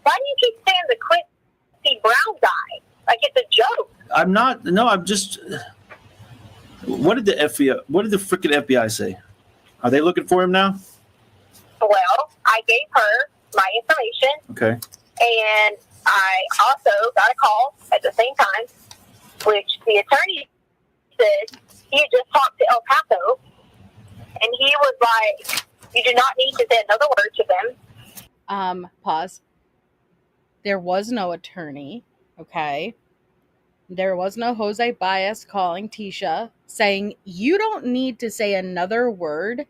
Why do you keep saying the Quincy Brown guy? Like it's a joke. I'm not. No, I'm just... What did the freaking FBI say? Are they looking for him now? Well, I gave her my information. Okay. And I also got a call at the same time, which the attorney said he had just talked to El Paso, and he was like, you do not need to say another word to them. Pause. There was no attorney, okay? There was no Jose Baez calling Tisha saying, you don't need to say another word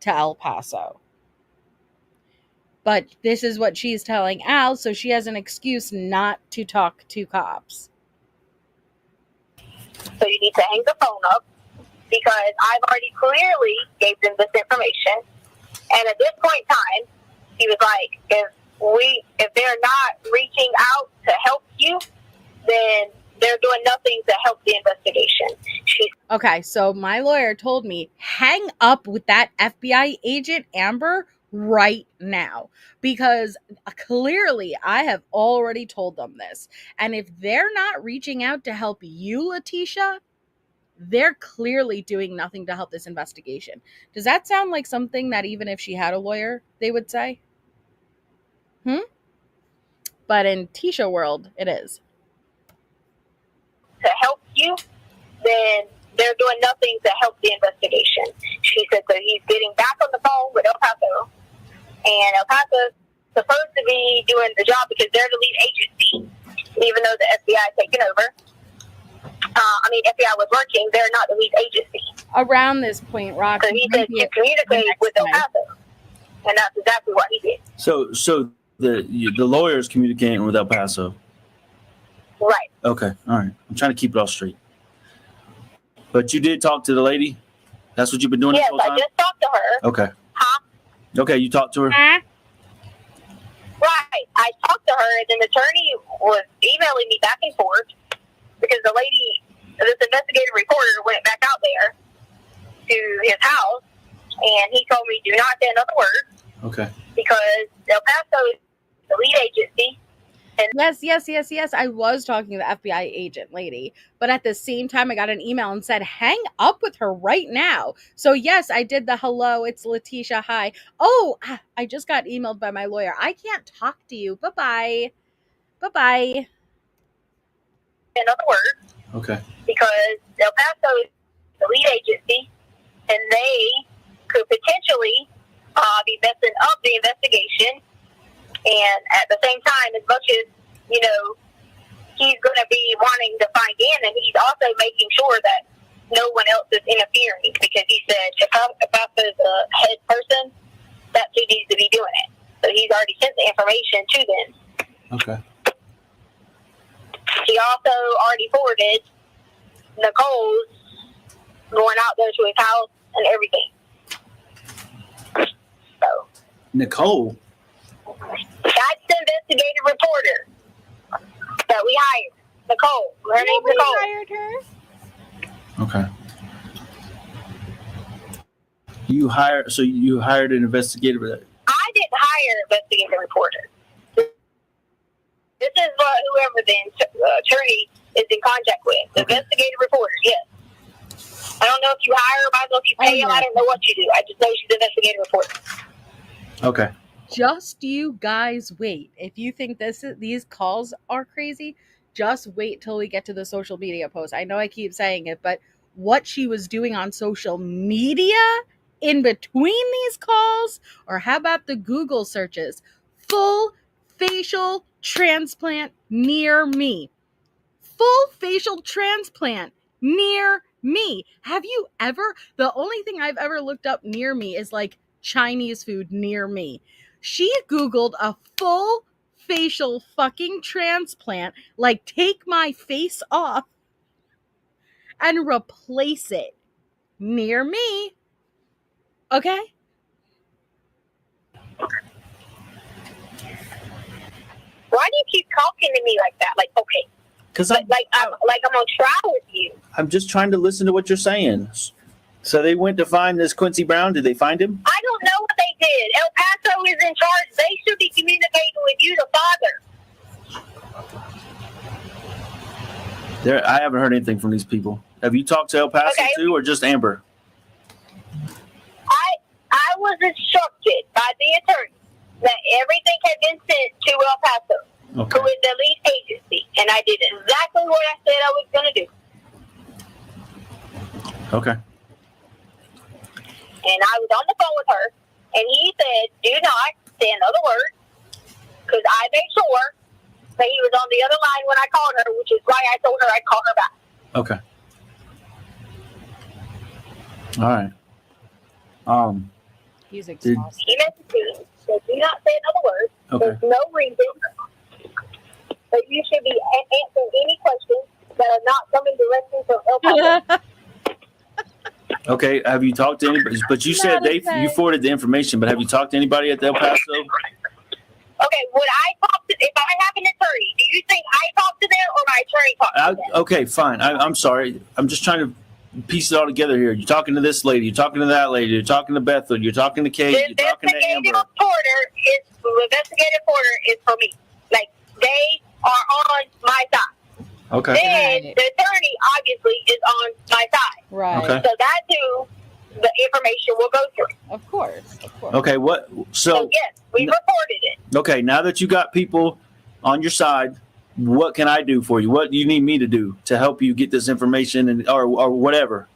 to El Paso. But this is what she's telling Al, so she has an excuse not to talk to cops. So you need to hang the phone up, because I've already clearly gave them this information. And at this point in time, he was like, if they're not reaching out to help you, then they're doing nothing to help the investigation. Okay, so my lawyer told me, hang up with that FBI agent, Amber, right now. Because clearly I have already told them this. And if they're not reaching out to help you, Leticia, they're clearly doing nothing to help this investigation. Does that sound like something that even if she had a lawyer, they would say? But in Tisha world, it is. To help you, then they're doing nothing to help the investigation. She said that he's getting back on the phone with El Paso, and El Paso's supposed to be doing the job because they're the lead agency, even though the FBI is taking over. FBI was working, they're not the lead agency. Around this point, Rock. So he said to communicate with El Paso, and that's exactly what he did. So the lawyer is communicating with El Paso. Right. Okay. All right. I'm trying to keep it all straight. But you did talk to the lady? That's what you've been doing this Yes, whole time? I just talked to her. Okay. Huh? Okay, you talked to her? Right. I talked to her, and then the attorney was emailing me back and forth because the lady, this investigative reporter, went back out there to his house, and he told me, do not say another word. Okay. Because El Paso is the lead agency. Yes. I was talking to the FBI agent lady, but at the same time, I got an email and said, hang up with her right now. So yes, I did the hello, it's Leticia, hi. Oh, I just got emailed by my lawyer. I can't talk to you. Bye-bye. Bye-bye. Another word. Okay. Because El Paso is the lead agency, and they could potentially be messing up the investigation. And at the same time, as much as, he's going to be wanting to find Gannon, he's also making sure that no one else is interfering, because he said if Paso's the head person, that's who needs to be doing it. So he's already sent the information to them. Okay. He also already forwarded Nicole's going out there to his house and everything. So Nicole? That's the investigative reporter that we hired. Nicole. Her name's Nicole. Hired her. Okay. You hired an investigator. I didn't hire an investigative reporter. This is what whoever the attorney is in contact with. The investigative reporter, yes. I don't know if you hire them, I don't know if you pay them, I don't know what you do. I just know she's an investigative reporter. Okay. Just you guys wait. If you think these calls are crazy, just wait till we get to the social media post. I know I keep saying it, but what she was doing on social media in between these calls, or how about the Google searches? Full facial transplant near me. Full facial transplant near me. Have you ever? The only thing I've ever looked up near me is like Chinese food near me. She Googled a full facial fucking transplant, like take my face off and replace it near me. Okay? Why do you keep talking to me like that? Like, okay. Because I'm on trial with you. I'm just trying to listen to what you're saying. So they went to find this Quincy Brown. Did they find him? I don't know what they did. El Paso is in charge. They should be communicating with you, the father. I haven't heard anything from these people. Have you talked to El Paso too, or just Amber? I was instructed by the attorney that everything been sent to El Paso, Okay. who is the lead agency, and I did exactly what I said I was going to do. Okay. And I was on the phone with her, and he said, do not say another word, because I made sure that he was on the other line when I called her, which is why I told her I'd call her back. Okay. All right. He's exhausted. He messaged me, said, do not say another word. Okay. There's no reason that you should be answering any questions that are not coming directly from El Paso. Okay. Have you talked to anybody? But you said you forwarded the information. But have you talked to anybody at El Paso? Okay, would I talk to, if I have an attorney, do you think I talk to them or my attorney talks to them? Okay, fine. I'm sorry. I'm just trying to piece it all together here. You're talking to this lady. You're talking to that lady. You're talking to Bethel. You're talking to Kate. The You're talking to Amber. investigative reporter is for me. Like, they are on my side. Okay. Then Right. the attorney obviously is on my side. Right. Okay. So that too, the information will go through. Of course. Of course. Okay. What? So yes, we reported it. Okay. Now that you got people on your side, what can I do for you? What do you need me to do to help you get this information and or whatever?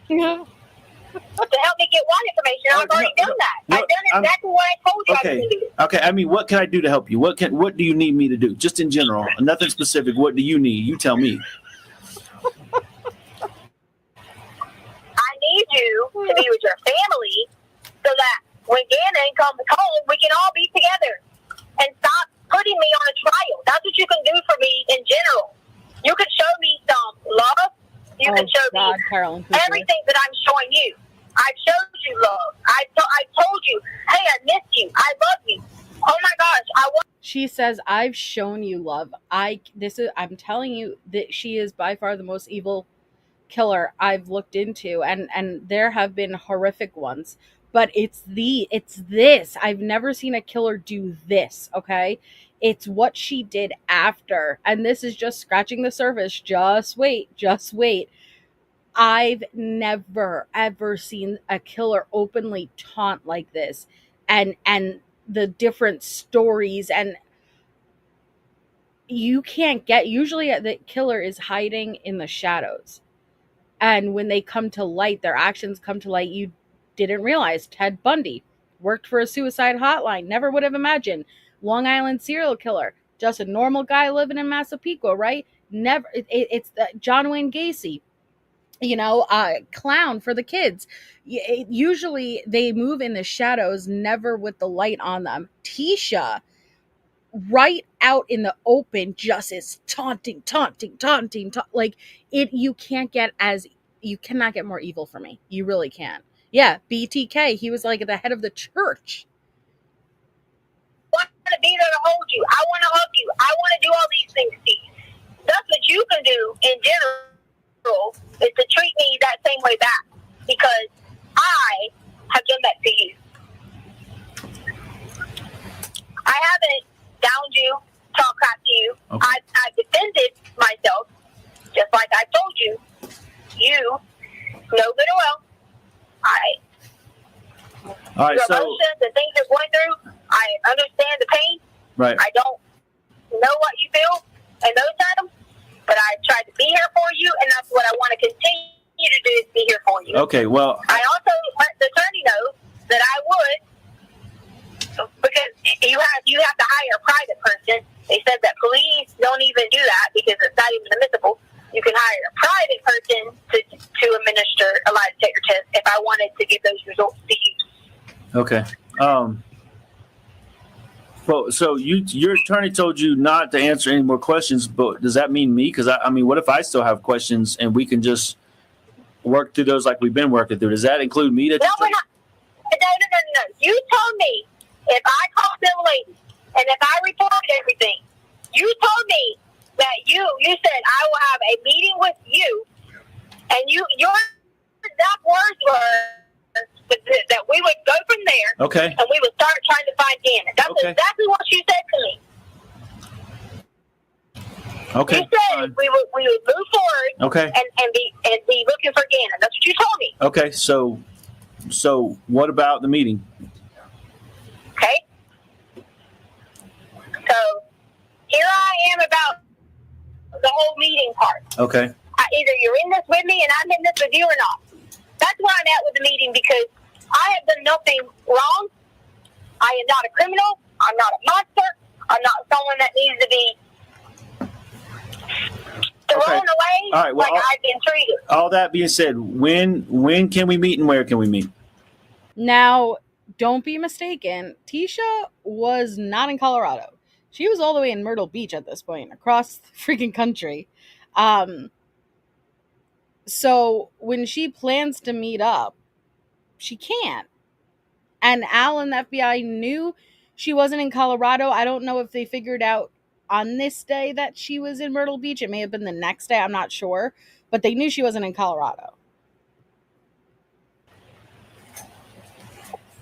Yeah. To help me get one information, I've already done that. I've done exactly what I told you I was Okay. going to do. Okay. I mean, what can I do to help you? What do you need me to do? Just in general, nothing specific. What do you need? You tell me. I need you to be with your family so that when Gannon comes home, we can all be together and stop putting me on a trial. That's what you can do for me in general. You can show me some love. You can show me Carolyn, everything that I'm showing you. I've showed you love. I told you, hey, I miss you. I love you. Oh my gosh, I want. She says, "I've shown you love. I'm telling you that she is by far the most evil killer I've looked into, and there have been horrific ones, but it's this. I've never seen a killer do this. Okay, it's what she did after, and this is just scratching the surface. Just wait. I've never ever seen a killer openly taunt like this, and the different stories, and you can't get, usually the killer is hiding in the shadows, and when they come to light, their actions come to light. You didn't realize Ted Bundy worked for a suicide hotline. Never would have imagined. Long Island serial killer, just a normal guy living in Massapequa, right? Never. It's the John Wayne Gacy, clown for the kids. Usually they move in the shadows, never with the light on them. Tisha, right out in the open, just is taunting. Like it, you cannot get more evil for me. You really can't. Yeah, BTK, he was like the head of the church. I want to be there to hold you. I want to hug you. I want to do all these things to you. That's what you can do in general, is to treat me that same way back, because I have done that to you. I haven't downed you, talked crap to you. Okay. I've defended myself, just like I told you. You know good and well. All right. Your So emotions and things you're going through, I understand the pain. right. I don't know what you feel in those times, but I tried to be here for you, and that's what I want to continue to do, is be here for you. Okay. Well. I also let the attorney know that I would, because you have to hire a private person. They said that police don't even do that because it's not even admissible. You can hire a private person to administer a lie detector test if I wanted to give those results to you. Okay. Well, so your attorney told you not to answer any more questions, but does that mean me? Because I mean, what if I still have questions and we can just work through those like we've been working through? Does that include me? No, we're not. No. You told me if I called them lady and if I reported everything, you told me that you said I will have a meeting with you, and your exact words were that we would go from there. Okay. And we would start trying to find Gannon. That's Okay. exactly what you said to me. Okay. You said fine. we would move forward. Okay. And be looking for Gannon. That's what you told me. Okay. So what about the meeting? Okay. Okay. Either you're in this with me and I'm in this with you or not. That's where I'm at with the meeting, because I have done nothing wrong. I am not a criminal. I'm not a monster. I'm not someone that needs to be thrown away. All right. Well, like I've been treated. All that being said, when can we meet and where can we meet? Now, don't be mistaken. Tisha was not in Colorado. She was all the way in Myrtle Beach at this point, across the freaking country. So when she plans to meet up, she can't. And Al and the FBI knew she wasn't in Colorado. I don't know if they figured out on this day that she was in Myrtle Beach. It may have been the next day. I'm not sure. But they knew she wasn't in Colorado.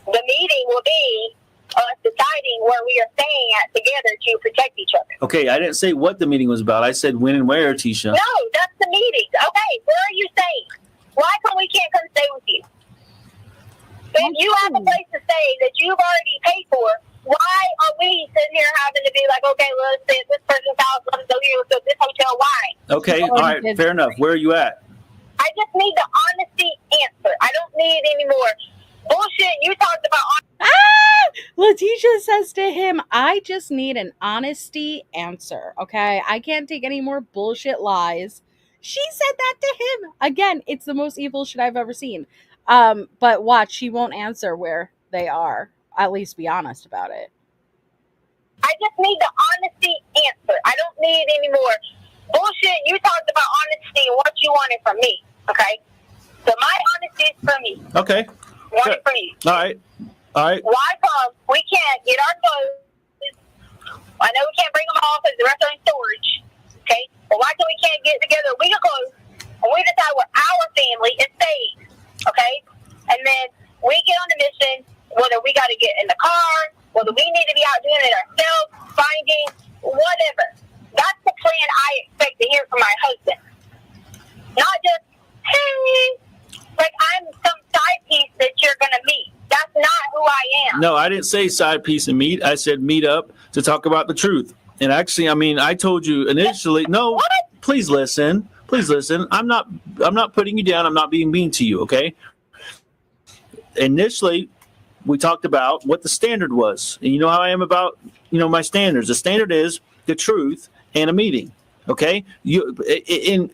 The meeting will be us deciding where we are staying at together to protect each other. Okay, I didn't say what the meeting was about. I said when and where, Tisha. No, that's the meeting. Okay, where are you staying? Why come we can't come stay with you? If you have a place to stay that you've already paid for, why are we sitting here having to be like, okay, let's stay at this person's house, let's go here, let's go to this hotel? Why? Okay, all right, fair enough. Where are you at? I just need the honesty answer. I don't need any more bullshit. You talked about Leticia says to him, I just need an honesty answer, okay? I can't take any more bullshit lies. She said that to him. Again, it's the most evil shit I've ever seen. But watch, she won't answer where they are. At least be honest about it. I just need the honesty answer. I don't need any more bullshit. You talked about honesty and what you wanted from me, okay? So my honesty is from me. Okay. Want it from you. All right. Why come we can't get our clothes? I know we can't bring them home because the rest are in storage, okay? But why come we can't get together a week of clothes and we decide where our family is staying, okay? And then we get on the mission, whether we got to get in the car, whether we need to be out doing it ourselves, finding, whatever. That's the plan I expect to hear from my husband. Not just, hey, like I'm some side piece that you're going to meet. That's not who I am. No, I didn't say side piece and meet. I said meet up to talk about the truth. And actually, I mean, I told you initially, no, What? please listen. Please listen. I'm not putting you down. I'm not being mean to you, okay? Initially, we talked about what the standard was. And you know how I am about, my standards. The standard is the truth and a meeting, okay? I've given you the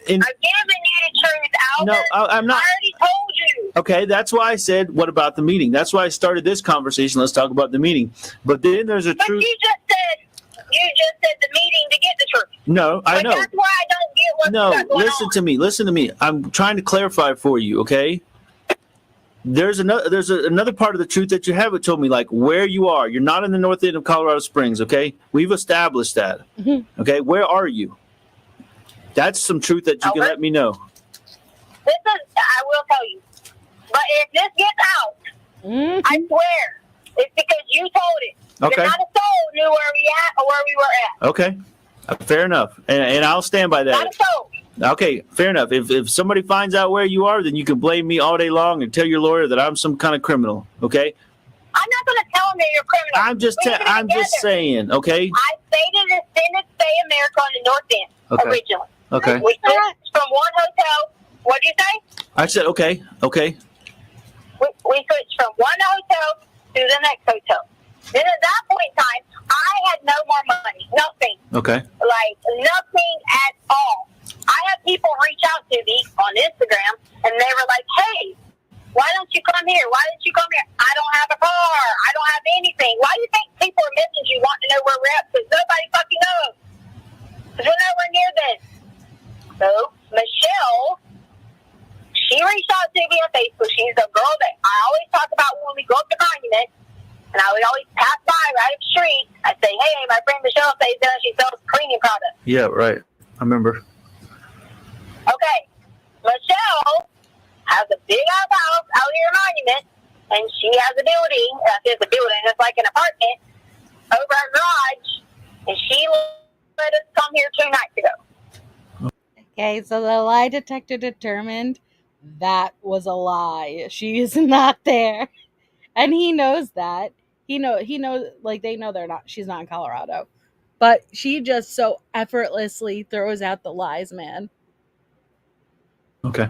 truth, Albert. No, I'm not. I already told you. Okay, that's why I said, what about the meeting? That's why I started this conversation. Let's talk about the meeting. But then there's a But truth. you just said the meeting to get the truth. No, I know. That's why I don't get what's No, going listen to me. I'm trying to clarify for you, okay? There's another part of the truth that you haven't told me, like where you are. You're not in the north end of Colorado Springs, okay? We've established that. Mm-hmm. Okay, where are you? That's some truth that you can let me know. I will tell you. But if this gets out, I swear, it's because you told it. Okay. Not a soul knew where we at or where we were at. Okay, fair enough, and I'll stand by Not that. a soul. Okay, fair enough. If somebody finds out where you are, then you can blame me all day long and tell your lawyer that I'm some kind of criminal. Okay. I'm not going to tell them that you're a criminal. I'm just saying. Okay. I stayed in Extended Stay America on the North End originally. Okay. We switched from one hotel. What did you say? I said okay. We switched from one hotel to the next hotel. Then at that point in time, I had no more money. Nothing. Okay. Like, nothing at all. I had people reach out to me on Instagram, and they were like, hey, why don't you come here? Why didn't you come here? I don't have a car. I don't have anything. Why do you think people are messaging you wanting to know where we're at? Because nobody fucking knows. Because we're nowhere near this. So, Michelle, she reached out to me on Facebook. She's the girl that I always talk about when we go up to Monument. And I would always pass by right up the street. I'd say, hey, my friend Michelle stays there. She sells cleaning products. Yeah, right. I remember. Okay. Michelle has a big ass house out here in Monument. And she has a building. It's a building. It's like an apartment over her garage. And she let us come here 2 nights ago. Okay, so the lie detector determined that was a lie. She is not there. And he knows that. He knows, like, they know she's not in Colorado. But she just so effortlessly throws out the lies, man. Okay.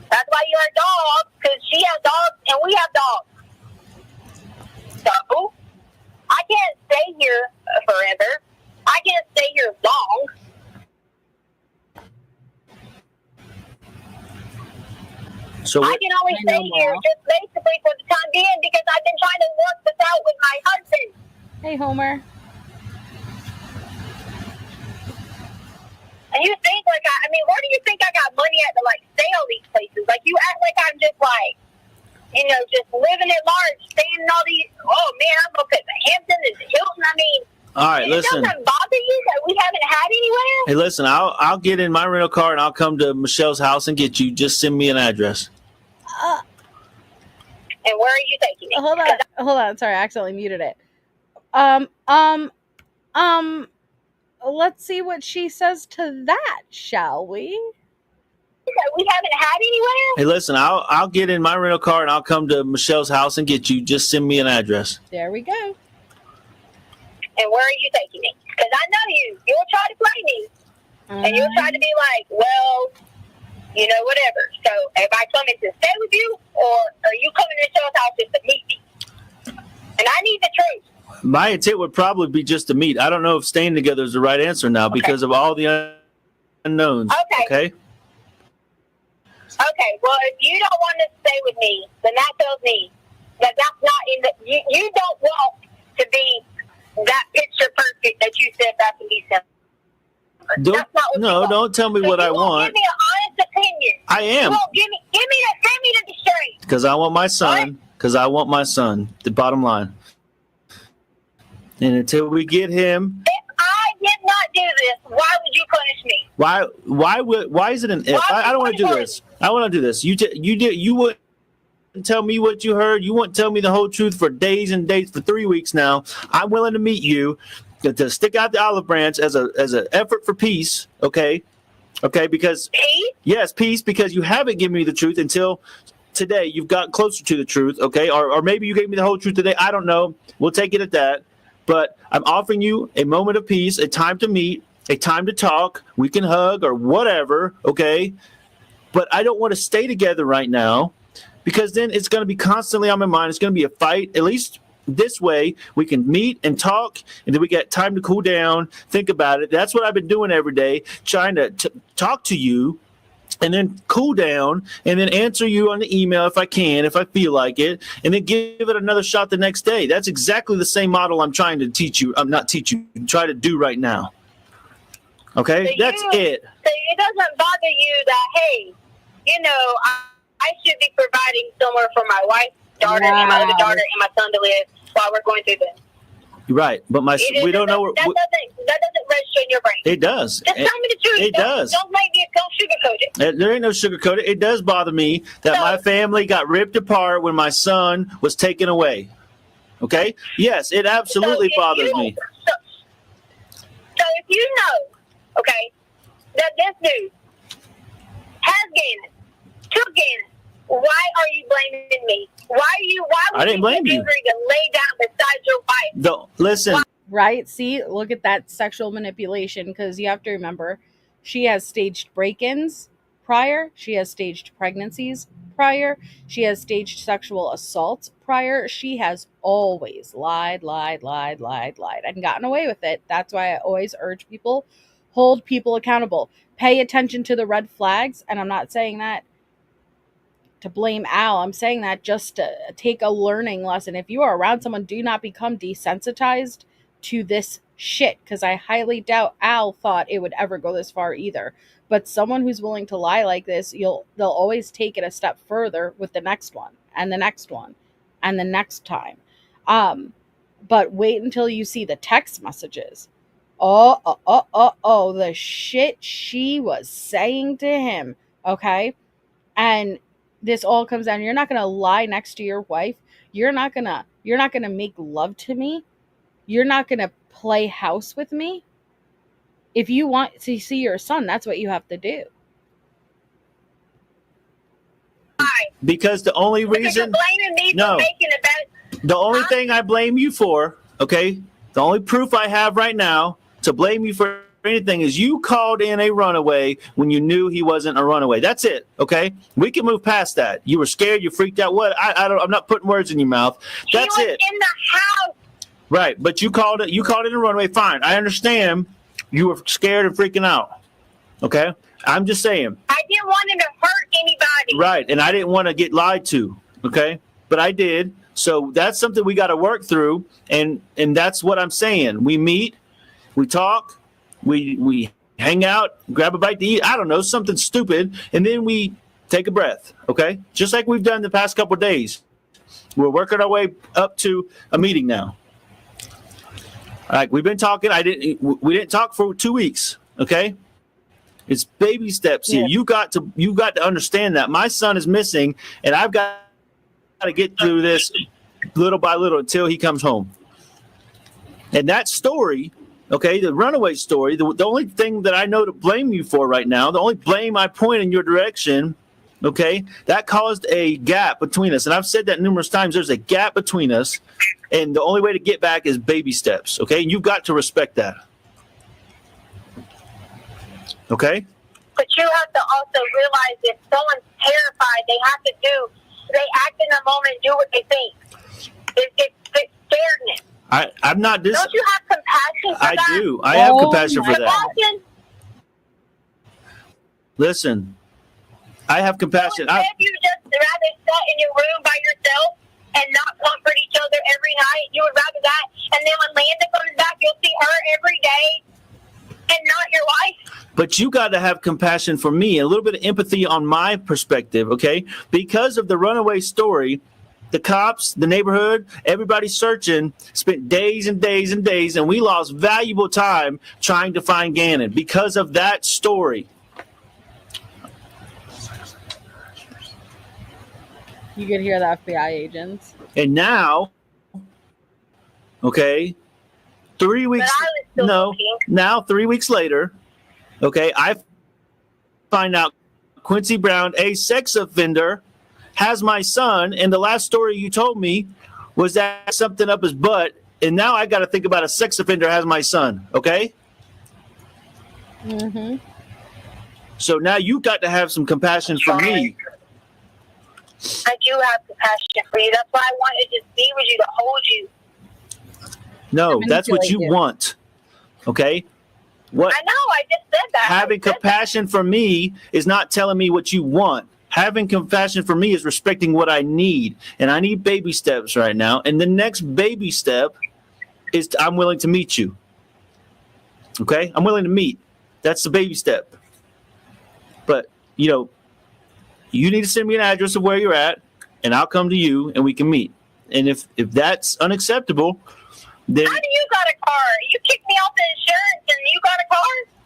That's why you are dogs, because she has dogs and we have dogs. So, I can't stay here forever. I can't stay here long. So I can only stay here just basically for the time being because I've been trying to work this out with my husband. Hey, Homer. And you think like I mean, where do you think I got money at to like stay all these places? Like you act like I'm just like, just living at large, staying in all these. Oh man, I'm gonna put the Hampton and the Hilton. I mean, all right, listen. It doesn't bother you that we haven't had anywhere? Hey, listen. I'll get in my rental car and I'll come to Michelle's house and get you. Just send me an address. And where are you taking me? Hold on. Sorry, I accidentally muted it. Let's see what she says to that, shall we? That we haven't had anywhere? Hey, listen. I'll get in my rental car and I'll come to Michelle's house and get you. Just send me an address. There we go. And where are you taking me? Because I know you. You'll try to play me. And you'll try to be like, well, whatever. So if I come in to stay with you, or are you coming to Michelle's house just to meet me? And I need the truth. My intent would probably be just to meet. I don't know if staying together is the right answer now because of all the unknowns. Okay. Okay. Well, if you don't want to stay with me, then that tells me that that's not in the. You don't want to be that picture perfect that you said back in December. Don't tell me what I want. Give me an honest opinion. I am. Give me the strength. Because I want my son. Because I want my son. The bottom line. And until we get him. If I did not do this, why would you punish me? Why is it an if? I don't want to do this. I want to do this. You wouldn't tell me what you heard. You wouldn't tell me the whole truth for days and days, for 3 weeks now. I'm willing to meet you. To stick out the olive branch as an effort for peace, okay, because peace? Yes, peace, because you haven't given me the truth until today. You've gotten closer to the truth, okay, or maybe you gave me the whole truth today. I don't know. We'll take it at that. But I'm offering you a moment of peace, a time to meet, a time to talk. We can hug or whatever, okay. But I don't want to stay together right now because then it's going to be constantly on my mind. It's going to be a fight, at least. This way, we can meet and talk, and then we get time to cool down, think about it. That's what I've been doing every day, trying to talk to you, and then cool down, and then answer you on the email if I can, if I feel like it, and then give it another shot the next day. That's exactly the same model I'm trying to teach you. I'm not teach you, try to do right now. Okay? So that's it. So it doesn't bother you that, hey, I should be providing somewhere for my wife, daughter, and my other daughter, and my son to live while we're going through this. Right, but we don't know. That doesn't register in your brain. It does. Just tell me the truth. It does. Don't sugarcoat it. There ain't no sugarcoat it. It does bother me that my family got ripped apart when my son was taken away. Okay? Yes, it absolutely bothers me. So if you know, okay, that this dude has Gannon, took Gannon, why are you blaming me? Why would I didn't blame you. To lay down beside your wife? Listen. Right? See, look at that sexual manipulation, because you have to remember, she has staged break-ins prior. She has staged pregnancies prior. She has staged sexual assaults prior. She has always lied, and gotten away with it. That's why I always urge people, hold people accountable. Pay attention to the red flags, and I'm not saying that to blame Al. I'm saying that just to take a learning lesson. If you are around someone, do not become desensitized to this shit, because I highly doubt Al thought it would ever go this far either. But someone who's willing to lie like this, they'll always take it a step further with the next one and the next one and the next time. But wait until you see the text messages. The shit she was saying to him. Okay. And this all comes down. You're not going to lie next to your wife. You're not going to make love to me. You're not going to play house with me. If you want to see your son, that's what you have to do. Because the only reason, the only thing I blame you for, okay, the only proof I have right now to blame you for anything is you called in a runaway when you knew he wasn't a runaway. That's it. Okay, we can move past that. You were scared, you freaked out. What? I'm not putting words in your mouth. That's he was it. in the house. Right, but you called it. You called it a runaway. Fine, I understand. You were scared and freaking out. Okay, I'm just saying. I didn't want him to hurt anybody. Right, and I didn't want to get lied to. Okay, but I did. So that's something we got to work through, and that's what I'm saying. We meet, we talk, we hang out, grab a bite to eat. I don't know, something stupid, and then we take a breath. Okay, just like we've done the past couple of days. We're working our way up to a meeting now. All right, we've been talking. We didn't talk for 2 weeks. Okay, it's baby steps here. You got to understand that my son is missing, and I've got to get through this little by little until he comes home. And that story, okay, the runaway story, the only thing that I know to blame you for right now, the only blame I point in your direction, okay, that caused a gap between us. And I've said that numerous times. There's a gap between us, and the only way to get back is baby steps, okay? And you've got to respect that. Okay? But you have to also realize if someone's terrified, they act in the moment and do what they think. It's scaredness. I'm not Don't you have compassion for that? I do. I have compassion for that. Compassion? Listen, I have compassion. So instead you just rather sit in your room by yourself and not comfort each other every night. You would rather that. And then when Landon comes back, you'll see her every day and not your wife. But you got to have compassion for me, a little bit of empathy on my perspective, okay? Because of the runaway story, the cops, the neighborhood, everybody searching, spent days and days and days, and we lost valuable time trying to find Gannon because of that story. You could hear the FBI agents. And now, okay, 3 weeks, now 3 weeks later, okay, I find out Quincy Brown, a sex offender, has my son, and the last story you told me was that something up his butt, and now I got to think about a sex offender has my son, okay? Mm-hmm. So now you got to have some compassion for me. I do have compassion for you. That's why I wanted to be with you, to hold you. No, that's what you want, okay? What? I know, I just said that. Having compassion for me is not telling me what you want. Having compassion for me is respecting what I need. And I need baby steps right now. And the next baby step is I'm willing to meet you. Okay? I'm willing to meet. That's the baby step. But, you need to send me an address of where you're at, and I'll come to you, and we can meet. And if that's unacceptable, then... How do you got a car? You kicked me off the insurance, and you got a car?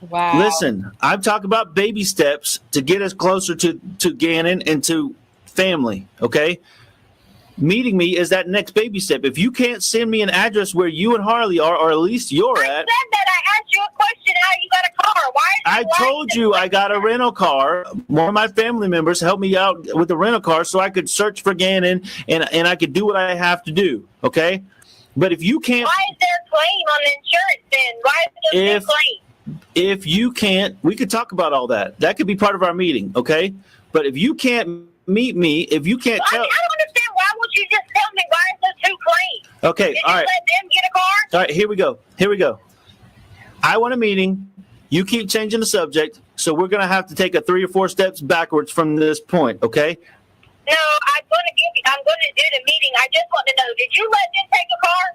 Wow. Listen, I'm talking about baby steps to get us closer to Gannon and to family, okay? Meeting me is that next baby step. If you can't send me an address where you and Harley are, or at least you're I at... said that. I asked you a question how you got a car. Why? I told you I got a rental car. One of my family members helped me out with the rental car so I could search for Gannon and I could do what I have to do, okay? But if you can't... Why is there a claim on the insurance then? Why is there a claim? If you can't, we could talk about all that. That could be part of our meeting, okay? But if you can't meet me, if you can't tell... I don't understand. Why would you just tell me why is there two claims? Okay, Did all you right. let them get a car? All right, here we go. I want a meeting. You keep changing the subject, so we're going to have to take a 3 or 4 steps backwards from this point, okay? No, I'm going to do the meeting. I just want to know, did you let them take a car?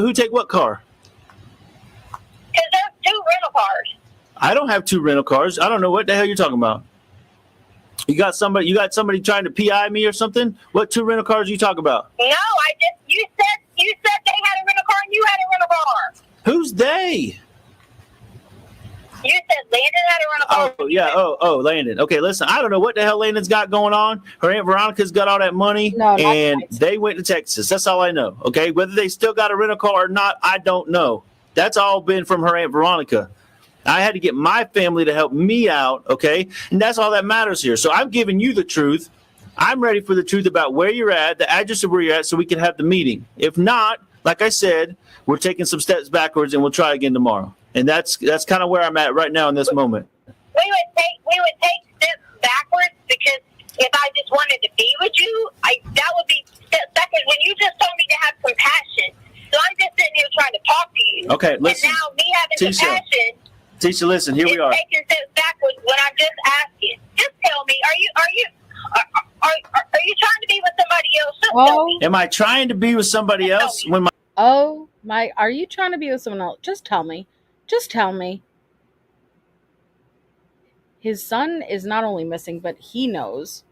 Who take what car? Because there's 2 rental cars. I don't have 2 rental cars. I don't know what the hell you're talking about. You got somebody trying to PI me or something? What 2 rental cars are you talking about? No, you said they had a rental car and you had a rental car. Who's they? You said Landon had a rental car. Oh, yeah. Oh, Landon. Okay, listen, I don't know what the hell Landon's got going on. Her Aunt Veronica's got all that money, and they went to Texas. That's all I know, okay? Whether they still got a rental car or not, I don't know. That's all been from her Aunt Veronica. I had to get my family to help me out, okay? And that's all that matters here. So I'm giving you the truth. I'm ready for the truth about where you're at, the address of where you're at, so we can have the meeting. If not, like I said, we're taking some steps backwards, and we'll try again tomorrow. And that's kind of where I'm at right now in this moment. We would take steps backwards, because if I just wanted to be with you, that would be steps backwards. When you just told me to have compassion, so I'm just sitting here trying to talk to you. Okay, listen. And now me having compassion. Tisha, listen. Here we are. Taking steps backwards when I'm just asking. Just tell me, are you trying to be with somebody else? Just tell me. Am I trying to be with somebody else when my Oh my, are you trying to be with someone else? Just tell me. Just tell me. His son is not only missing, but he knows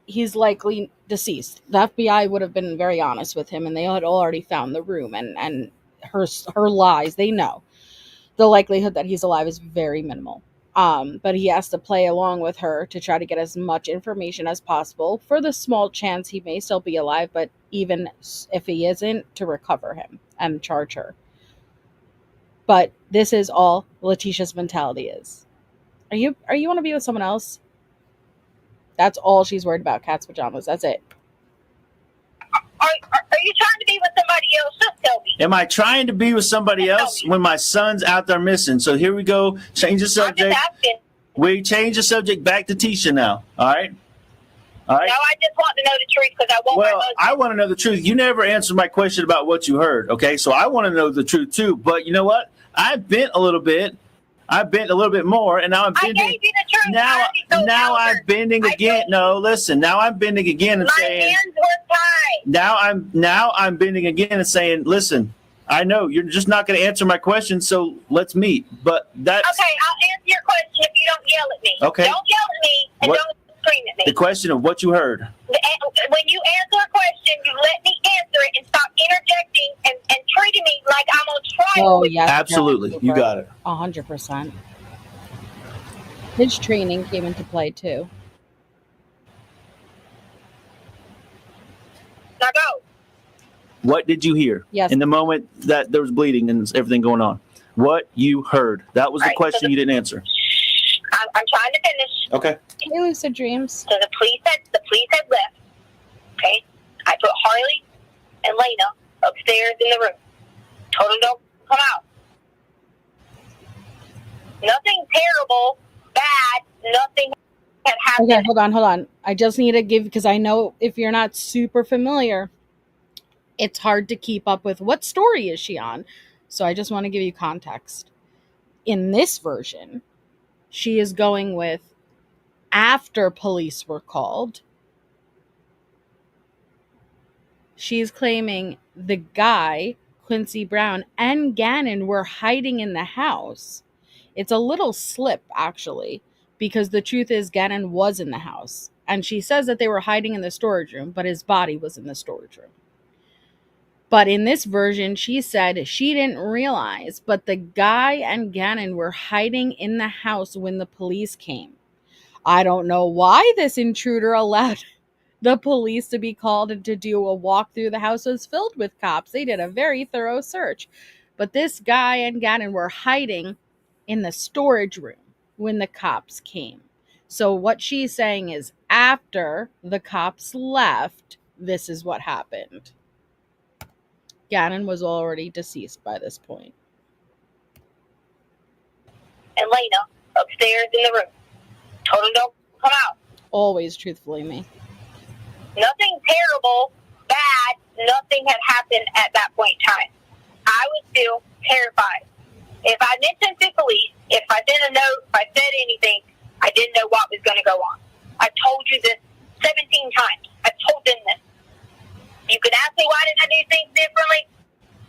he's likely deceased. The FBI would have been very honest with him, and they had already found the room and her lies. They know the likelihood that he's alive is very minimal. But he has to play along with her to try to get as much information as possible for the small chance he may still be alive, but even if he isn't, to recover him and charge her. But this is all Leticia's mentality is. Are you want to be with someone else? That's all she's worried about, cat's pajamas. That's it. Are you trying to be with somebody else? Just tell me. Am I trying to be with somebody else when my son's out there missing? So here we go. Change the subject. I'm just asking. We change the subject back to Tisha now. All right? All right? No, I just want to know the truth, because I want my Well, husband. I want to know the truth. You never answered my question about what you heard, okay? So I want to know the truth too. But you know what? I bent a little bit. I bent a little bit more, and now I'm I bending. gave you the truth. Now I'm bending again. No, listen. Now I'm bending again and My saying. hands were tied. Now I'm bending again and saying, listen. I know you're just not going to answer my question, so let's meet. But that's Okay, I'll answer your question if you don't yell at me. Okay. Don't yell at me and What- don't scream at me. the question of what you heard. When you answer a question, you let me answer it and stop interjecting and treating me like I'm on trial. Oh, yes. Absolutely, you got it. 100%. His training came into play too. Now go. What did you hear? Yes. In the moment that there was bleeding and everything going on, what you heard? That was the Right, question you didn't answer. I'm trying to finish. Okay. Hey, lucid dreams. So the police had left. Okay, I put Harley and Lena upstairs in the room. Told them don't come out. Nothing terrible, bad. Nothing had happened. Okay, hold on. I just need to give, because I know if you're not super familiar, it's hard to keep up with what story is she on. So I just want to give you context. In this version, she is going with after police were called. She's claiming the guy, Quincy Brown, and Gannon were hiding in the house. It's a little slip, actually, because the truth is Gannon was in the house. And she says that they were hiding in the storage room, but his body was in the storage room. But in this version, she said she didn't realize, but the guy and Gannon were hiding in the house when the police came. I don't know why this intruder allowed the police to be called and to do a walk through the house was filled with cops. They did a very thorough search. But this guy and Gannon were hiding in the storage room when the cops came. So what she's saying is after the cops left, this is what happened. Gannon was already deceased by this point. And Lena upstairs in the room. Told them don't come out. Always truthfully me. Nothing terrible, bad, nothing had happened at that point in time. I was still terrified. If I mentioned to police, if I sent a note, if I said anything, I didn't know what was going to go on. I told you this 17 times. I told them this. You could ask me why didn't I do things differently?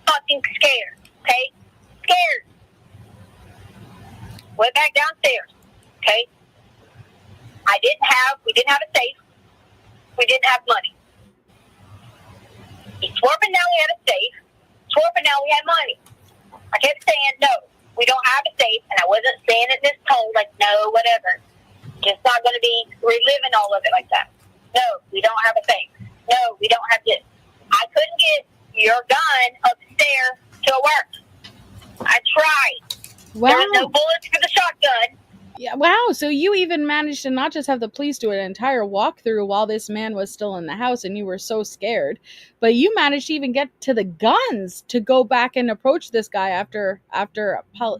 Fucking scared, okay? Scared. Went back downstairs, okay? We didn't have a safe. We didn't have money. He swore but now we had a safe. Swore but now we had money. I kept saying, no, we don't have a safe, and I wasn't saying it in this tone, like, no, whatever. Just not going to be reliving all of it like that. No, we don't have a safe. No, we don't have this. I couldn't get your gun upstairs to work. I tried. Wow. There was no bullets for the shotgun. Yeah, wow. So you even managed to not just have the police do an entire walkthrough while this man was still in the house and you were so scared, but you managed to even get to the guns to go back and approach this guy after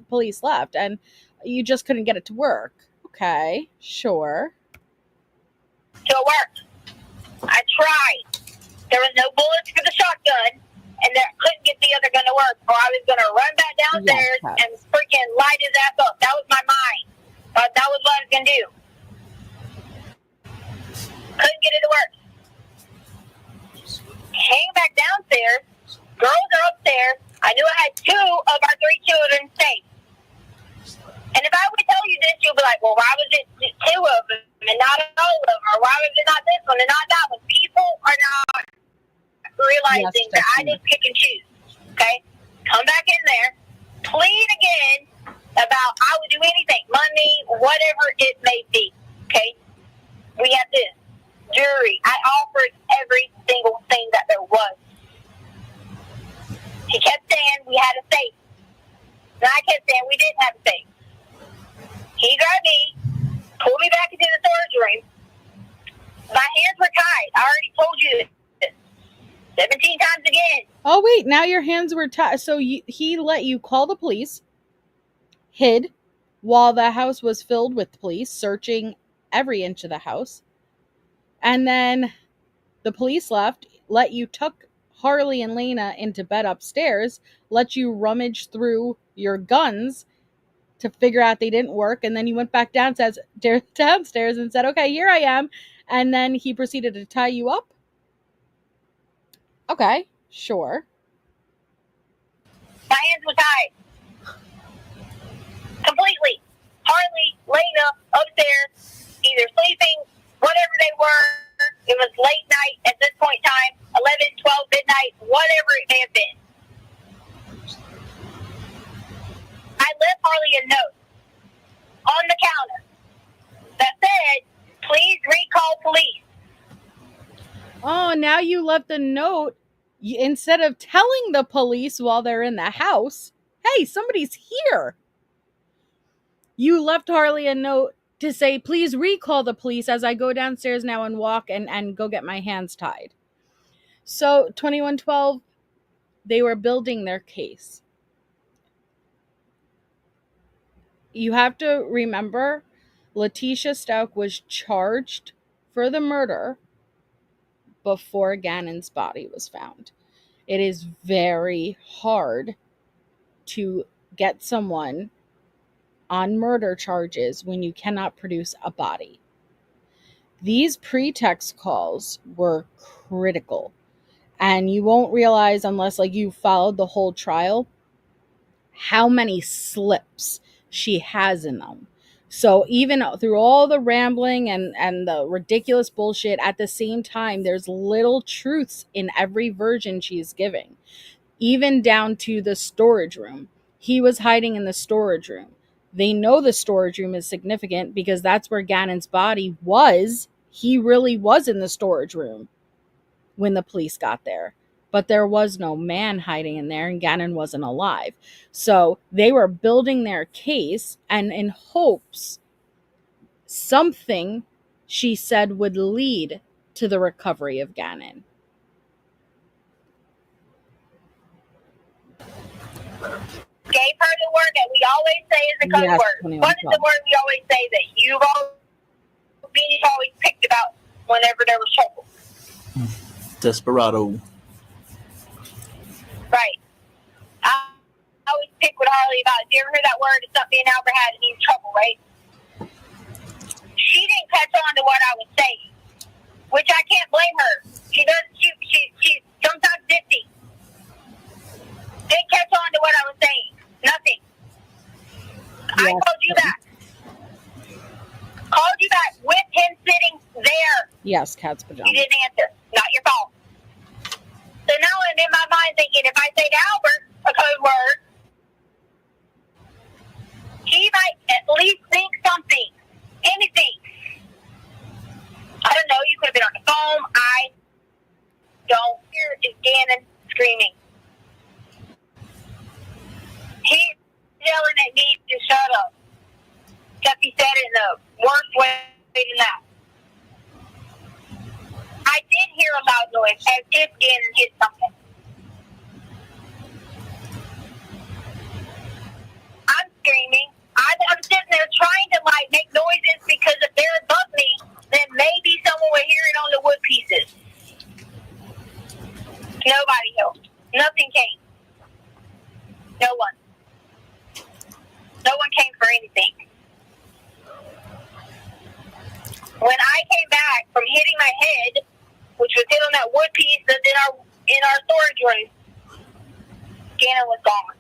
police left, and you just couldn't get it to work. Okay, sure. So it worked. I tried. There was no bullets for the shotgun, and that couldn't get the other gun to work, or I was going to run back downstairs and freaking light his ass up. That was my mind. That was what I was going to do. Couldn't get it to work. Came back downstairs. Girls are upstairs. I knew I had 2 of our 3 children safe. And if I would tell you this, you'll be like, well, why was it 2 of them and not all of them? Or why was it not this one and not that one? People are not realizing that I just pick and choose. Okay? Come back in there. Plead again about I would do anything. Money, whatever it may be. Okay? We had this. Jury. I offered every single thing that there was. He kept saying we had a safe. And I kept saying we didn't have a safe. He grabbed me, pulled me back into the storage room. My hands were tied. I already told you this 17 times again. Oh, wait. Now your hands were tied. So he let you call the police, hid while the house was filled with police, searching every inch of the house. And then the police left, let you tuck Harley and Lena into bed upstairs, let you rummage through your guns to figure out they didn't work, and then you went back downstairs and said, okay, here I am, and then he proceeded to tie you up? Okay, sure. My hands were tied. Completely. Harley, Lena, upstairs, either sleeping, whatever they were. It was late night at this point in time, 11, 12, midnight, whatever it may have been. I left Harley a note on the counter that said, please recall police. Oh, now you left a note instead of telling the police while they're in the house, hey, somebody's here. You left Harley a note to say, please recall the police as I go downstairs now and walk and go get my hands tied. So 2112, they were building their case. You have to remember, Letecia Stauch was charged for the murder before Gannon's body was found. It is very hard to get someone on murder charges when you cannot produce a body. These pretext calls were critical, and you won't realize unless you followed the whole trial how many slips she has in them. So even through all the rambling and the ridiculous bullshit, at the same time, there's little truths in every version she's giving, even down to the storage room. He was hiding in the storage room. They know the storage room is significant because that's where Gannon's body was. He really was in the storage room when the police got there. But there was no man hiding in there, and Gannon wasn't alive. So they were building their case, and in hopes something, she said, would lead to the recovery of Gannon. Gave her the word that we always say is the code word. What is the word we always say that you've always picked about whenever there was trouble? Desperado. Right. I always pick with Harley about it. Do you ever hear that word? It's something Albert had and he's trouble, right? She didn't catch on to what I was saying, which I can't blame her. She's sometimes ditzy. Didn't catch on to what I was saying. Nothing. Yes. I called you back. Called you back with him sitting there. Yes, cat's pajamas. You didn't answer. Not your fault. So now I'm in my mind thinking, if I say to Albert a code word, he might at least think something. Anything. I don't know. You could have been on the phone. I don't hear is Gannon screaming. He's yelling at me to shut up. Except he said noise as if Gannon hit something. I'm screaming. I'm sitting there trying to like make noises because if they're above me, then maybe someone will hear it on the wood pieces. Nobody helped. Nothing came. No one. No one came for anything. When I came back from hitting my head, which was hit on that wood piece that's in our storage room, Gannon was gone.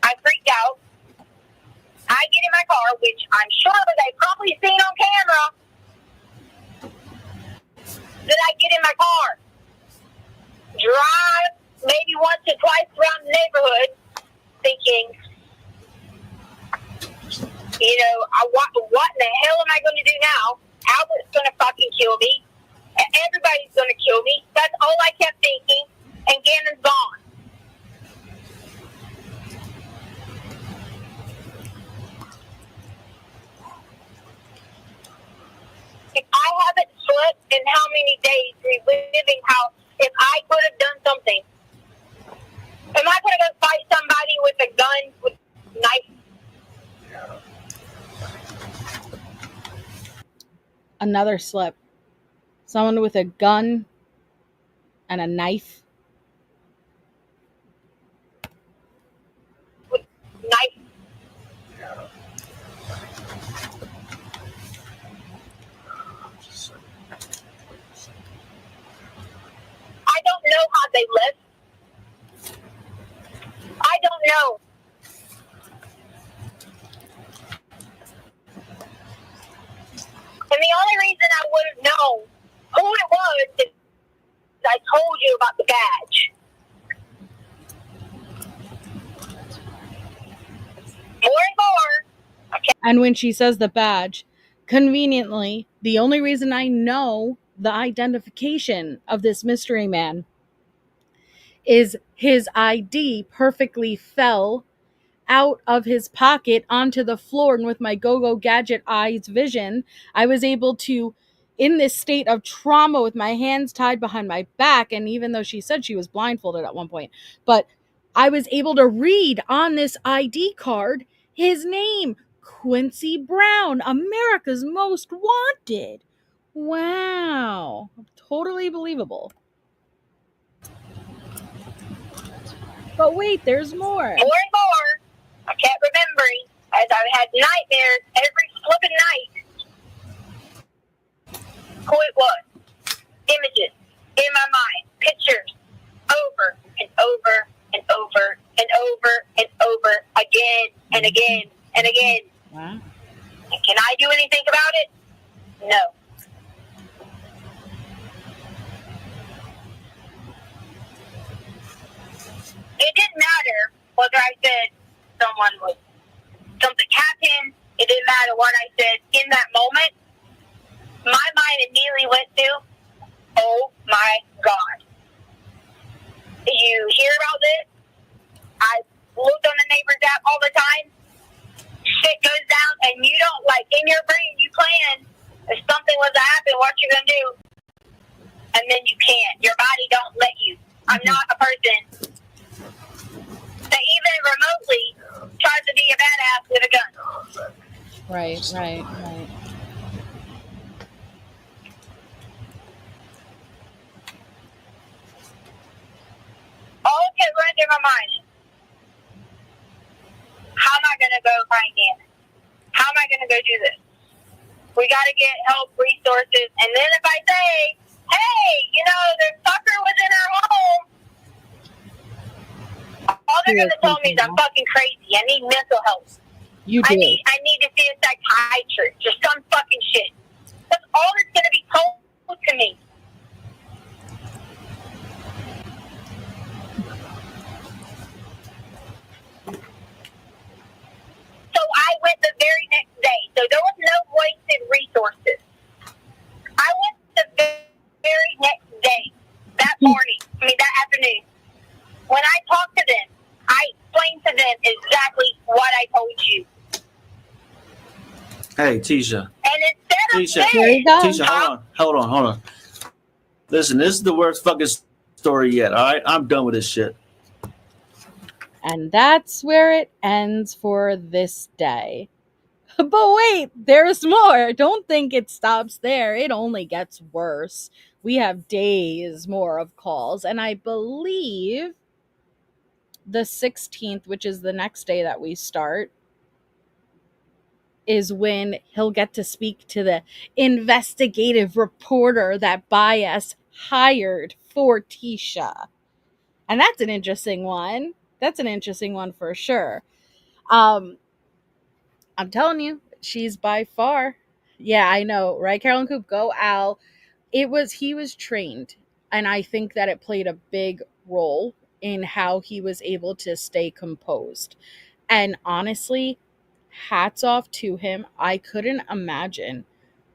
I freaked out. I get in my car, which I'm sure they probably seen on camera. That I get in my car, drive maybe once or twice around the neighborhood, thinking, what in the hell am I going to do now? Albert's going to fucking kill me. Everybody's going to kill me. That's all I kept thinking. And Gannon's gone. If I haven't slept in how many days reliving how if I could have done something, am I going to go fight somebody with a gun, with a knife? Another slip. Someone with a gun and a knife. With a knife. I don't know how they live. I don't know. And the only reason I would have known who it was is I told you about the badge. More and more. Okay. And when she says the badge, conveniently, the only reason I know the identification of this mystery man is his ID perfectly fell out of his pocket onto the floor, and with my go-go gadget eyes vision, I was able to, in this state of trauma with my hands tied behind my back, and even though she said she was blindfolded at one point, but I was able to read on this ID card his name, Quincy Brown, America's Most Wanted. Wow. Totally believable. But wait, there's more. More and more. I kept remembering as I had nightmares every flipping night who it was. Images in my mind, pictures, over and over and over and over and over again and again and again. Wow. And can I do anything about it? No. It didn't matter whether I said something happened. It didn't matter what I said in that moment. My mind immediately went to, oh my God. You hear about this? I looked on the neighbor's app all the time. Shit goes down and you don't, like, in your brain, you plan if something was to happen, what you're going to do. And then you can't. Your body don't let you. I'm not a person that even remotely tries to be a badass with a gun. Right. All that kept running through my mind. How am I going to go find Gannon? How am I going to go do this? We got to get help, resources. And then if I say, hey, the fucker was in our home, all they're going to tell me is I'm fucking crazy. I need mental health. You do. I need to see a psychiatrist or some fucking shit. That's all that's going to be told to me. So I went the very next day. So there was no wasted resources. I went the very next day, that morning, that afternoon. When I talked to them, I explained to them exactly what I told you. Hey, Tisha. Tisha, Here you go. Tisha, hold on. Listen, this is the worst fucking story yet. All right, I'm done with this shit. And that's where it ends for this day. But wait, there's more. Don't think it stops there. It only gets worse. We have days more of calls. And I believe the 16th, which is the next day that we start, is when he'll get to speak to the investigative reporter that Bias hired for Tisha. And that's an interesting one. That's an interesting one for sure. I'm telling you, she's by far. Yeah, I know, right, Carolyn Coop? Go Al. He was trained, and I think that it played a big role in how he was able to stay composed. And honestly, hats off to him. I couldn't imagine.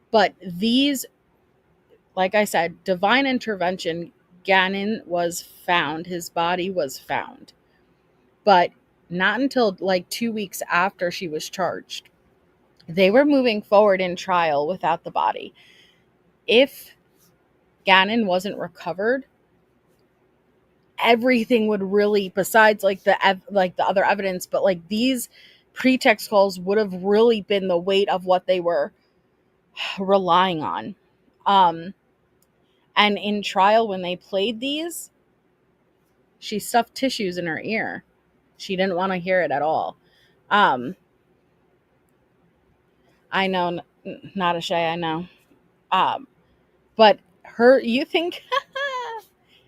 But these, like I said, divine intervention, Gannon was found. His body was found. But not until like 2 weeks after she was charged. They were moving forward in trial without the body. If Gannon wasn't recovered, everything would really, besides like the other evidence, but like these pretext calls would have really been the weight of what they were relying on. And in trial, when they played these, she stuffed tissues in her ear. She didn't want to hear it at all. I know, not a shay, I know. But you think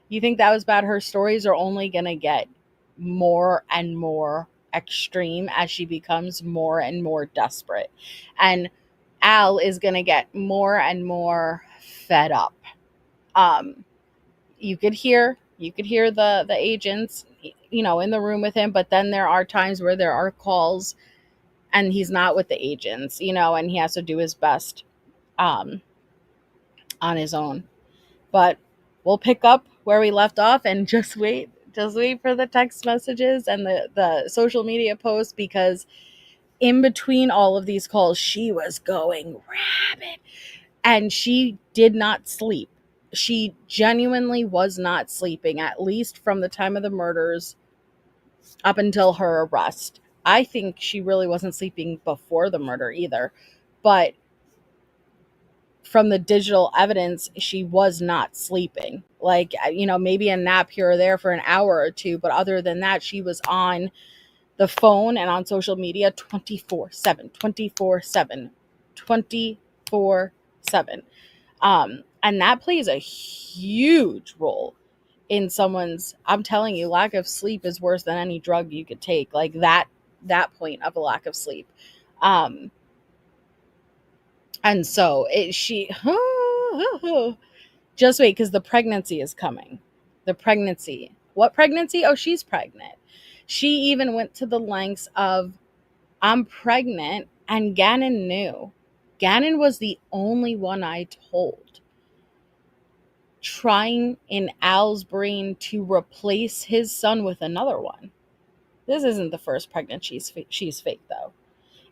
that was bad? Her stories are only going to get more and more extreme as she becomes more and more desperate. And Al is going to get more and more fed up. You could hear the agents, in the room with him, but then there are times where there are calls and he's not with the agents, and he has to do his best on his own. But we'll pick up where we left off and just wait for the text messages and the social media posts, because in between all of these calls, she was going rabid and she did not sleep. She genuinely was not sleeping, at least from the time of the murders up until her arrest. I think she really wasn't sleeping before the murder either, but from the digital evidence, she was not sleeping. Like, maybe a nap here or there for an hour or two, but other than that, she was on the phone and on social media 24/7. And that plays a huge role in someone's, I'm telling you, lack of sleep is worse than any drug you could take. Like that point of a lack of sleep. And so just wait, because the pregnancy is coming. The pregnancy. What pregnancy? Oh, she's pregnant. She even went to the lengths of, I'm pregnant, and Gannon knew. Gannon was the only one I told. Trying in Al's brain to replace his son with another one. This isn't the first pregnancy she's faked, though.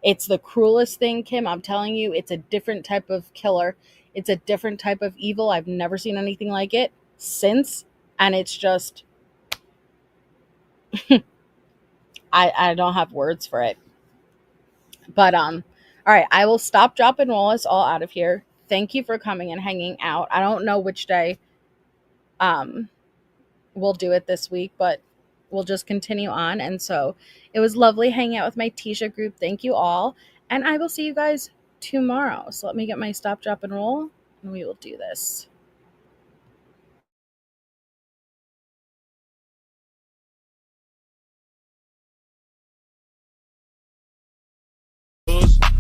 It's the cruelest thing, Kim. I'm telling you, it's a different type of killer. It's a different type of evil. I've never seen anything like it since. And it's just, I don't have words for it. But, all right, I will stop, drop, and roll us all out of here. Thank you for coming and hanging out. I don't know which day we'll do it this week, but we'll just continue on. And so it was lovely hanging out with my Tisha group. Thank you all. And I will see you guys tomorrow. So let me get my stop, drop, and roll, and we will do this.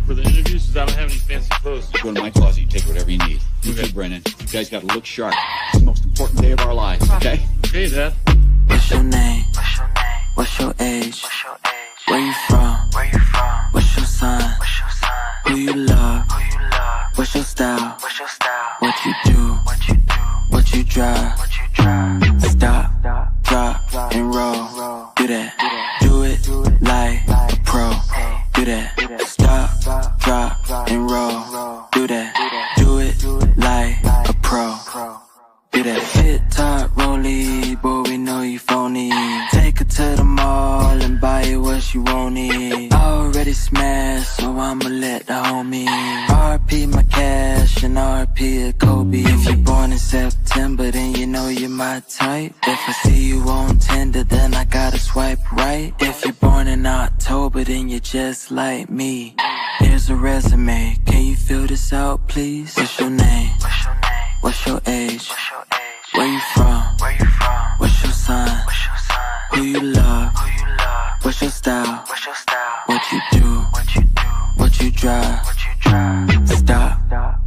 For the interviews, because I don't have any fancy clothes. Go to my closet, you take whatever you need. You too, Brennan. You guys got to look sharp. It's the most important day of our lives, okay? Okay, Dad. What's your name? What's your age? Where you from? What's your sign? Who you love? What's your style? What you do? What you drive? Stop, drop, and roll. Do that. Do it like a pro. Do that. Stop, drop, and roll. Do that. Do that hit top rollie, boy, we know you phony. Take her to the mall and buy her what she want it. Already smashed, so I'ma let the homie. RP my cash and RP a Kobe. If you're born in September, then you know you're my type. If I see you on Tinder, then I gotta swipe right. If you're born in October, then you're just like me. Here's a resume, can you fill this out, please? What's your name? What's your age? Where you from? What's your sign? Who you love? What's your style? What you do? What you drive? Stop,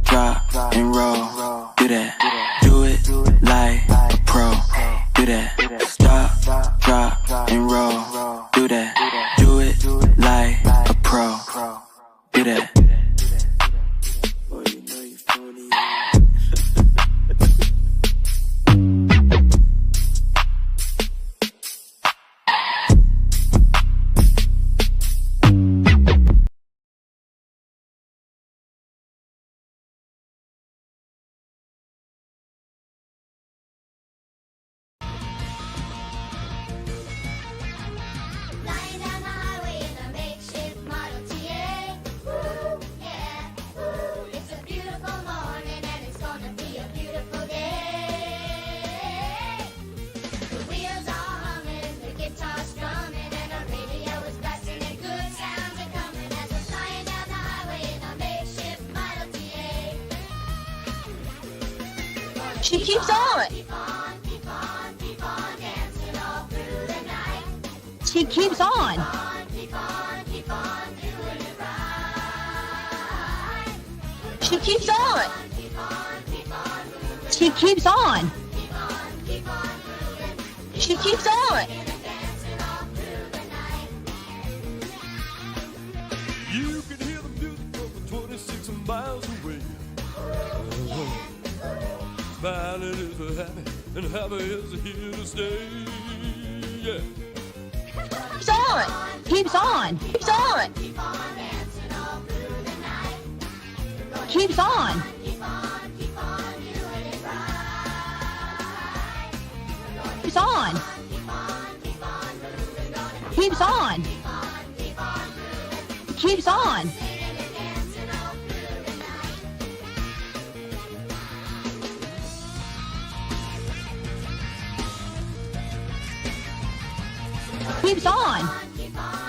drop, and roll. Do that. Do it like a pro. Do that. Stop, drop, and roll. Do that. Do it like a pro. Do that. Flying down the highway in a makeshift Model TA. Woo, yeah, woo. It's a beautiful morning and it's gonna be a beautiful day. The wheels are humming, the guitar's strumming, and the radio is blasting and good sounds are coming as we're flying down the highway in a makeshift Model TA. She keeps on. Keep on dancing all through the night. She keeps on. Keep on doing it right. She keeps on. Keep on moving. She keeps on. Keep on moving. She keeps on. Dancing all through the night. You can hear the music from 26 miles away. Smiling is happy, and happy is here to stay. Yeah. Keeps on. Keeps on. Keeps on. Keep on dancing all through the night. Keeps on. Keep on doing it right. Keeps on. Keep on moving. Gonna Keeps on. keep on moving. Keeps on. Singing and dancing all through the night. Keeps on. Keep on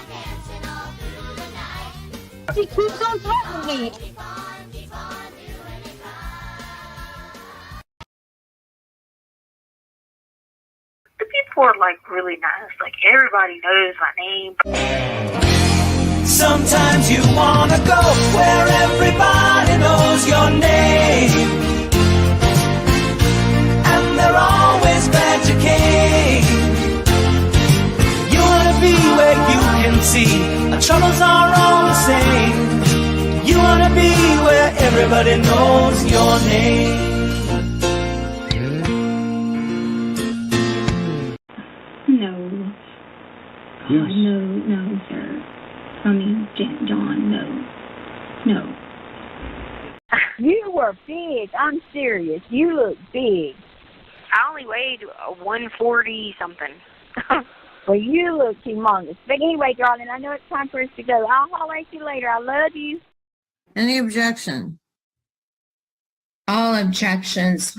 dancing all through the night. She keeps on talking to me. Keep on doing it right. The people are like really nice. Like everybody knows my name. Sometimes you wanna go where everybody knows your name, and they're always glad you came. You wanna be where you can see our troubles are all the same. You wanna be where everybody knows your name. No. No, sir. I mean, John, no. You were big. I'm serious. You look big. I only weighed 140 something. Well, you look humongous. But anyway, darling, I know it's time for us to go. I'll holler at you later. I love you. Any objection? All objections